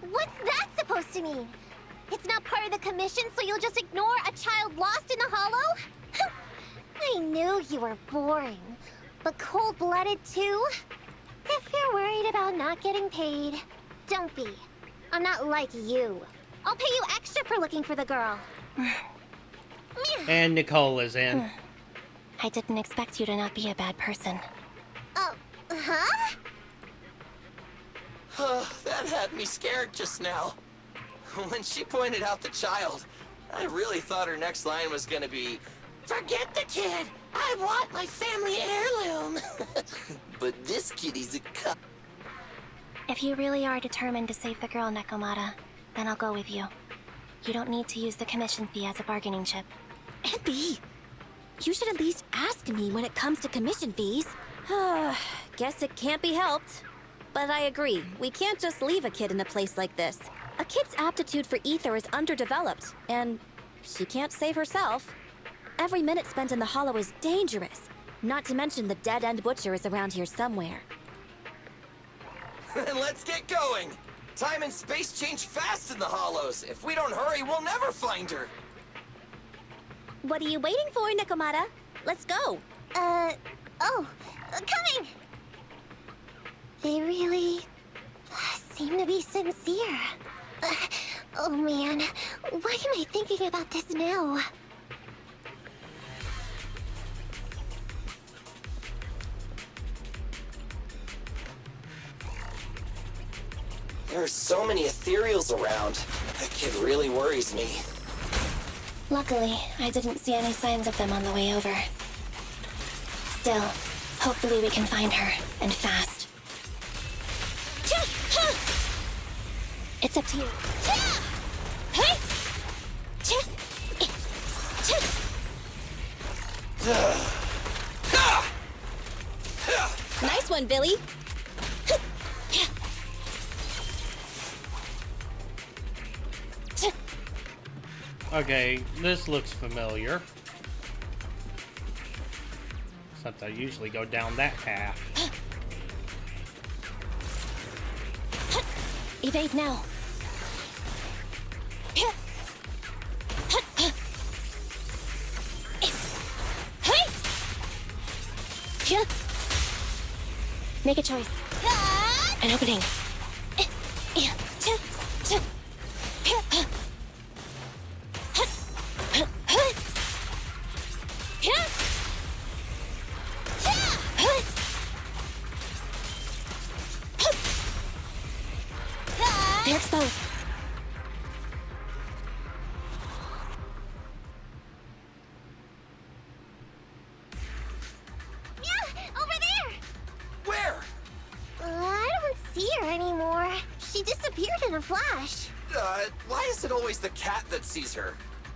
What's that supposed to mean? It's not part of the commission, so you'll just ignore a child lost in the hollow? I knew you were boring, but cold-blooded too? If you're worried about not getting paid, don't be. I'm not like you. I'll pay you extra for looking for the girl. And Nicole is in. I didn't expect you to not be a bad person. Oh, huh? That had me scared just now. When she pointed out the child, I really thought her next line was gonna be, "Forget the kid! I want my family heirloom!" But this kitty's a cup. If you really are determined to save the girl, Nekomata, then I'll go with you. You don't need to use the commission fee as a bargaining chip. Abby, you should at least ask me when it comes to commission fees. Guess it can't be helped. But I agree, we can't just leave a kid in a place like this. A kid's aptitude for ether is underdeveloped, and she can't save herself. Every minute spent in the hollow is dangerous, not to mention the dead-end butcher is around here somewhere. Then let's get going! Time and space change fast in the hollows. If we don't hurry, we'll never find her. What are you waiting for, Nekomata? Let's go. Coming! They really seem to be sincere. Oh man, why am I thinking about this now? There are so many ethereals around. That kid really worries me. Luckily, I didn't see any signs of them on the way over. Still, hopefully we can find her, and fast. It's up to you. Nice one, Billy. Okay, this looks familiar. Except I usually go down that path. Evade now. Make a choice. An opening. They're exposed. Over there! Where? I don't see her anymore. She disappeared in a flash. Why is it always the cat that sees her?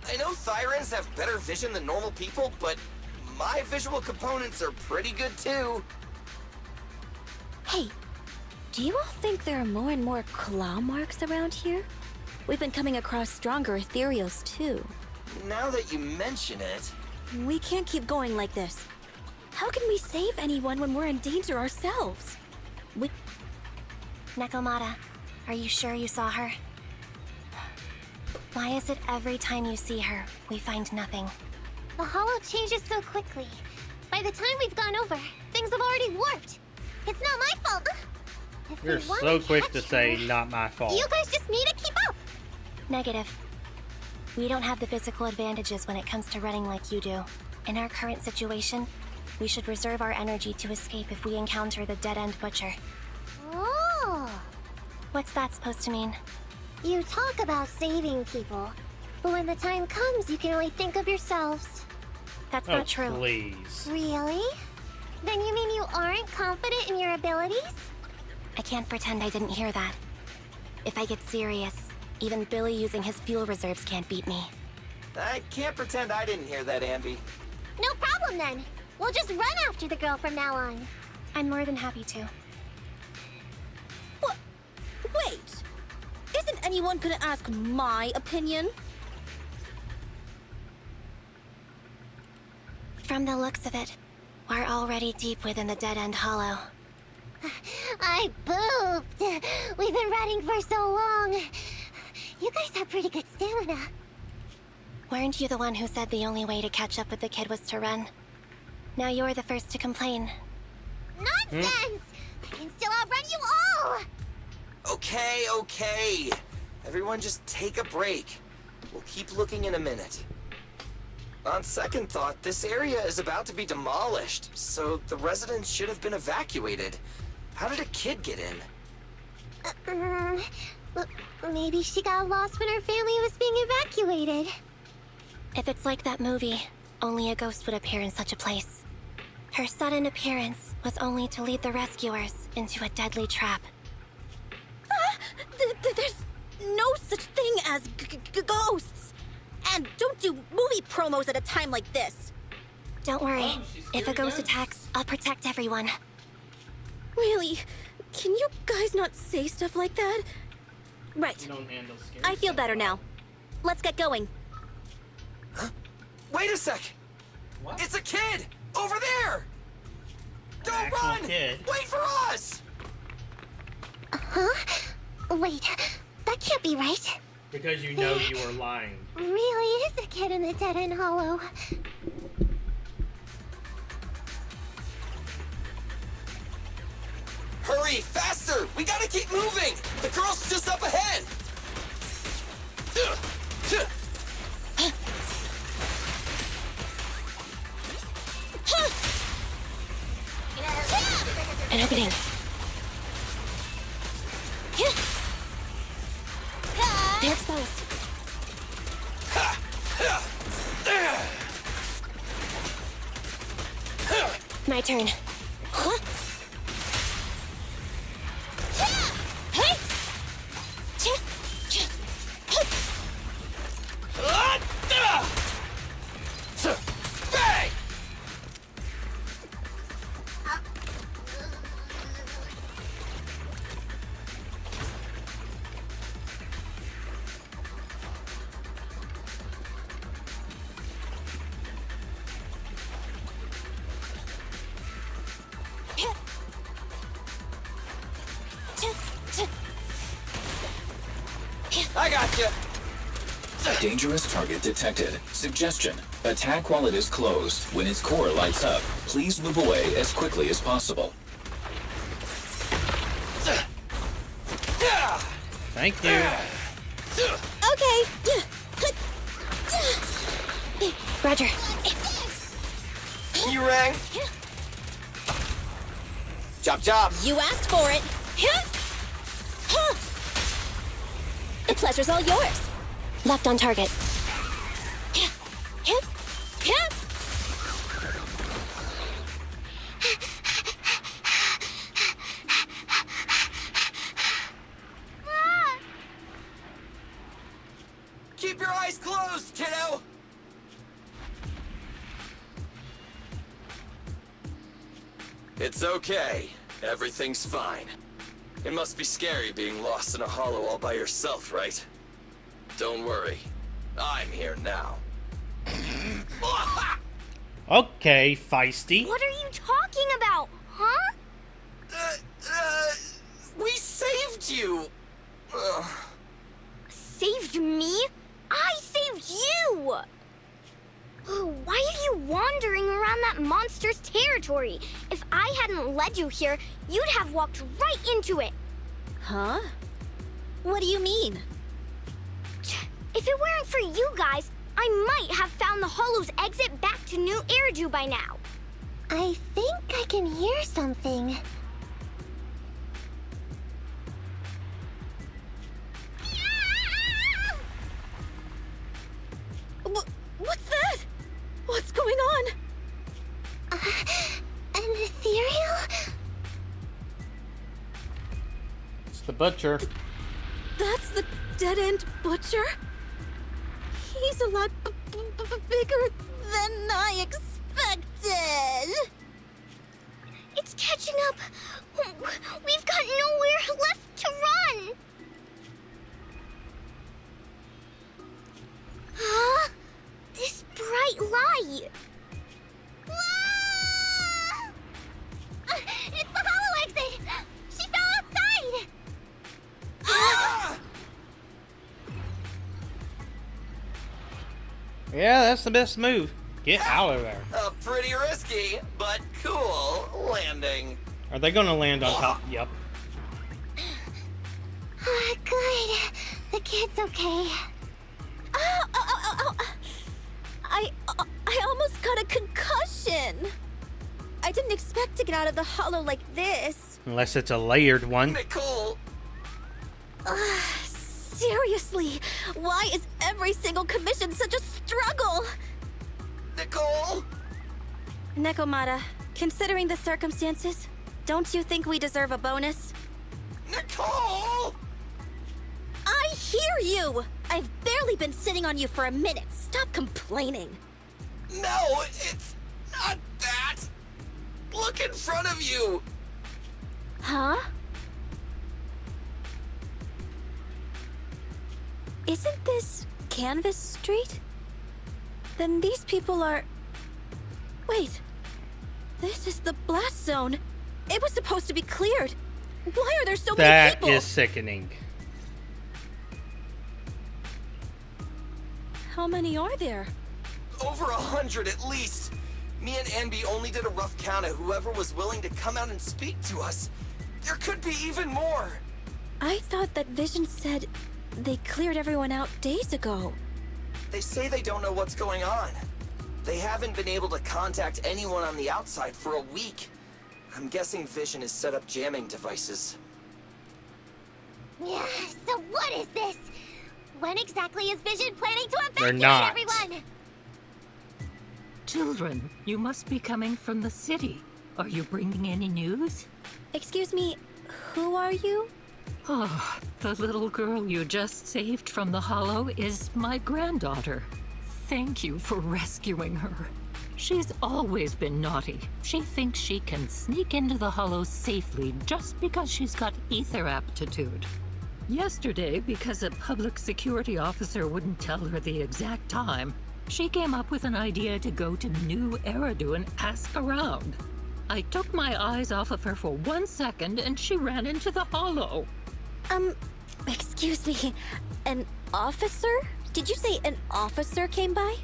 I know Thyrans have better vision than normal people, but my visual components are pretty good too. Hey, do you all think there are more and more claw marks around here? We've been coming across stronger ethereals too. Now that you mention it... We can't keep going like this. How can we save anyone when we're in danger ourselves? Nekomata, are you sure you saw her? Why is it every time you see her, we find nothing? The hollow changes so quickly. By the time we've gone over, things have already warped. It's not my fault. If You're we want so to quick catch to say her, not my fault. You guys just need to keep up. Negative. We don't have the physical advantages when it comes to running like you do. In our current situation, we should reserve our energy to escape if we encounter the dead-end butcher. Oh. What's that supposed to mean? You talk about saving people, but when the time comes, you can only think of yourselves. That's Oh, not true. please. Really? Then you mean you aren't confident in your abilities? I can't pretend I didn't hear that. If I get serious, even Billy using his fuel reserves can't beat me. I can't pretend I didn't hear that, Ambi. No problem then. We'll just run after the girl from now on. I'm more than happy to. What? Wait! Isn't anyone gonna ask my opinion? From the looks of it, we're already deep within the dead-end hollow. I pooped. We've been running for so long. You guys have pretty good stamina. Weren't you the one who said the only way to catch up with the kid was to run? Now you're the first to complain. Nonsense! I can still outrun you all! Okay. Everyone just take a break. We'll keep looking in a minute. On second thought, this area is about to be demolished, so the residents should have been evacuated. How did a kid get in? Maybe she got lost when her family was being evacuated. If it's like that movie, only a ghost would appear in such a place. Her sudden appearance was only to lead the rescuers into a deadly trap. There's no such thing as ghosts! And don't do movie promos at a time like this! Don't worry. If a ghost attacks, I'll protect everyone. Really? Can you guys not say stuff like that? Right. You don't handle scary I feel stuff better well. now. Let's get going. Wait a sec! What? It's a kid! Over there! Don't actual run! kid. Wait for us! Huh? Wait, that can't be right. Because you know you are lying. Really is a kid in the dead-end hollow. Hurry, faster! We gotta keep moving! The girl's just up ahead! An opening. They're exposed. My turn. Huh? Bang! Dangerous target detected. Suggestion. Attack while it is closed. When its core lights up, please move away as quickly as possible. Thank you. Okay. Roger. You rang? Chop. You asked for it. The pleasure's all yours. Left on target. Keep your eyes closed, kiddo! It's okay. Everything's fine. It must be scary being lost in a hollow all by yourself, right? Don't worry. I'm here now. Okay, feisty. What are you talking about, huh? We saved you! Saved me? I saved you! Oh, why are you wandering around that monster's territory? If I hadn't led you here, you'd have walked right into it. Huh? What do you mean? If it weren't for you guys, I might have found the Hollow's exit back to New Eridu by now. I think I can hear something. What's that? What's going on? An ethereal? It's the butcher. That's the dead-end butcher? He's a lot bigger than I expected. It's catching up. We've got nowhere left to run. Huh? This bright light. Ah! It's the hollow exit. She fell outside. Ah! Yeah, that's the best move. Get out of there. Pretty risky, but cool landing. Are they gonna land on top? Yep. Good. The kid's okay. Oh. I almost got a concussion. I didn't expect to get out of the hollow like this. Unless it's a layered one. Nicole! Seriously, why is every single commission such a struggle? Nicole! Nekomata, considering the circumstances, don't you think we deserve a bonus? Nicole! I hear you! I've barely been sitting on you for a minute. Stop complaining. No, it's not that. Look in front of you. Huh? Isn't this Canvas Street? Then these people are... Wait. This is the blast zone. It was supposed to be cleared. Why are there so many people? That is sickening. How many are there? Over 100 at least. Me and Anby only did a rough count of whoever was willing to come out and speak to us. There could be even more. I thought that Vision said they cleared everyone out days ago. They say they don't know what's going on. They haven't been able to contact anyone on the outside for a week. I'm guessing Vision has set up jamming devices. Yeah, so what is this? When exactly is Vision planning to They're evacuate not. everyone? Children, you must be coming from the city. Are you bringing any news? Excuse me, who are you? Oh, the little girl you just saved from the Hollow is my granddaughter. Thank you for rescuing her. She's always been naughty. She thinks she can sneak into the Hollow safely just because she's got ether aptitude. Yesterday, because a public security officer wouldn't tell her the exact time, she came up with an idea to go to New Eridu and ask around. I took my eyes off of her for 1 second and she ran into the Hollow. Excuse me, and officer? Did you say an officer came by?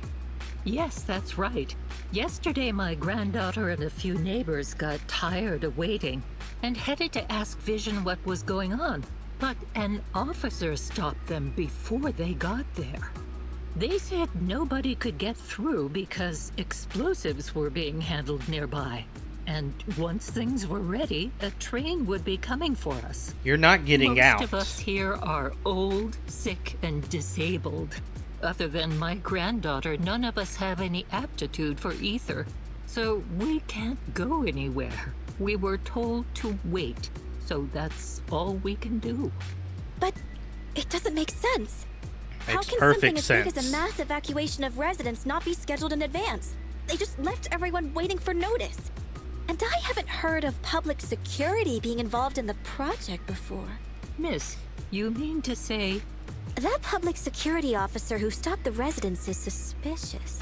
Yes, that's right. Yesterday, my granddaughter and a few neighbors got tired of waiting and headed to ask Vision what was going on. But an officer stopped them before they got there. They said nobody could get through because explosives were being handled nearby. And once things were ready, a train would be coming for us. You're not getting out. Most of us here are old, sick, and disabled. Other than my granddaughter, none of us have any aptitude for ether. So we can't go anywhere. We were told to wait. So that's all we can do. But it doesn't make sense. How Makes can perfect something as big as sense. a mass evacuation of residents not be scheduled in advance? They just left everyone waiting for notice. And I haven't heard of public security being involved in the project before. Miss, you mean to say... That public security officer who stopped the residents is suspicious.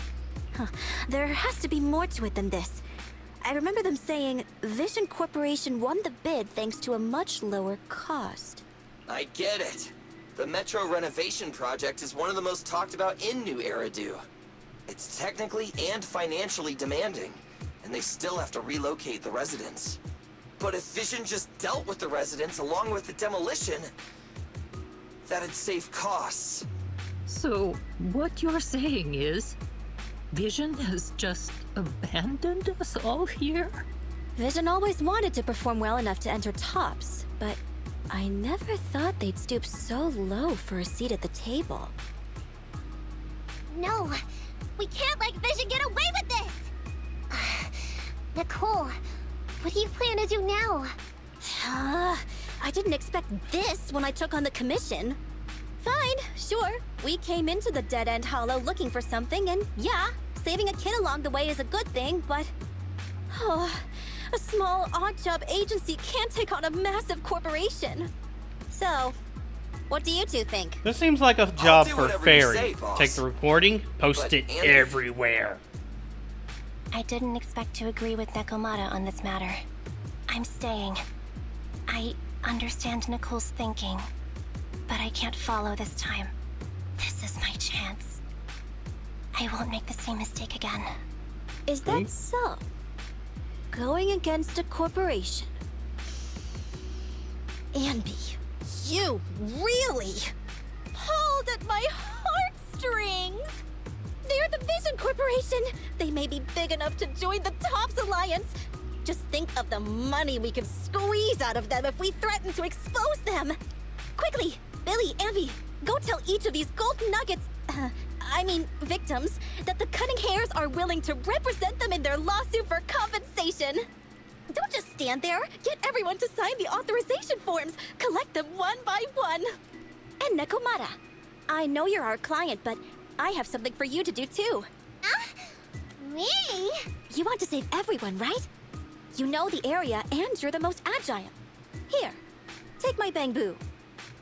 Huh. There has to be more to it than this. I remember them saying Vision Corporation won the bid thanks to a much lower cost. I get it. The Metro renovation project is one of the most talked about in New Eridu. It's technically and financially demanding, and they still have to relocate the residents. But if Vision just dealt with the residents along with the demolition, that'd save costs. So, what you're saying is, Vision has just abandoned us all here? Vision always wanted to perform well enough to enter tops, but I never thought they'd stoop so low for a seat at the table. No, we can't let Vision get away with this! Nicole, what do you plan to do now? I didn't expect this when I took on the commission. Fine, sure. We came into the dead-end hollow looking for something, and yeah, saving a kid along the way is a good thing, but... a small, odd-job agency can't take on a massive corporation. So, what do you two think? This seems like a job do for whatever you Fairy. say, boss. Take the recording, post But it Andy- everywhere. I didn't expect to agree with Nekomata on this matter. I'm staying. I understand Nicole's thinking, but I can't follow this time. This is my chance. I won't make the same mistake again. Is that so? Going against a corporation. Anby, you really pulled at my heartstrings! They're the Vision Corporation! They may be big enough to join the TOPS Alliance! Just think of the money we could squeeze out of them if we threaten to expose them! Quickly, Billy, Anby, go tell each of these gold nuggets, victims, that the Cunning Hairs are willing to represent them in their lawsuit for compensation! Don't just stand there! Get everyone to sign the authorization forms! Collect them one by one! And Nekomata, I know you're our client, but I have something for you to do too. Me? You want to save everyone, right? You know the area and you're the most agile. Here, take my bamboo.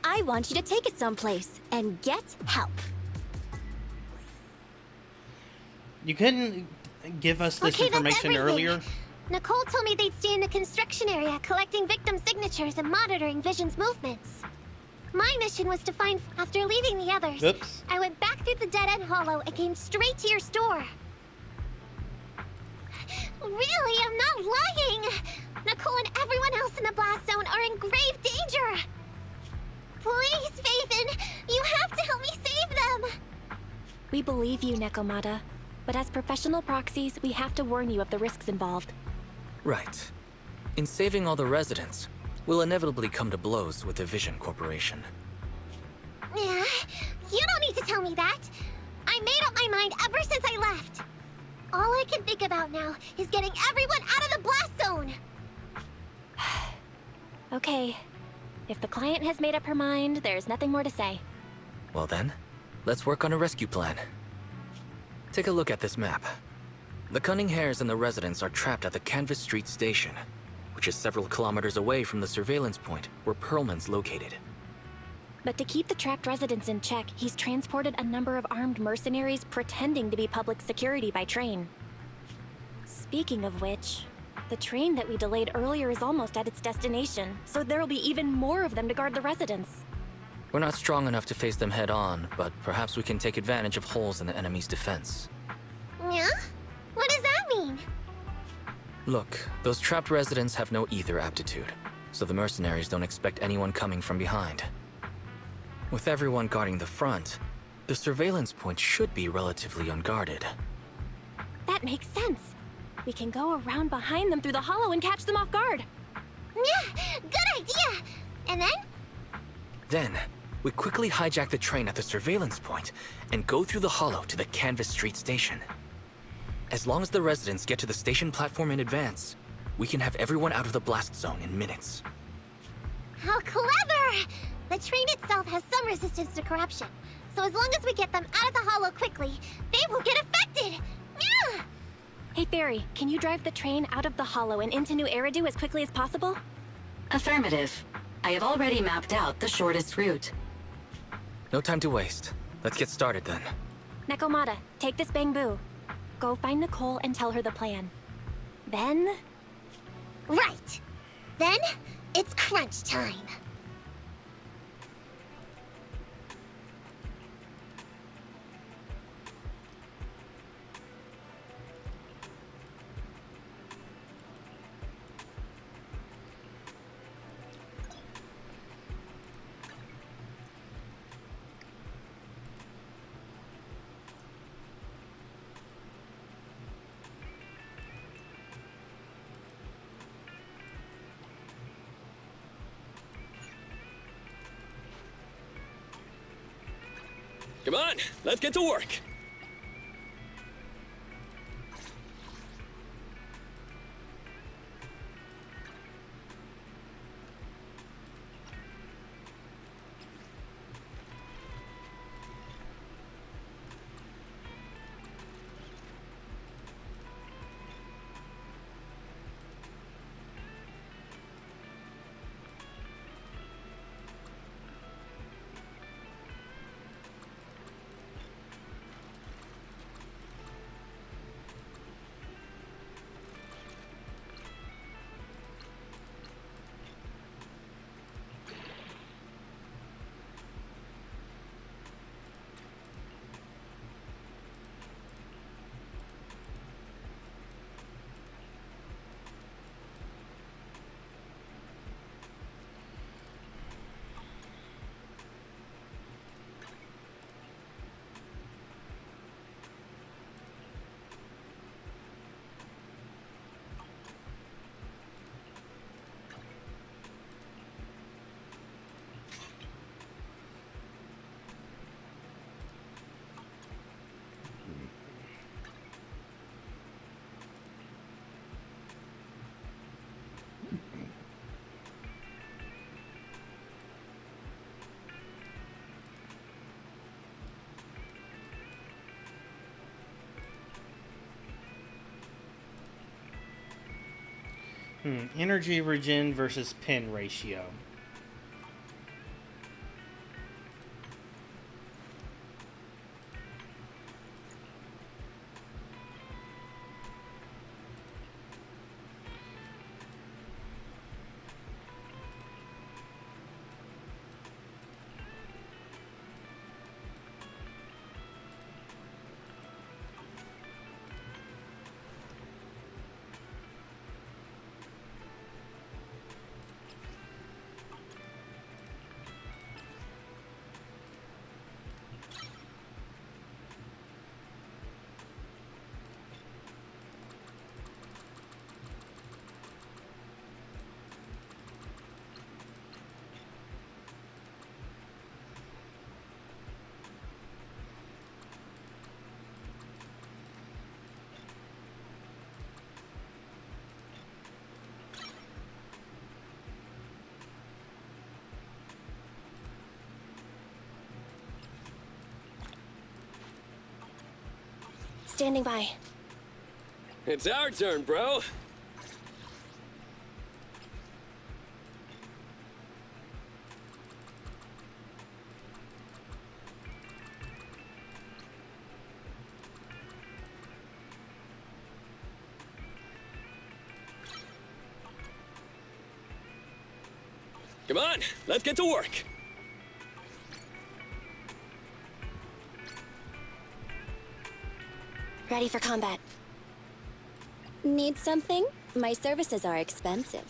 I want you to take it someplace and get help. You couldn't give us this Okay, that's information everything. earlier? Nicole told me they'd stay in the construction area, collecting victim signatures and monitoring Vision's movements. My mission was to find... After leaving the others, Oops. I went back through the dead-end hollow and came straight to your store. Really, I'm not lying! Nicole and everyone else in the blast zone are in grave danger! Please, Faithin, you have to help me save them! We believe you, Nekomata. But as professional proxies, we have to warn you of the risks involved. Right. In saving all the residents, we'll inevitably come to blows with the Vision Corporation. Yeah, you don't need to tell me that. I made up my mind ever since I left. All I can think about now is getting everyone out of the blast zone. Okay. If the client has made up her mind, there's nothing more to say. Well then, let's work on a rescue plan. Take a look at this map. The Cunning Hairs and the residents are trapped at the Canvas Street station, which is several kilometers away from the surveillance point where Perlman's located. But to keep the trapped residents in check, he's transported a number of armed mercenaries pretending to be public security by train. Speaking of which, the train that we delayed earlier is almost at its destination, so there'll be even more of them to guard the residents. We're not strong enough to face them head-on, but perhaps we can take advantage of holes in the enemy's defense. Yeah? What does that mean? Look, those trapped residents have no ether aptitude, so the mercenaries don't expect anyone coming from behind. With everyone guarding the front, the surveillance point should be relatively unguarded. That makes sense. We can go around behind them through the hollow and catch them off guard. Yeah, good idea! And then? Then, we quickly hijack the train at the surveillance point and go through the hollow to the Canvas Street station. As long as the residents get to the station platform in advance, we can have everyone out of the blast zone in minutes. How clever! The train itself has some resistance to corruption, so as long as we get them out of the hollow quickly, they won't get affected! Yeah! Hey, Fairy, can you drive the train out of the hollow and into New Eridu as quickly as possible? Affirmative. I have already mapped out the shortest route. No time to waste. Let's get started then. Nekomata, take this bamboo. Go find Nicole and tell her the plan. Then... Right! Then, it's crunch time. Come on, let's get to work. Energy regen versus pin ratio. Standing by. It's our turn, bro. Come on, let's get to work. Ready for combat. Need something? My services are expensive.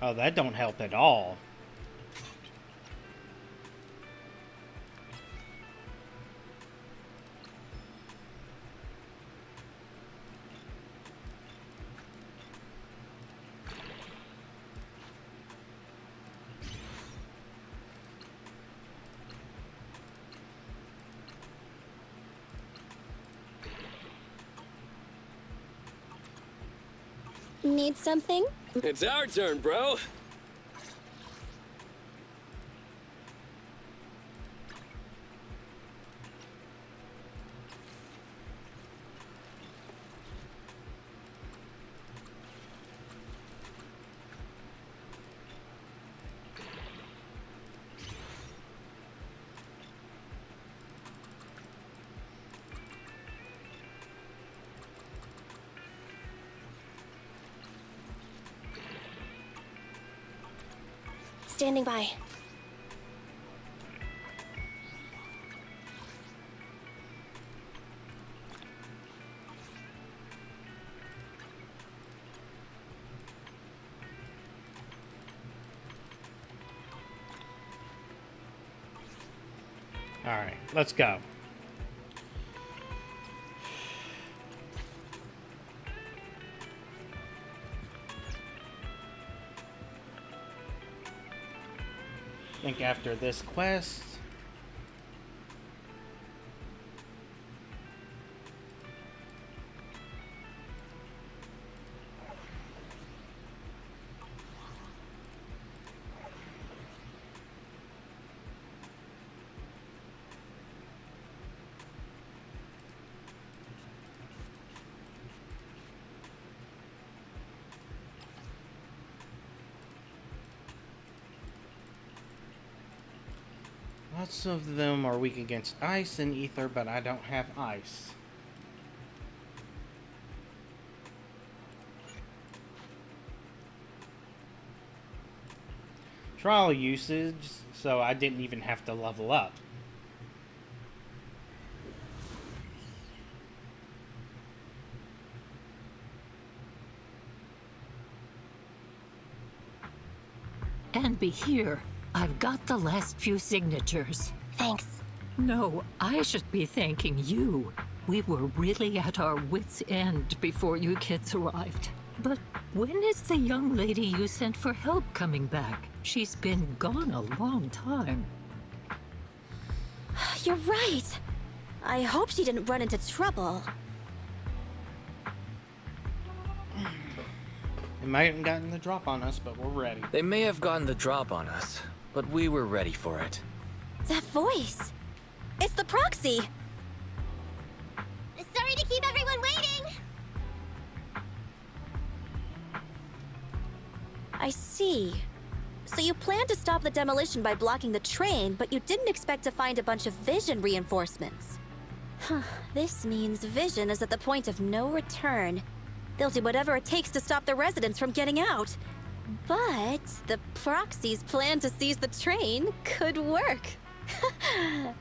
Oh, that don't help at all. Need something? It's our turn, bro. Standing by. All right, let's go. I think after this quest, lots of them are weak against ice and ether, but I don't have ice. Trial usage, so I didn't even have to level up. And be here. I've got the last few signatures. Thanks. No, I should be thanking you. We were really at our wits' end before you kids arrived. But when is the young lady you sent for help coming back? She's been gone a long time. You're right. I hope she didn't run into trouble. They might have gotten the drop on us, but we're ready. They may have gotten the drop on us, but we were ready for it. That voice! It's the proxy! Sorry to keep everyone waiting! I see. So you planned to stop the demolition by blocking the train, but you didn't expect to find a bunch of vision reinforcements. Huh, this means vision is at the point of no return. They'll do whatever it takes to stop the residents from getting out. But the proxy's plan to seize the train could work.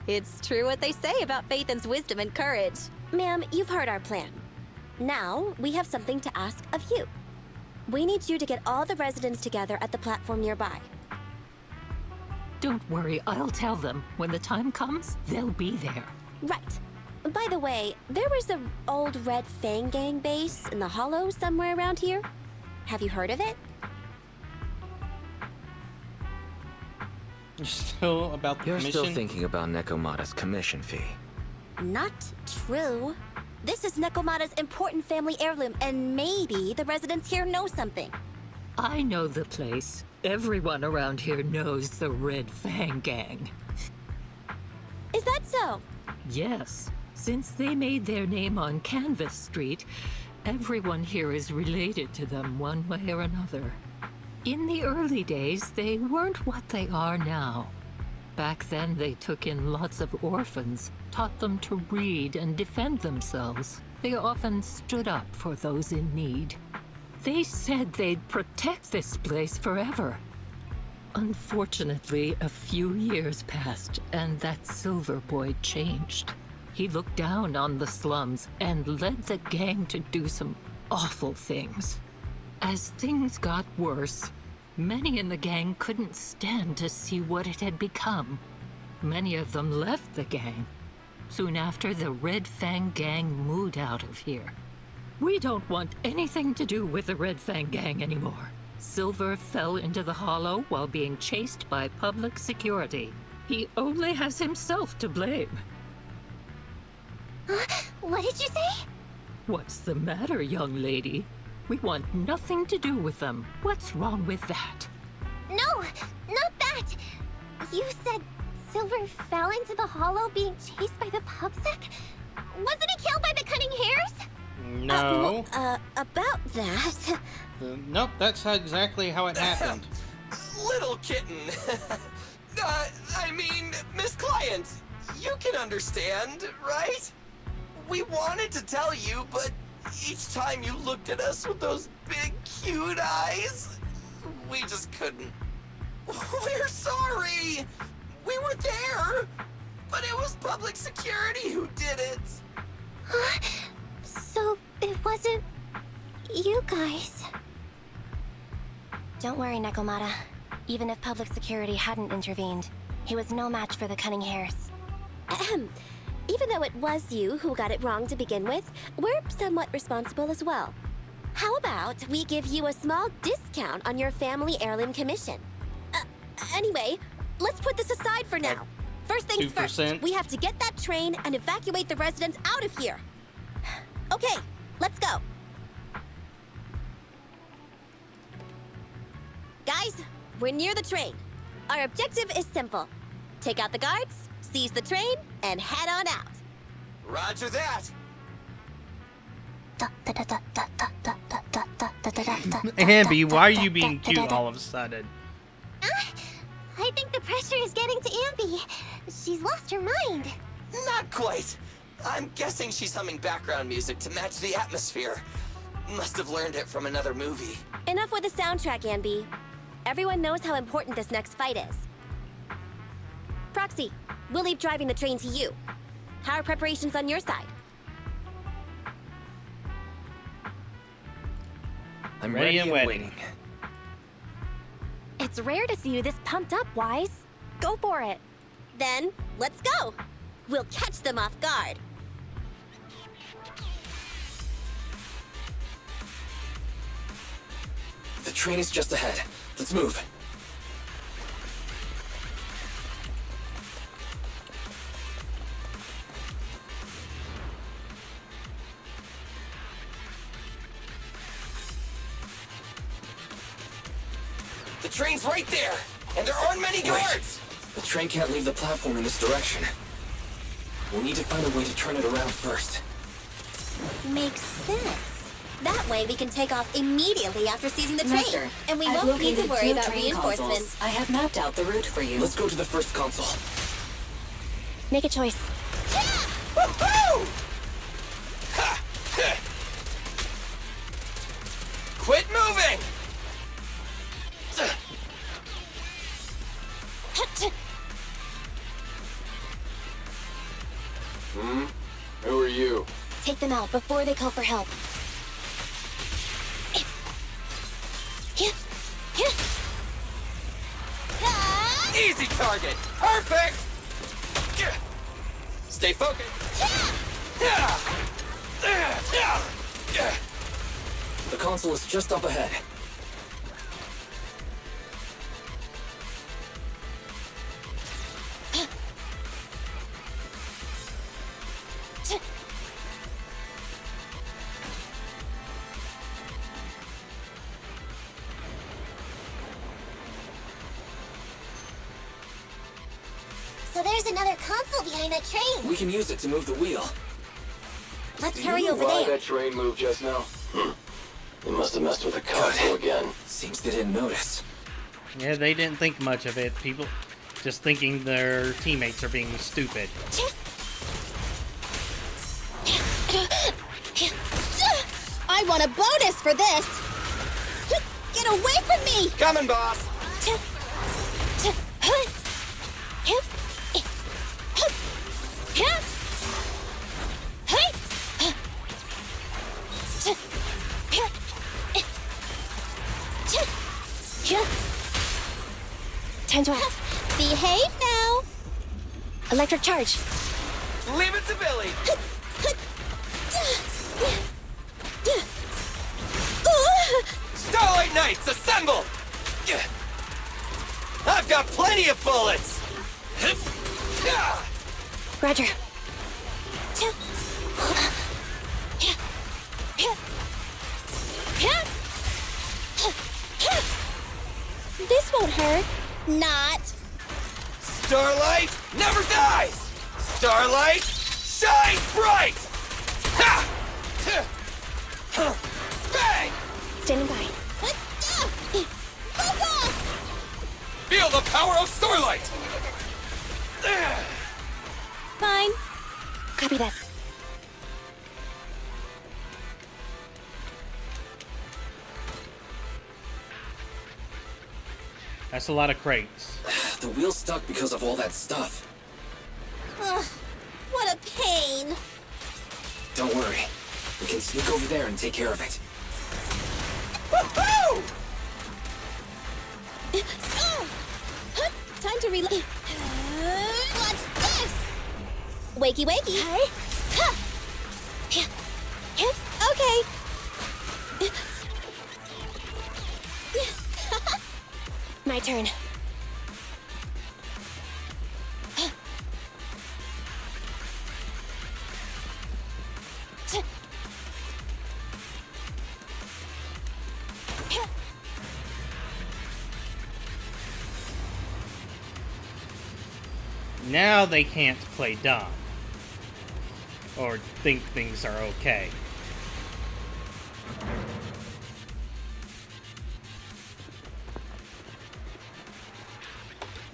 It's true what they say about Phaethon's wisdom and courage. Ma'am, you've heard our plan. Now, we have something to ask of you. We need you to get all the residents together at the platform nearby. Don't worry, I'll tell them. When the time comes, they'll be there. Right. By the way, there was an old Red Fang Gang base in the Hollow somewhere around here. Have you heard of it? You're still about the You're commission? still thinking about Nekomata's commission fee. Not true. This is Nekomata's important family heirloom, and maybe the residents here know something. I know the place. Everyone around here knows the Red Fang Gang. Is that so? Yes. Since they made their name on Canvas Street, everyone here is related to them one way or another. In the early days, they weren't what they are now. back then they took in lots of orphans, taught them to read and defend themselves. They often stood up for those in need. They said they'd protect this place forever. Unfortunately, a few years passed, and that Silver Boy changed. He looked down on the slums and led the gang to do some awful things. As things got worse, many in the gang couldn't stand to see what it had become. Many of them left the gang. Soon after, the Red Fang Gang moved out of here. We don't want anything to do with the Red Fang Gang anymore. Silver fell into the hollow while being chased by public security. He only has himself to blame. What did you say? What's the matter, young lady? We want nothing to do with them. What's wrong with that? No, not that! You said Silver fell into the hollow being chased by the pubsec? Wasn't he killed by the cunning hares? No. About that... Nope, that's exactly how it happened. Little kitten. I mean, Miss Client, you can understand, right? We wanted to tell you, but each time you looked at us with those big, cute eyes, we just couldn't. We're sorry. We were there, but it was public security who did it. So it wasn't you guys. Don't worry, Nekomata. Even if public security hadn't intervened, he was no match for the cunning hares. Ahem. Even though it was you who got it wrong to begin with, we're somewhat responsible as well. How about we give you a small discount on your family heirloom commission? Anyway, let's put this aside for now. First things 2%. first, we have to get that train and evacuate the residents out of here. Okay, let's go. Guys, we're near the train. Our objective is simple. Take out the guards, seize the train, and head on out. Roger that. Ambi, why are you being cute all of a sudden? I think the pressure is getting to Ambi. She's lost her mind. Not quite. I'm guessing she's humming background music to match the atmosphere. Must have learned it from another movie. Enough with the soundtrack, Anby. Everyone knows how important this next fight is. Proxy, we'll leave driving the train to you. How are preparations on your side? I'm ready and waiting. It's rare to see you this pumped up, Wise. Go for it. Then, let's go. We'll catch them off guard. The train is just ahead. Let's move. The train's right there, and there aren't many guards. The train can't leave the platform in this direction. We'll need to find a way to turn it around first. Makes sense. That way we can take off immediately after seizing the train. Master, And we I've won't need to located worry 2 about train reinforcements. consoles. I have mapped out the route for you. Let's go to the first console. Make a choice. Woohoo! Ha! Ha! Quit moving! Who are you? Take them out before they call for help. Easy target! Perfect! Stay focused! The console is just up ahead. So there's another console behind that train. We can use it to move the wheel. Let's hurry over Why there. that train moved just now? They must have messed with the console again. Seems they didn't notice. Yeah, they didn't think much of it. just thinking their teammates are being stupid. I want a bonus for this! Get away from me! Coming, boss! Time to act. Behave now! Electric charge. Leave it to Billy! Starlight Knights, assemble! I've got plenty of bullets! Roger. This won't hurt. Not. Starlight never dies! Starlight shines bright! Ha! Bang! Standing by. Feel the power of Starlight! Fine. Copy that. That's a lot of crates. The wheel's stuck because of all that stuff. Ugh, what a pain. Don't worry. We can sneak over there and take care of it. Woohoo! Time to reload. What's this? Wakey wakey. Okay. My turn. Now they can't play dumb. Or think things are okay.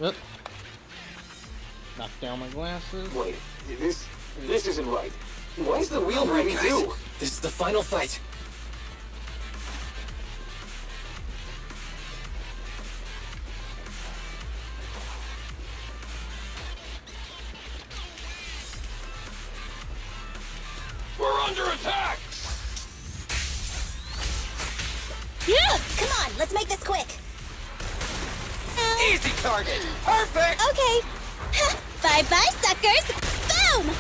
Oop. Knock down my glasses. Wait, this isn't right. Why is the wheel All right, moving guys. too? This is the final fight. We're under attack! Yeah! Come on, let's make this quick. Easy target! Perfect! Okay. Bye-bye, suckers! Boom!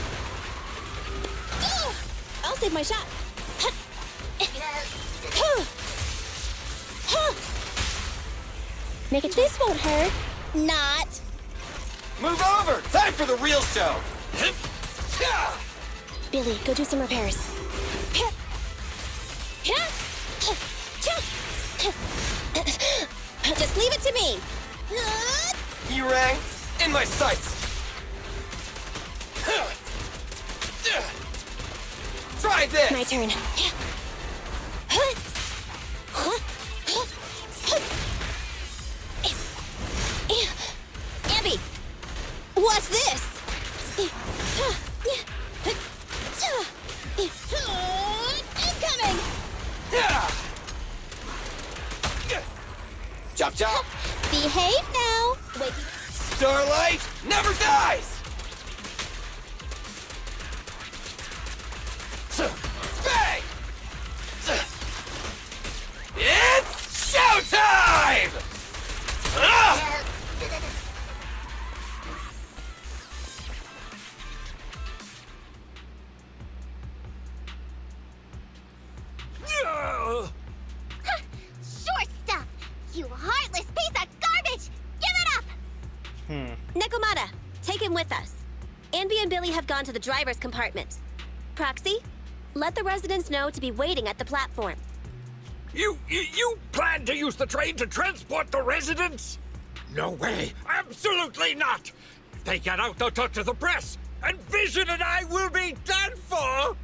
I'll save my shot. Make it. This won't hurt. Not. Move over! Time for the real show! Billy, go do some repairs. Just leave it to me. E-Rang, in my sights! Try this! My turn. Abby, what's this? Incoming! Chop chop! Behave now. Wait. Starlight never dies! Bang! It's showtime! Short stuff! You heartless piece of garbage! Give it up! Nekomata, take him with us. Anby and Billy have gone to the driver's compartment. Proxy, let the residents know to be waiting at the platform. You plan to use the train to transport the residents? No way! Absolutely not! If they get out, they'll talk to the press, and Vision and I will be done for!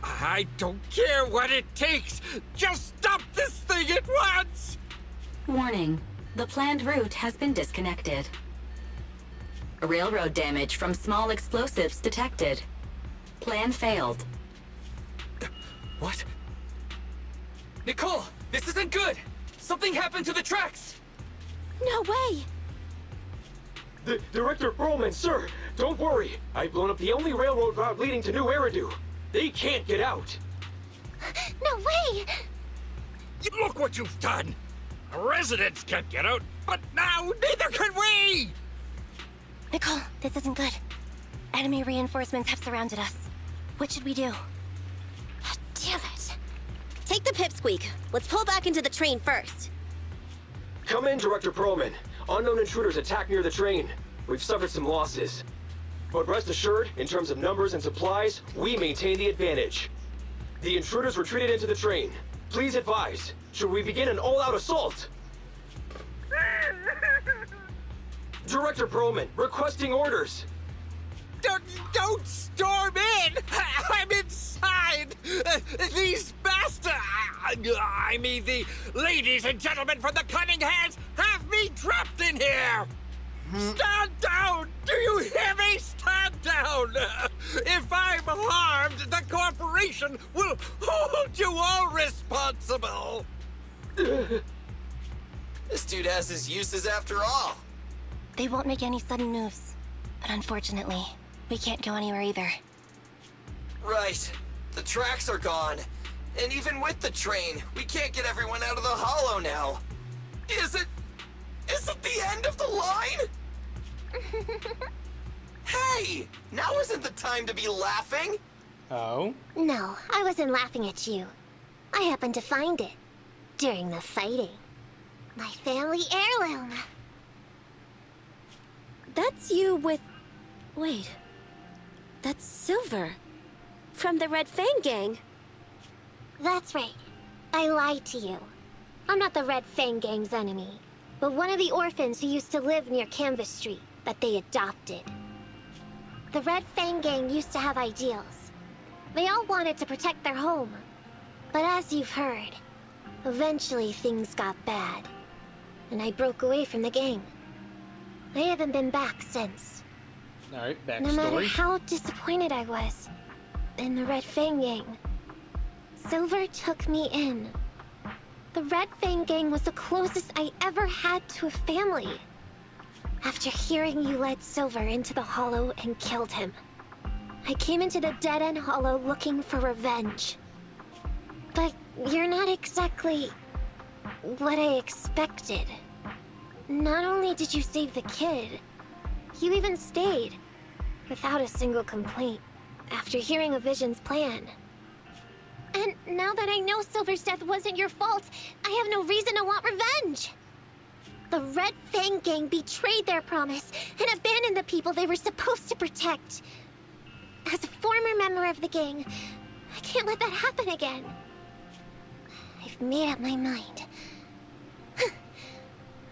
I don't care what it takes! Just stop this thing at once! Warning. The planned route has been disconnected. Railroad damage from small explosives detected. Plan failed. What? Nicole, this isn't good! Something happened to the tracks! No way! Director Perlman, sir, don't worry. I've blown up the only railroad route leading to New Eridu. They can't get out. No way! Look what you've done! Residents can't get out, but now neither can we! Nicole, this isn't good. Enemy reinforcements have surrounded us. What should we do? Damn it. Take the pipsqueak. Let's pull back into the train first. Come in, Director Perlman. Unknown intruders attacked near the train. We've suffered some losses. But rest assured, in terms of numbers and supplies, we maintain the advantage. The intruders retreated into the train. Please advise, should we begin an all-out assault? Director Perlman, requesting orders. Don't storm in! I'm inside! These bastards! I mean, the ladies and gentlemen from the Cunning Hands have me trapped in here! Stand down! Do you hear me? Stand down! If I'm harmed, the corporation will hold you all responsible! This dude has his uses after all. They won't make any sudden moves. But unfortunately, we can't go anywhere either. Right. The tracks are gone. And even with the train, we can't get everyone out of the hollow now. Is it the end of the line? Hey! Now isn't the time to be laughing! Oh? No, I wasn't laughing at you. I happened to find it. During the fighting. My family heirloom. That's you with... Wait. That's Silver. From the Red Fang Gang. That's right. I lied to you. I'm not the Red Fang Gang's enemy, but one of the orphans who used to live near Canvas Street that they adopted. The Red Fang Gang used to have ideals. They all wanted to protect their home. But as you've heard, eventually things got bad. And I broke away from the gang. I haven't been back since. Alright, backstory. No matter how disappointed I was in the Red Fang Gang, Silver took me in. The Red Fang Gang was the closest I ever had to a family. After hearing you led Silver into the Hollow and killed him, I came into the dead-end Hollow looking for revenge. But you're not exactly what I expected. Not only did you save the kid, you even stayed, without a single complaint, after hearing of Vision's plan. And now that I know Silver's death wasn't your fault, I have no reason to want revenge. The Red Fang Gang betrayed their promise and abandoned the people they were supposed to protect. As a former member of the gang, I can't let that happen again. I've made up my mind.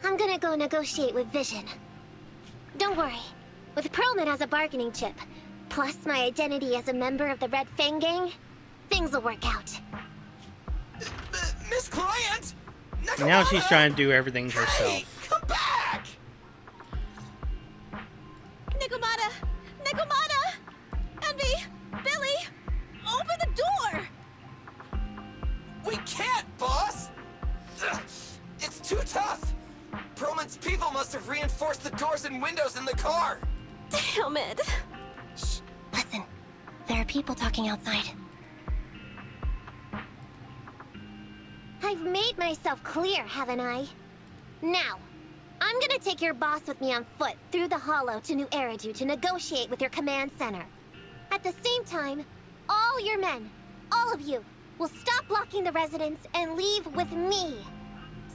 I'm gonna go negotiate with Vision. Don't worry. With Perlman as a bargaining chip, plus my identity as a member of the Red Fang Gang, things will work out. Miss Client! Now she's trying to do everything herself. Hey, come back! Nekomata! Nekomata! Envy! Billy! Open the door! We can't, boss! Ugh, it's too tough! Perlman's people must have reinforced the doors and windows in the car! Damn it! Shh, listen. There are people talking outside. I've made myself clear, haven't I? Now, I'm gonna take your boss with me on foot through the Hollow to New Eridu to negotiate with your command center. At the same time, all your men, all of you, will stop blocking the residents and leave with me.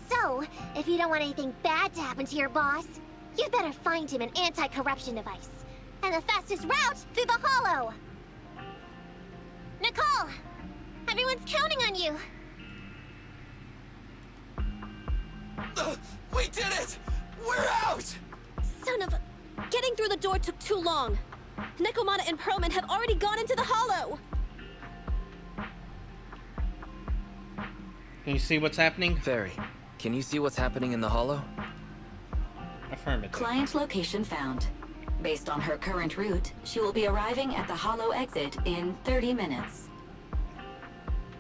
So, if you don't want anything bad to happen to your boss, you'd better find him an anti-corruption device. And the fastest route through the Hollow! Nicole! Everyone's counting on you! We did it! We're out! Son of a... Getting through the door took too long. Nekomata and Perlman have already gone into the Hollow! Can you see what's happening? Fairy, can you see what's happening in the Hollow? Affirmative. Client location found. Based on her current route, she will be arriving at the hollow exit in 30 minutes.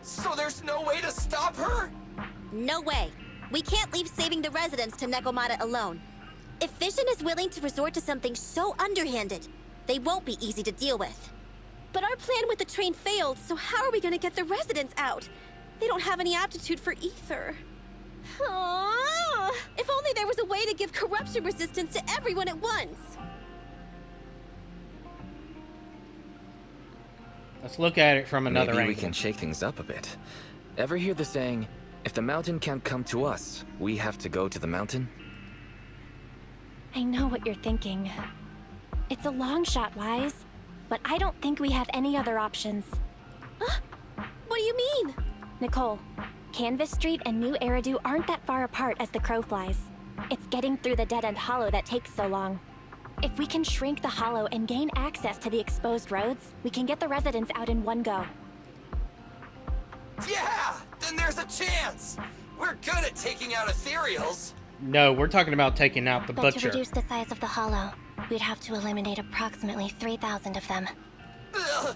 So there's no way to stop her? No way. We can't leave saving the residents to Nekomata alone. If Vision is willing to resort to something so underhanded, they won't be easy to deal with. But our plan with the train failed, so how are we gonna get the residents out? They don't have any aptitude for ether. Aww. If only there was a way to give corruption resistance to everyone at once. Let's look at it from another Maybe angle. we can shake things up a bit. Ever hear the saying, if the mountain can't come to us, we have to go to the mountain? I know what you're thinking. It's a long shot, Wise, but I don't think we have any other options. What do you mean? Nicole, Canvas Street and New Eridu aren't that far apart as the crow flies. It's getting through the dead-end hollow that takes so long. If we can shrink the hollow and gain access to the exposed roads, we can get the residents out in one go. Yeah! Then there's a chance! We're good at taking out ethereals. No, we're talking about taking out the But butcher. to reduce the size of the hollow, we'd have to eliminate approximately 3,000 of them. Ugh.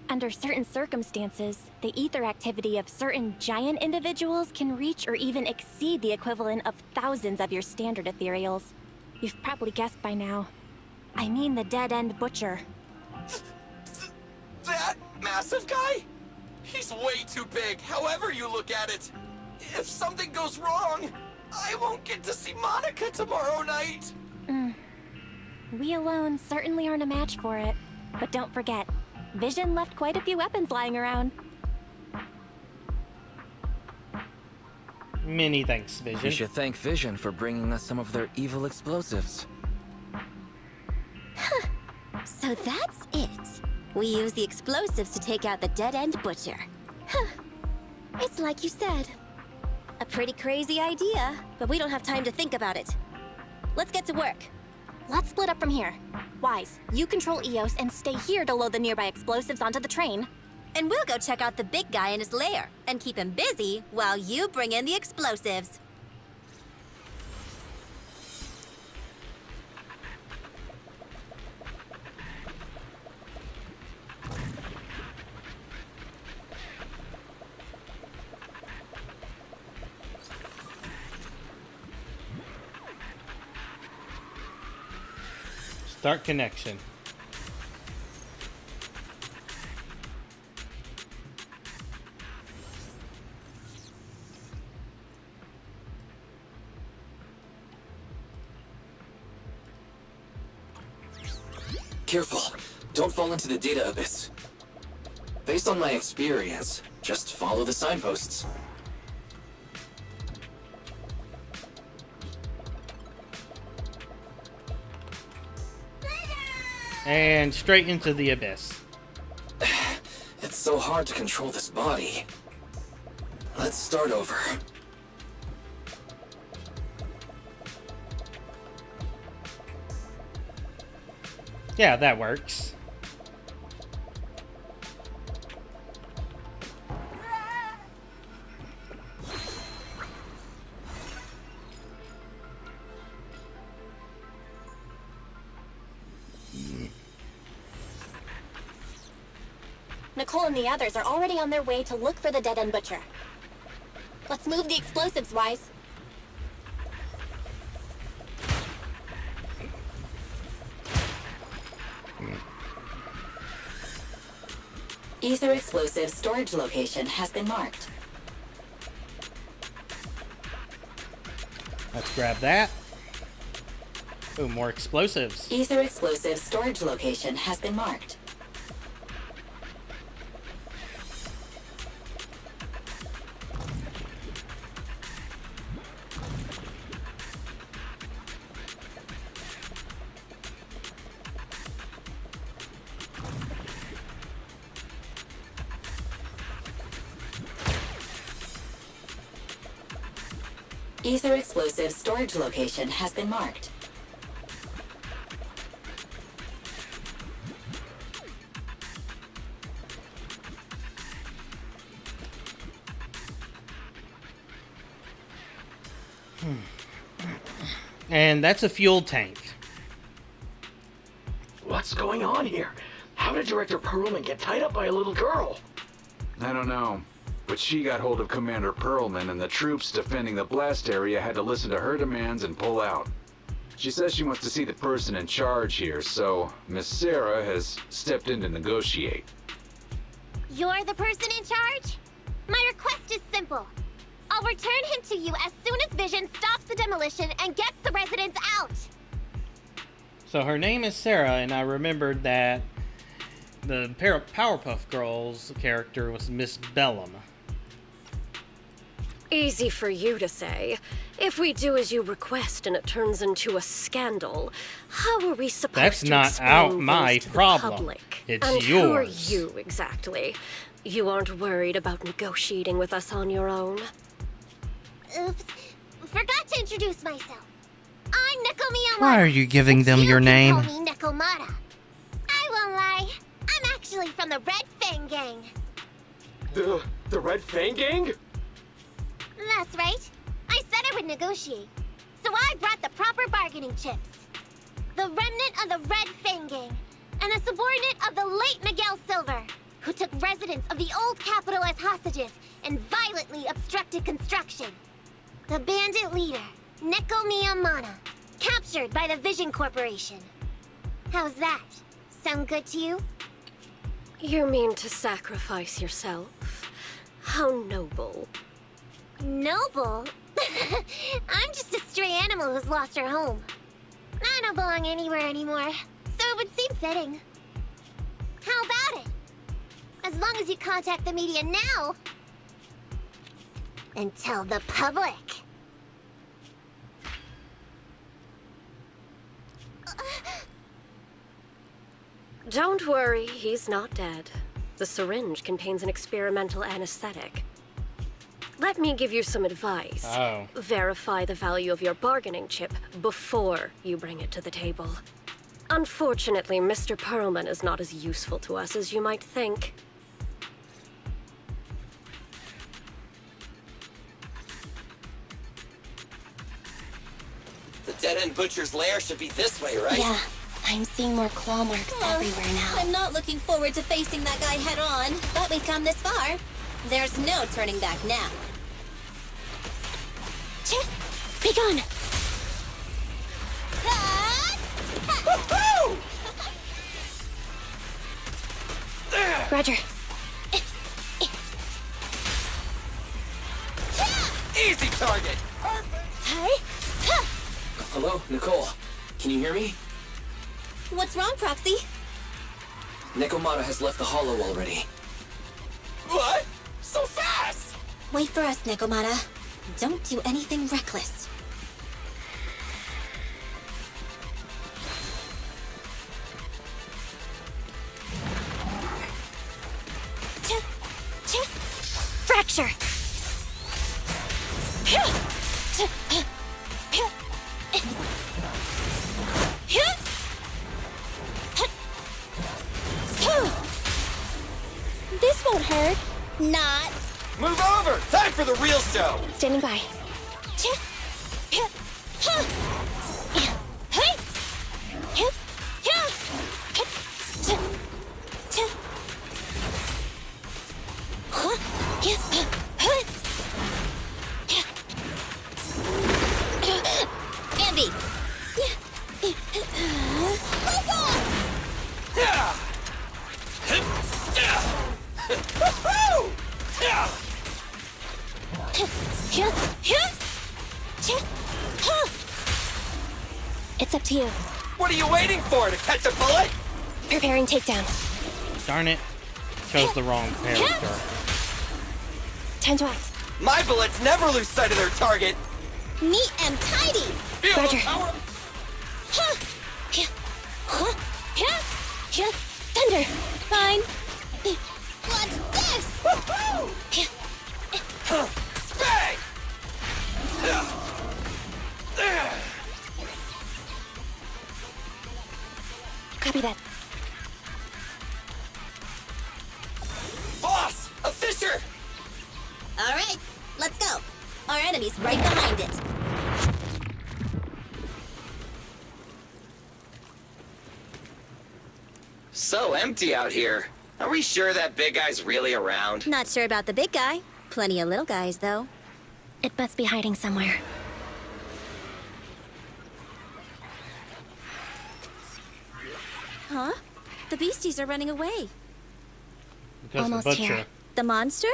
Under certain circumstances, the ether activity of certain giant individuals can reach or even exceed the equivalent of thousands of your standard ethereals. You've probably guessed by now. I mean the dead-end butcher. That massive guy? He's way too big, however you look at it. If something goes wrong, I won't get to see Monica tomorrow night. We alone certainly aren't a match for it. But don't forget, Vision left quite a few weapons lying around. Many thanks, Vision. We should thank Vision for bringing us some of their evil explosives. So that's it. We use the explosives to take out the dead-end butcher. It's like you said. A pretty crazy idea, but we don't have time to think about it. Let's get to work. Let's split up from here. Wise, you control Eos and stay here to load the nearby explosives onto the train. And we'll go check out the big guy in his lair and keep him busy while you bring in the explosives. Start connection. Careful, don't fall into the data abyss. Based on my experience, just follow the signposts. And straight into the abyss. It's so hard to control this body. Let's start over. Yeah, that works. Nicole and the others are already on their way to look for the dead-end butcher. Let's move the explosives, Wise. Ether explosive storage location has been marked. Let's grab that. Ooh, more explosives. Ether explosive storage location has been marked. Ether explosive storage location has been marked. And that's a fuel tank. What's going on here? How did Director Perlman get tied up by a little girl? I don't know, but she got hold of Commander Perlman, and the troops defending the blast area had to listen to her demands and pull out. She says she wants to see the person in charge here, so Miss Sarah has stepped in to negotiate. You're the person in charge? My request is simple. I'll return him to you as soon as Vision stops the demolition and gets the residents out. So her name is Sarah, and I remembered that the Powerpuff Girls character was Miss Bellum. Easy for you to say. If we do as you request and it turns into a scandal, how are we supposed That's to not explain out my things to the problem. public? It's and yours. who are you exactly? You aren't worried about negotiating with us on your own? Oops. Forgot to introduce myself. I'm Neko Miyamata. Why are you giving them your name? Call me Nekomata. I won't lie. I'm actually from the Red Fang Gang. The Red Fang Gang? That's right. I said I would negotiate. So I brought the proper bargaining chips. The remnant of the Red Fang Gang, and a subordinate of the late Miguel Silver, who took residents of the old capital as hostages and violently obstructed construction. The bandit leader, Neko Miyamata, captured by the Vision Corporation. How's that? Sound good to you? You mean to sacrifice yourself? How noble. Noble? I'm just a stray animal who's lost her home. I don't belong anywhere anymore, so it would seem fitting. How about it? As long as you contact the media now and tell the public. Don't worry, he's not dead. The syringe contains an experimental anesthetic. Let me give you some advice. Oh. Verify the value of your bargaining chip before you bring it to the table. Unfortunately, Mr. Perlman is not as useful to us as you might think. The dead-end butcher's lair should be this way, right? Yeah, I'm seeing more claw marks everywhere now. I'm not looking forward to facing that guy head on, but we've come this far. There's no turning back now. Be gone! Roger. Easy target! Hello, Nicole. Can you hear me? What's wrong, Proxy? Nekomata has left the hollow already. What? So fast? Wait for us, Nekomata. Don't do anything reckless. Fracture! This won't hurt. Not. Move over! Time for the real show! Standing by. Andy! It's up to you. What are you waiting for, to catch a bullet? Preparing takedown. Darn it. Chose the wrong character. Time to act. My bullets never lose sight of their target. Neat and tidy. Feel Roger. the power. Thunder. Fine. What's this? Bang! Copy that. Boss! A fisher! All right, let's go. Our enemy's right behind it. empty out here. Are we sure that big guy's really around? Not sure about the big guy. Plenty of little guys, though. It must be hiding somewhere. Huh? The beasties are running away. Because Almost the butcher. here. The monster?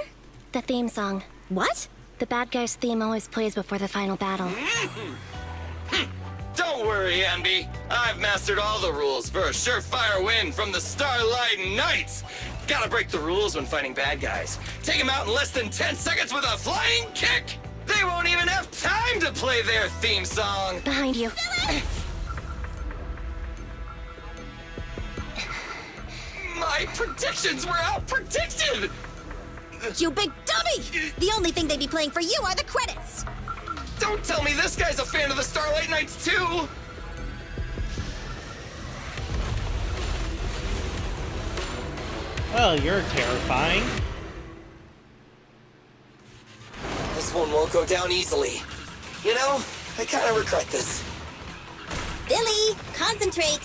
The theme song. What? The bad guy's theme always plays before the final battle. Don't worry, Ambi. I've mastered all the rules for a surefire win from the Starlight Knights. Gotta break the rules when fighting bad guys. Take them out in less than 10 seconds with a flying kick. They won't even have time to play their theme song. Behind you. My predictions were out-predicted! You big dummy! The only thing they'd be playing for you are the credits! Don't tell me this guy's a fan of the Starlight Knights too! Well, you're terrifying. This one won't go down easily. You know, I kind of regret this. Billy, concentrate!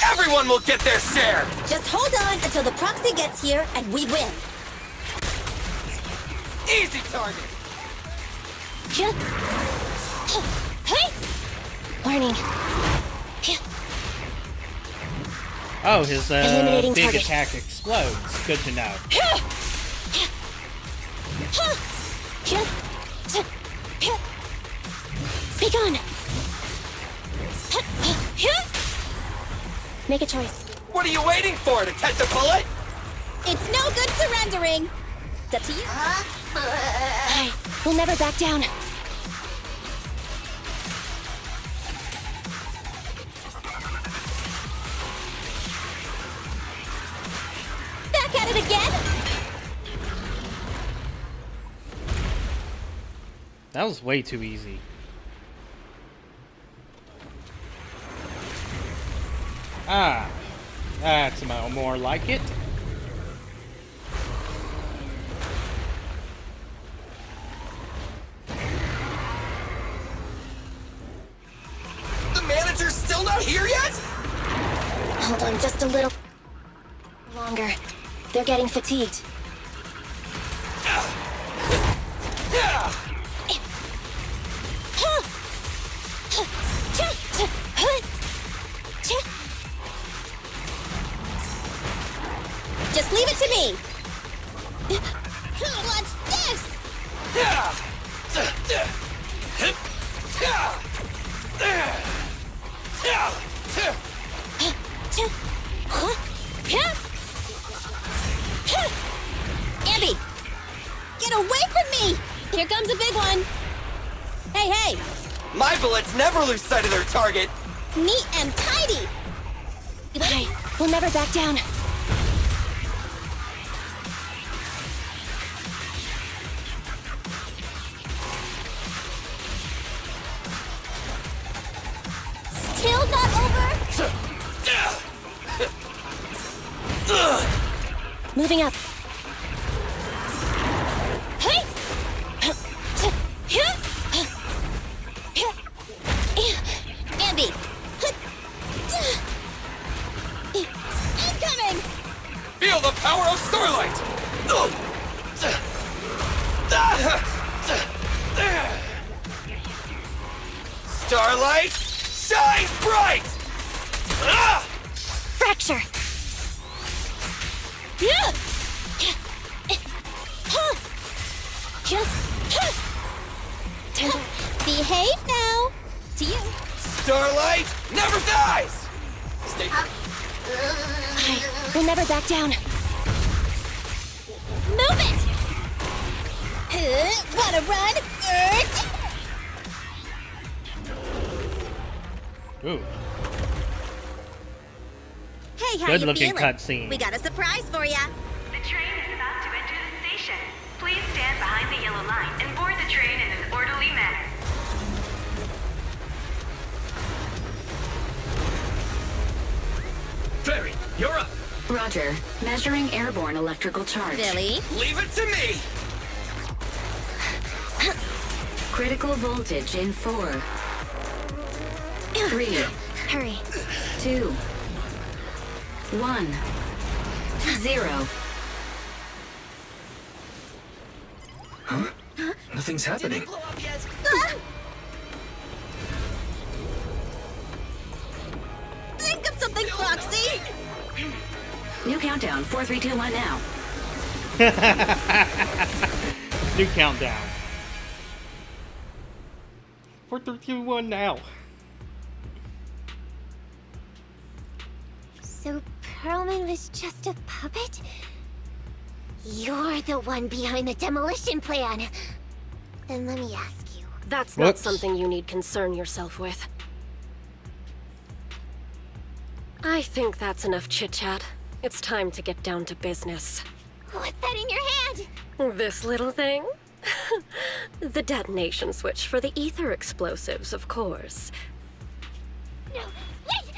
Everyone will get their share! Just hold on until the proxy gets here and we win. Easy target! Hey! Warning. Oh, his Eliminating big target. attack explodes. Good to know. Be gone. Make a choice. What are you waiting for, to catch a bullet? It's no good surrendering. It's up to you. Hey, we'll never back down. Back at it again? That was way too easy. Ah, that's more like it. The manager's still not here yet? Hold on just a little longer. They're getting fatigued. Just leave it to me. What's this? Abby, get away from me! Here comes a big one. Hey, hey! My bullets never lose sight of their target. Neat and tidy. Hey, we'll never back down. Still not over? Moving up. Hey! Andy! Incoming! Feel the power of Starlight! Starlight, shine bright! Fracture! Behave now! To you. Starlight never dies! Stay... We'll never back down. Move it! Wanna run? Ooh. Hey, how Good you looking feeling? cutscene. We got a surprise for ya. The train is about to enter the station. Please stand behind the yellow line and board the train in an orderly manner. Ferry, you're up. Roger. Measuring airborne electrical charge. Billy? Leave it to me! Critical voltage in 4. 3. Hurry. 2. 1, 0. Huh? Nothing's happening. Think of something, Foxy! New countdown, 4, 3, 2, 1 now. New countdown. 4, 3, 2, 1 now. So Perlman was just a puppet? You're the one behind the demolition plan. Then let me ask you. That's not something you need concern yourself with. I think that's enough chit-chat. It's time to get down to business. What's that in your hand? This little thing? The detonation switch for the ether explosives, of course. No, wait,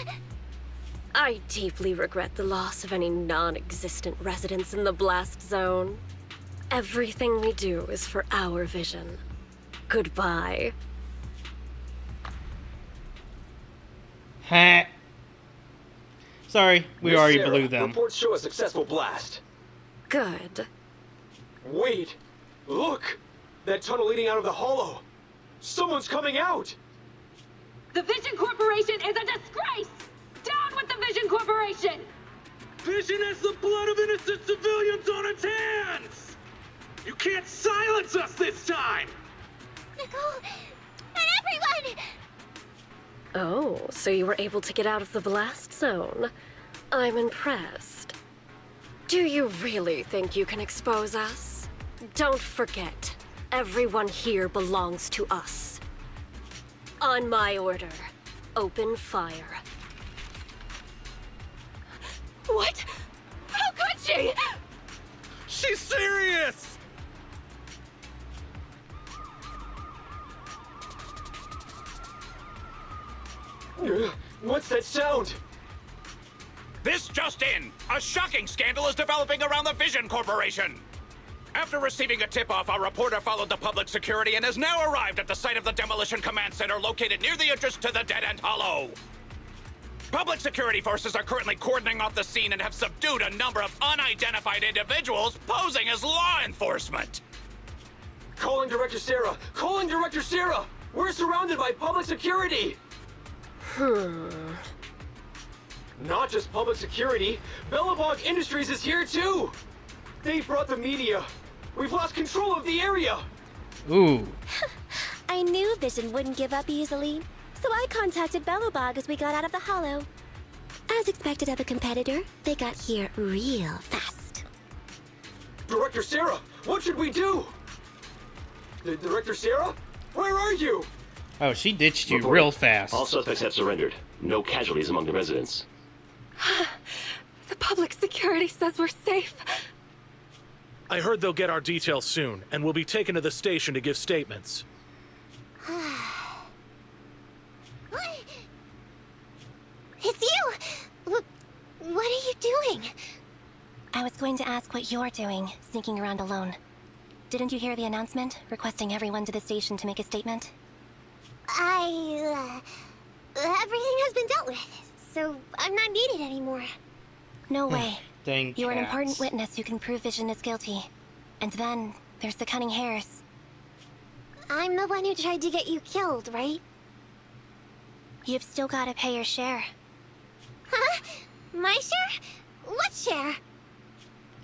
no! I deeply regret the loss of any non-existent residents in the blast zone. Everything we do is for our vision. Goodbye. Ha. Sorry, we Miss already Sarah, blew them. Reports show a successful blast. Good. Wait! Look! That tunnel leading out of the hollow! Someone's coming out! The Vision Corporation is a disgrace! Down with the Vision Corporation! Vision has the blood of innocent civilians on its hands! You can't silence us this time! Nicole, and everyone! Oh, so you were able to get out of the blast zone. I'm impressed. Do you really think you can expose us? Don't forget, everyone here belongs to us. On my order, open fire. What? How could she? She's serious! What's that sound? This just in! A shocking scandal is developing around the Vision Corporation! After receiving a tip-off, our reporter followed the public security and has now arrived at the site of the Demolition Command Center located near the entrance to the Dead End Hollow. Public security forces are currently cordoning off the scene and have subdued a number of unidentified individuals posing as law enforcement. Calling Director Sarah! Calling Director Sarah! We're surrounded by public security! Not just public security, Bellabog Industries is here too! They brought the media. We've lost control of the area! Ooh. I knew Vision wouldn't give up easily, so I contacted Bellabog as we got out of the hollow. As expected of a competitor, they got here real fast. Director Sarah, what should we do? Director Sarah? Where are you? Oh, she ditched you Reporting. real fast. All suspects have surrendered. No casualties among the residents. The public security says we're safe. I heard they'll get our details soon, and we'll be taken to the station to give statements. What? It's you! What are you doing? I was going to ask what you're doing, sneaking around alone. Didn't you hear the announcement, requesting everyone to the station to make a statement? Everything has been dealt with, so I'm not needed anymore. No way. Dang You're an cats. important witness who can prove Vision is guilty. And then, there's the cunning hares. I'm the one who tried to get you killed, right? You've still got to pay your share. Huh? My share? What share?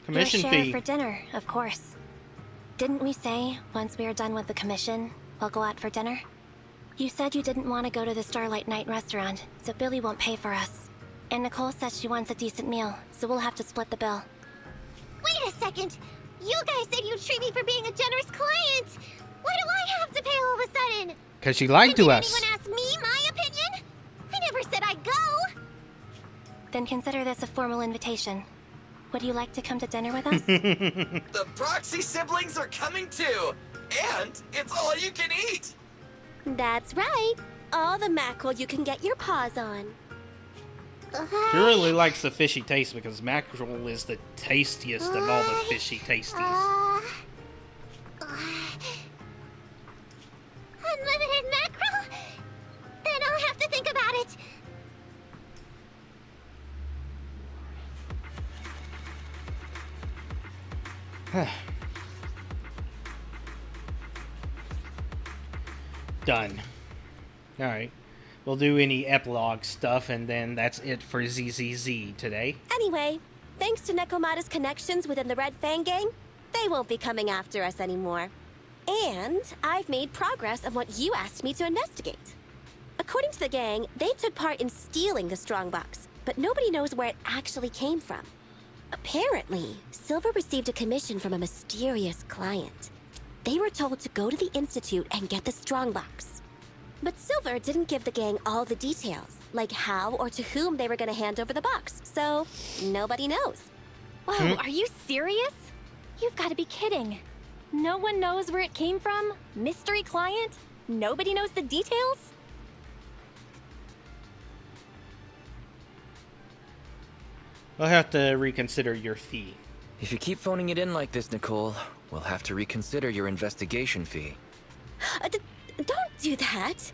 Commission your share fee. for dinner, of course. Didn't we say, once we are done with the commission, we'll go out for dinner? You said you didn't want to go to the Starlight Night restaurant, so Billy won't pay for us. And Nicole says she wants a decent meal, so we'll have to split the bill. Wait a second! You guys said you'd treat me for being a generous client! Why do I have to pay all of a sudden? Because she lied to us. Did anyone ask me my opinion? I never said I'd go! Then consider this a formal invitation. Would you like to come to dinner with us? The Proxy siblings are coming too! And it's all you can eat! That's right. All the mackerel you can get your paws on. She really likes the fishy taste because mackerel is the tastiest of all the fishy tasties. Unlimited mackerel? Then I'll have to think about it. Done. Alright. We'll do any epilogue stuff, and then that's it for ZZZ today. Anyway, thanks to Nekomata's connections within the Red Fang gang, they won't be coming after us anymore. And I've made progress on what you asked me to investigate. According to the gang, they took part in stealing the strongbox, but nobody knows where it actually came from. Apparently, Silver received a commission from a mysterious client. They were told to go to the Institute and get the strongbox. But Silver didn't give the gang all the details, like how or to whom they were going to hand over the box, so nobody knows. Whoa, are you serious? You've got to be kidding. No one knows where it came from? Mystery client? Nobody knows the details? We'll have to reconsider your fee. If you keep phoning it in like this, Nicole, we'll have to reconsider your investigation fee. Don't do that.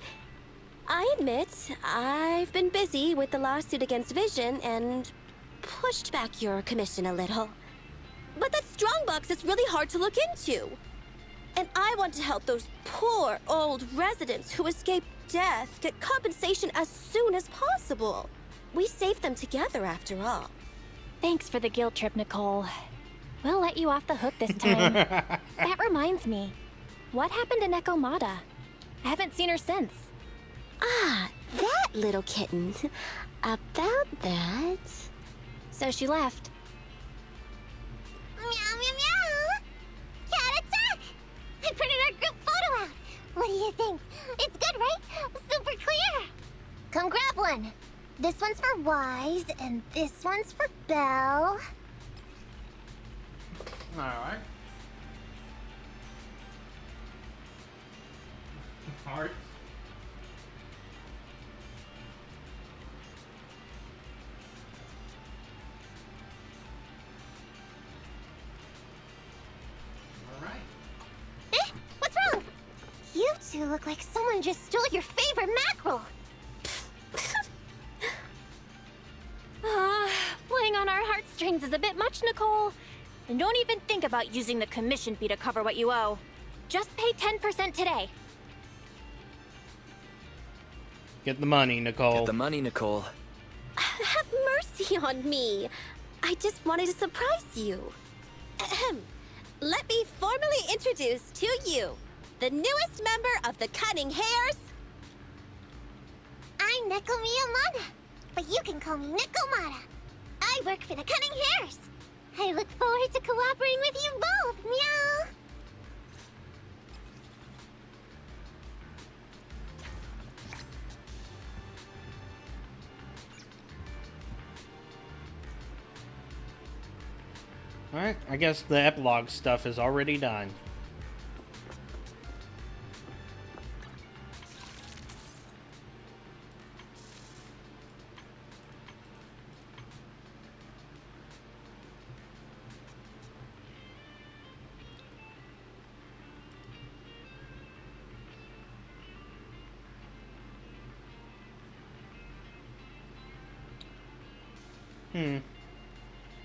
I admit, I've been busy with the lawsuit against Vision and pushed back your commission a little. But that strongbox is really hard to look into. And I want to help those poor old residents who escaped death get compensation as soon as possible. We saved them together after all. Thanks for the guilt trip, Nicole. We'll let you off the hook this time. That reminds me. What happened to Nekomata? I haven't seen her since. Ah, that little kitten. About that... So she left. Meow, meow, meow! Cat attack! I printed our group photo out. What do you think? It's good, right? Super clear. Come grab one. This one's for Wise, and this one's for Belle. Alright. Heart. Alright. Eh? What's wrong? You two look like someone just stole your favorite mackerel. Playing on our heartstrings is a bit much, Nicole. And don't even think about using the commission fee to cover what you owe. Just pay 10% today. Get the money, Nicole. Get the money, Nicole. Have mercy on me. I just wanted to surprise you. Ahem. Let me formally introduce to you the newest member of the Cunning Hares. I'm Neko Miyamada, but you can call me Nekomata. I work for the Cunning Hares. I look forward to cooperating with you both, meow. Alright, I guess the epilogue stuff is already done.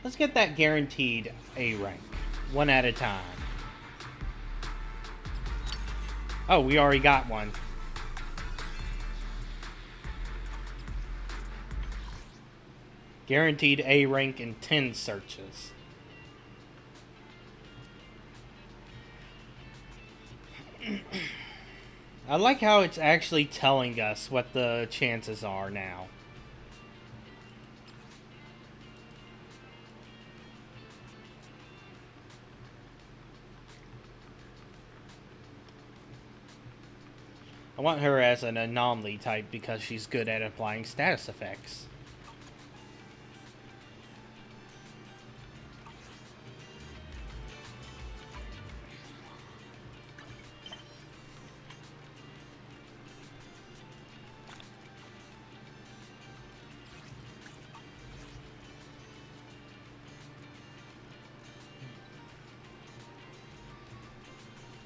Let's get that guaranteed A rank. One at a time. Oh, we already got one. Guaranteed A rank in 10 searches. I like how it's actually telling us what the chances are now. I want her as an anomaly type because she's good at applying status effects.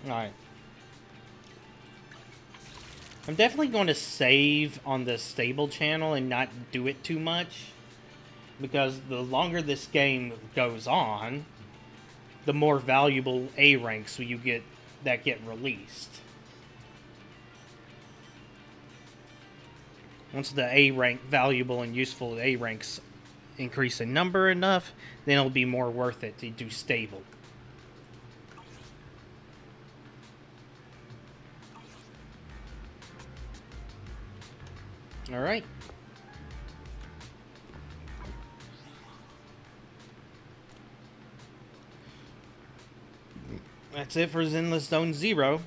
Alright. I'm definitely going to save on the stable channel and not do it too much. Because the longer this game goes on, the more valuable A ranks you get that get released. Once the A rank, valuable and useful A ranks increase in number enough, then it'll be more worth it to do stable. Alright. That's it for Zenless Zone 0.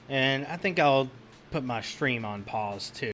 And I think I'll put my stream on pause too.